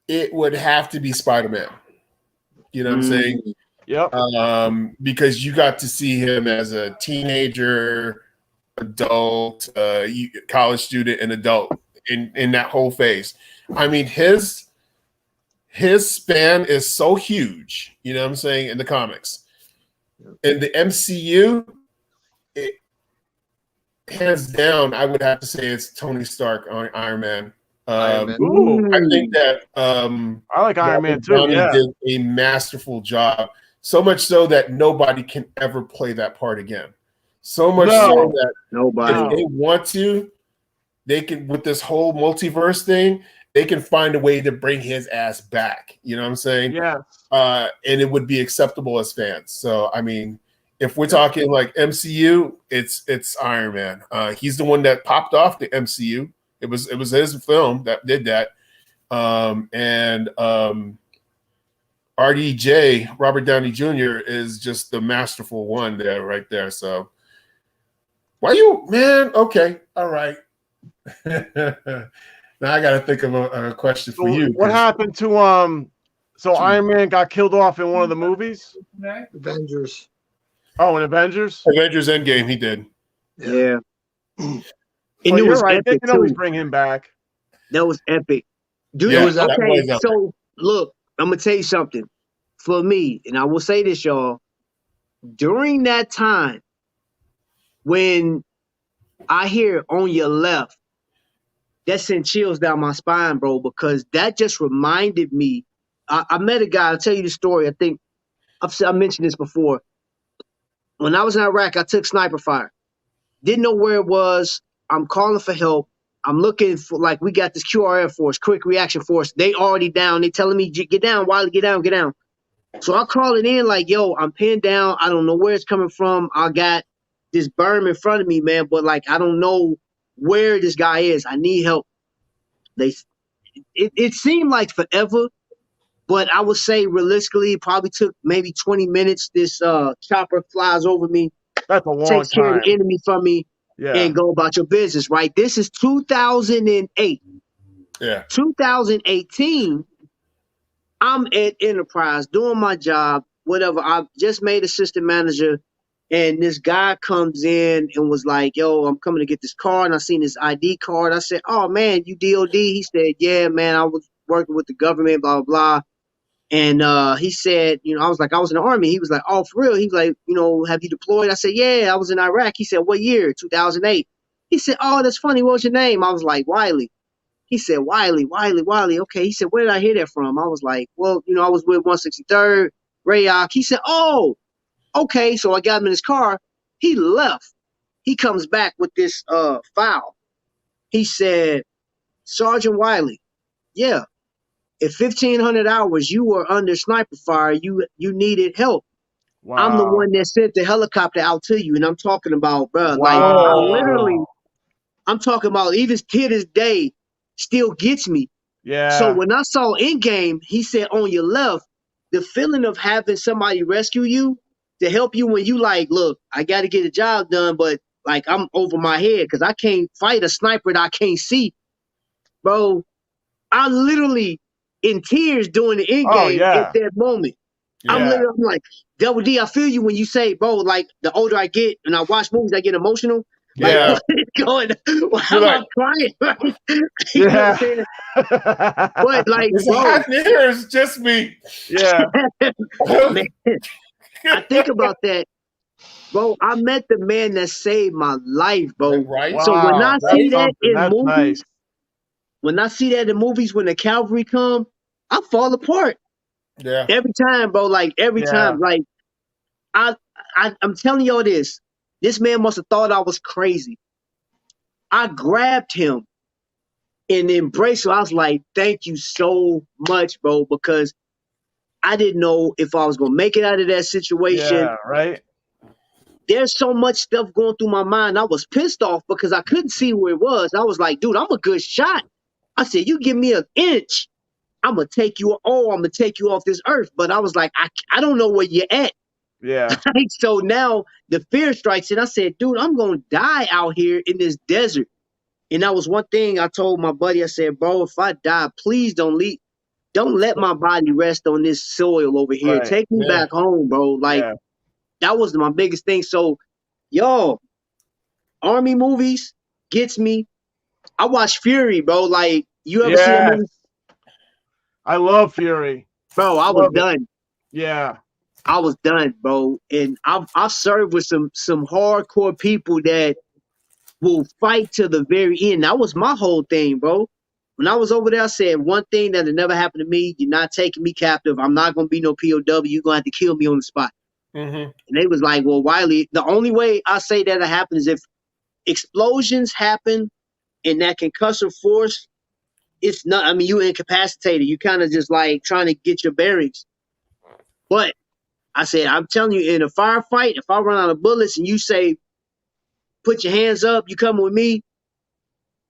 it would have to be Spider-Man. You know what I'm saying? Yep. Because you got to see him as a teenager, adult, college student, and adult in that whole phase. I mean, his span is so huge. You know what I'm saying? In the comics, in the MCU, hands down, I would have to say it's Tony Stark on Iron Man. I think that I like Iron Man too. Downey Yeah, did a masterful job. So much so that nobody can ever play that part again. So much so that if they want to, they can, with this whole multiverse thing, they can find a way to bring his ass back. You know what I'm saying? Yeah. And it would be acceptable as fans. So I mean, if we're talking like MCU, it's Iron Man. He's the one that popped off the MCU. It was his film that did that. RDJ, Robert Downey Jr. is just the masterful one there, right there. So why you, man? Okay, all right. Now I got to think of a question for you. What happened to So Iron Man got killed off in one of the movies. Avengers. Oh, in Avengers. Avengers Endgame, he did. Yeah. And it was right. They can always bring him back. That was epic. Dude, Yeah, okay, so look, I'm going to tell you something. For me, and I will say this, y'all, during that time when I hear on your left, that sent chills down my spine, bro, because that just reminded me. I met a guy, I'll tell you the story. I think I mentioned this before. When I was in Iraq, I took sniper fire. Didn't know where it was. I'm calling for help. I'm looking for, like, we got this QRF force, quick reaction force. They already down. They telling me, get down, Wiley, get down, get down. So I call it in like, yo, I'm pinned down. I don't know where it's coming from. I got this berm in front of me, man, but like, I don't know where this guy is. I need help. It seemed like forever, but I would say realistically, it probably took maybe 20 minutes. This chopper flies over me. That's a long takes time. care of the enemy from me. Yeah. And go about your business, right? This is 2008. Yeah. 2018, I'm at Enterprise doing my job, whatever. I just made assistant manager, and this guy comes in and was like, yo, I'm coming to get this card. And I seen this ID card. I said, oh, man, you DOD? He said, yeah, man, I was working with the government, blah, blah, blah. And he said, you know, I was like, I was in the Army. He was like, oh, for real? He was like, you know, have you deployed? I said, yeah, I was in Iraq. He said, what year? 2008. He said, oh, that's funny. What was your name? I was like, Wiley. He said, Wiley. Okay. He said, where did I hear that from? I was like, well, you know, I was with 163rd, Rayoc. He said, oh, okay. So I got him in his car. He left. He comes back with this file. He said, Sergeant Wiley, yeah. At 1,500 hours, you were under sniper fire. You needed help. Wow. I'm the one that sent the helicopter out to you, and I'm talking about, bro. Wow. Like, I'm talking about even to this day, still gets me. Yeah. So when I saw Endgame, he said on your left, the feeling of having somebody rescue you to help you when you like, look, I got to get a job done, but like I'm over my head because I can't fight a sniper that I can't see, bro. I literally in tears during the end game at that moment. Yeah. I'm like, Double D, I feel you when you say, bro, like the older I get and I watch movies, I get emotional. Like, yeah. what is going? Why am I crying? Right? You know what I'm saying? But like, it's bro, hot in here. It's just me. Yeah. Man, I think about that, bro. I met the man that saved my life, bro. Right. So when I see that in movies, nice. When I see that in movies, when the cavalry come, I fall apart. Yeah. Every time, bro. Like every time. Like I'm telling y'all this. This man must have thought I was crazy. I grabbed him and embraced him. I was like, thank you so much, bro, because I didn't know if I was gonna make it out of that situation. Yeah, right. There's so much stuff going through my mind. I was pissed off because I couldn't see where it was. I was like, dude, I'm a good shot. I said, you give me an inch, I'm going to take you off this earth. But I was like, I don't know where you're at. Yeah. So now the fear strikes and I said, dude, I'm going to die out here in this desert. And that was one thing I told my buddy. I said, bro, if I die, please don't let my body rest on this soil over here. Right. Take me back home, bro. Like that was my biggest thing. So, y'all, Army movies gets me. I watch Fury, bro. Like, you ever see that movie? I love Fury. Bro, I was done. Yeah. I was done, bro. And I've served with some hardcore people that will fight to the very end. That was my whole thing, bro. When I was over there, I said one thing that had never happened to me. You're not taking me captive. I'm not going to be no POW. You're going to have to kill me on the spot. And they was like, well, Wiley, the only way I say that happens is if explosions happen and that concussive force, it's not, I mean, you incapacitated. You kind of just like trying to get your bearings. But I said, I'm telling you, in a firefight, if I run out of bullets and you say, put your hands up, you coming with me,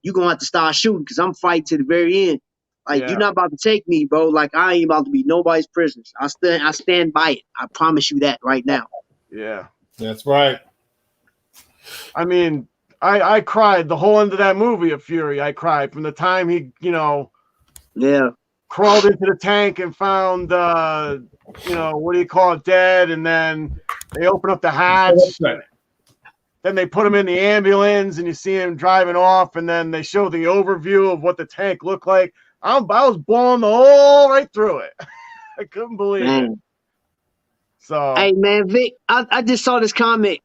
you're going to have to start shooting because I'm fighting to the very end. Like, you're not about to take me, bro. Like, I ain't about to be nobody's prisoners. I stand by it. I promise you that right now. Yeah. That's right. I mean, I cried the whole end of that movie of Fury. I cried from the time he, crawled into the tank and found, what do you call it, dead, and then they open up the hatch. Then they put him in the ambulance, and you see him driving off, and then they show the overview of what the tank looked like. I was blown the whole right through it. I couldn't believe it. So, hey man, Vic, I just saw this comment.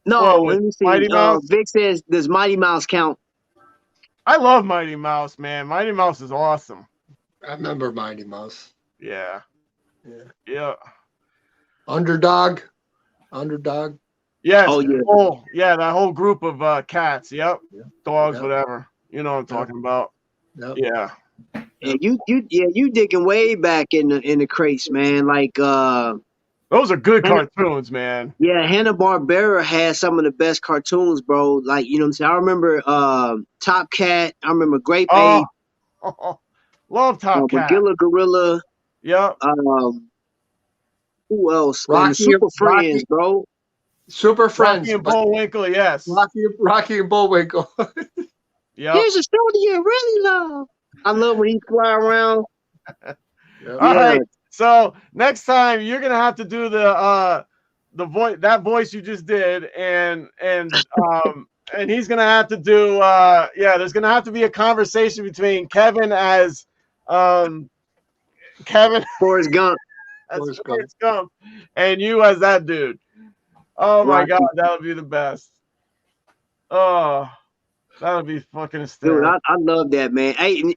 No, let me see. Mighty Mouse? Vic says, does Mighty Mouse count? I love Mighty Mouse, man. Mighty Mouse is awesome. I remember Mighty Mouse. Yeah. Yeah. Underdog. Yes. Oh, yeah. That whole group of cats. Yep. Dogs, whatever. You know what I'm talking about. Yep. Yeah. Yeah, you digging way back in the crates, man. Like those are good cartoons, man. Yeah, Hanna-Barbera had some of the best cartoons, bro. Like, you know what I'm saying? I remember Top Cat. I remember Great Babe. Love Top Cat. Magilla Gorilla. Yep. Who else? Man, Super Friends, bro. Super Friends. Rocky and Bullwinkle, yes. Rocky and Bullwinkle. Yeah. Here's a story you really love. I love when he fly around. All right. So next time you're gonna have to do the voice you just did, and he's gonna have to do there's gonna have to be a conversation between Kevin as Forrest Gump. Forrest Gump, and you as that dude. Oh my God, that would be the best. Oh, that would be fucking hysterical. Dude, I love that, man. Hey,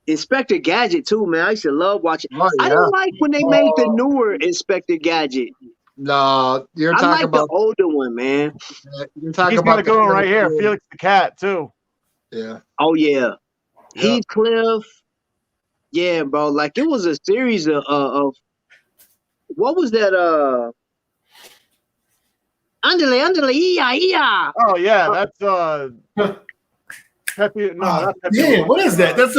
Inspector Gadget too, man. I used to love watching. I don't like when they made the newer Inspector Gadget. No, you're talking I like about the older one, man. You're talking He's about gonna go right here, Felix the Cat too. Yeah. Oh yeah, Heathcliff. Yeah, bro. Like it was a series of what was that? Andale, yeah. Oh yeah, that's Pepe. No, not Pepe. Yeah, what is that? That's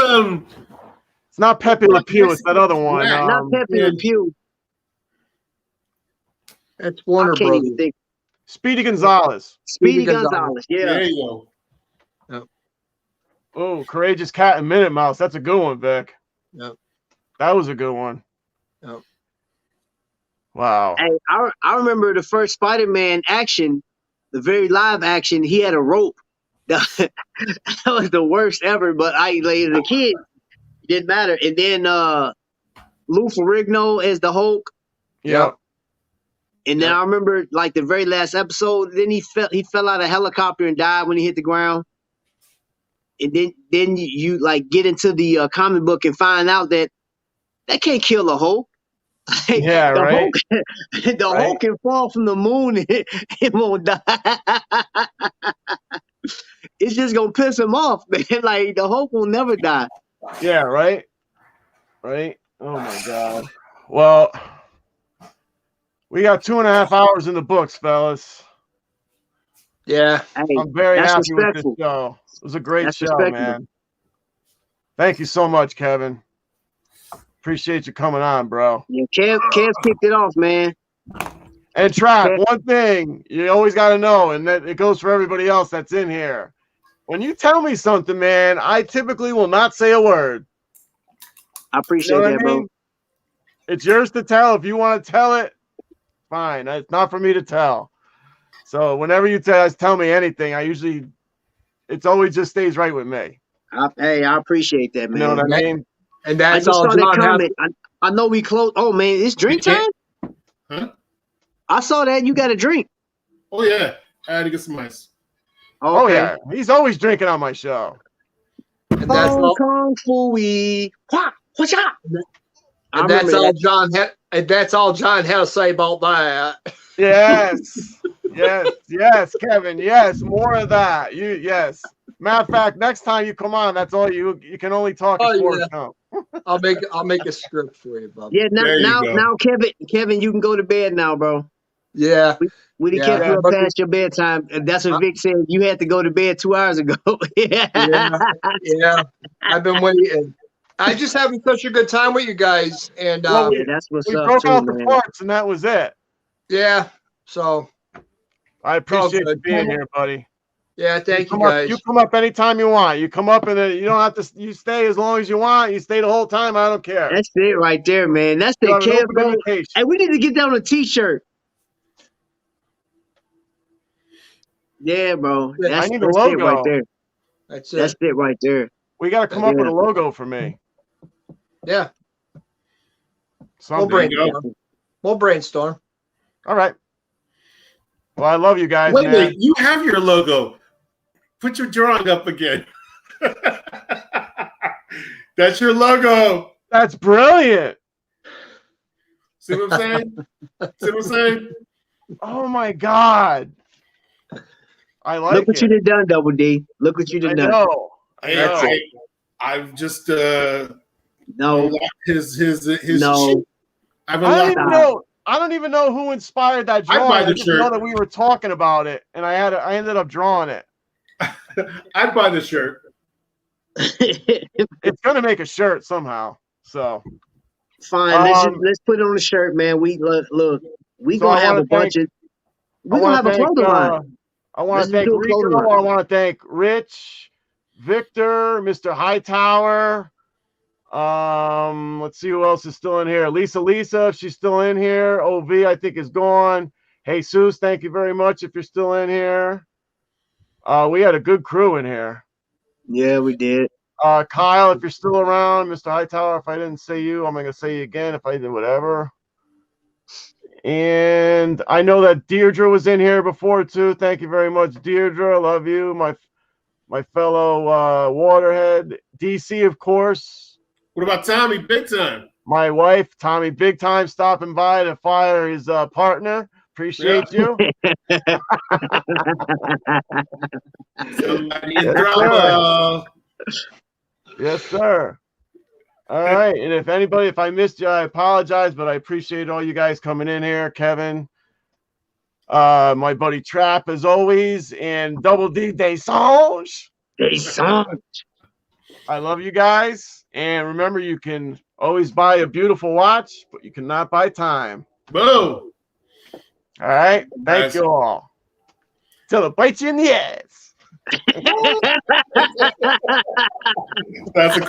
It's not Pepe Le Pew. It's that other one. Not Pepe Le Pew. That's Warner Brothers. Speedy Gonzalez. Speedy Gonzalez. Yeah. There you go. Yep. Oh, Courageous Cat and Minute Mouse. That's a good one, Vic. Yep. That was a good one. Yep. Wow. Hey, I remember the first Spider-Man action, the very live action. He had a rope. That was the worst ever. But as a kid, it didn't matter. And then Lou Ferrigno as the Hulk. Yep. And then I remember like the very last episode. Then he fell out of a helicopter and died when he hit the ground. And then you like get into the comic book and find out that can't kill a Hulk. Yeah, right. Hulk can fall from the moon and it won't die. It's just gonna piss him off, man. Like the Hulk will never die. Yeah, right. Right. Oh my God. Well, we got 2.5 hours in the books, fellas. Yeah. Hey, I'm very happy with this respectful. show. It was a great That's show, respectable. man. Thank you so much, Kevin. Appreciate you coming on, bro. Yeah, Kev kicked it off, man. And Trap, one thing you always got to know, and that it goes for everybody else that's in here. when you tell me something, man, I typically will not say a word. I appreciate that, bro. It's yours to tell. If you want to tell it, fine. It's not for me to tell. So whenever you tell me anything, it's always just stays right with me. Hey, I appreciate that, man. You know what I mean? And I that's just all saw that John has. comment. I know we close. Oh man, it's drink time. Huh? I saw that. You got a drink. Oh yeah, I had to get some ice. Oh Okay. yeah, he's always drinking on my show. And that's Hong all. Kong Fooey. What's up? And that's all John had. And that's all John had to say about that. Yes, yes, Kevin. Yes, more of that. Yes. Matter of fact, next time you come on, that's all you can only talk at Forrest Gump. I'll make a script for you, Bob. Yeah, There you go. now, Kevin, you can go to bed now, bro. Yeah. We done kept you up past your bedtime. And that's what Vic said. You had to go to bed 2 hours ago. Yeah. I've been waiting. I just having such a good time with you guys, and yeah, that's what's we up. broke too, out man. the parts, and that was it. yeah. So I appreciate you good. being here, buddy. yeah, thank you Come up- guys. you come up anytime you want. You come up and you don't have to. You stay as long as you want. You stay the whole time. I don't care. That's it right there, man. That's You the have an Kev, open bro. invitation. Hey, we need to get down a t-shirt. Yeah, bro. Yeah, That's I need a it logo. right there. That's it. That's it right there. We got to come up with a logo for me. Yeah. Something. We'll brainstorm. All right. Well, I love you guys, Wait, man. you have your logo. Put your drawing up again. That's your logo. That's brilliant. See what I'm saying? See what I'm saying? Oh my God. I like Look what it. you done, Double D. Look what you I done. know. I know. I've just No, unlocked his no. sheet. I've I unlocked. don't even know who inspired that I'd drawing. buy the I just know shirt. that we were talking about it, and I ended up drawing it. I'd buy the shirt. It's gonna make a shirt somehow. So Fine. Let's put it on the shirt, man. We look. We So gonna I have wanna a bunch thank- of. We gonna have a clothing line. I want Let's to thank do a clothing Rico. line. I want to thank Rich, Victor, Mr. Hightower. Let's see who else is still in here. Lisa, if she's still in here. OV, I think, is gone. Jesus, thank you very much if you're still in here. We had a good crew in here. Yeah, we did. Kyle, if you're still around. Mr. Hightower, if I didn't say you, I'm going to say you again. If I did, whatever. And I know that Deirdre was in here before too. Thank you very much, Deirdre. I love you, my fellow Waterhead. DC, of course. What about Tommy Big Time? My wife, Tommy Big Time, stopping by to fire his partner. Appreciate you. Somebody in drama. Yes, sir. All right. And if I missed you, I apologize, but I appreciate all you guys coming in here. Kevin, my buddy Trap, as always, and Double D Desange. I love you guys. And remember, you can always buy a beautiful watch, but you cannot buy time. Boom. All right. Thank Nice. you all. Till it bites you in the ass. That's a cool.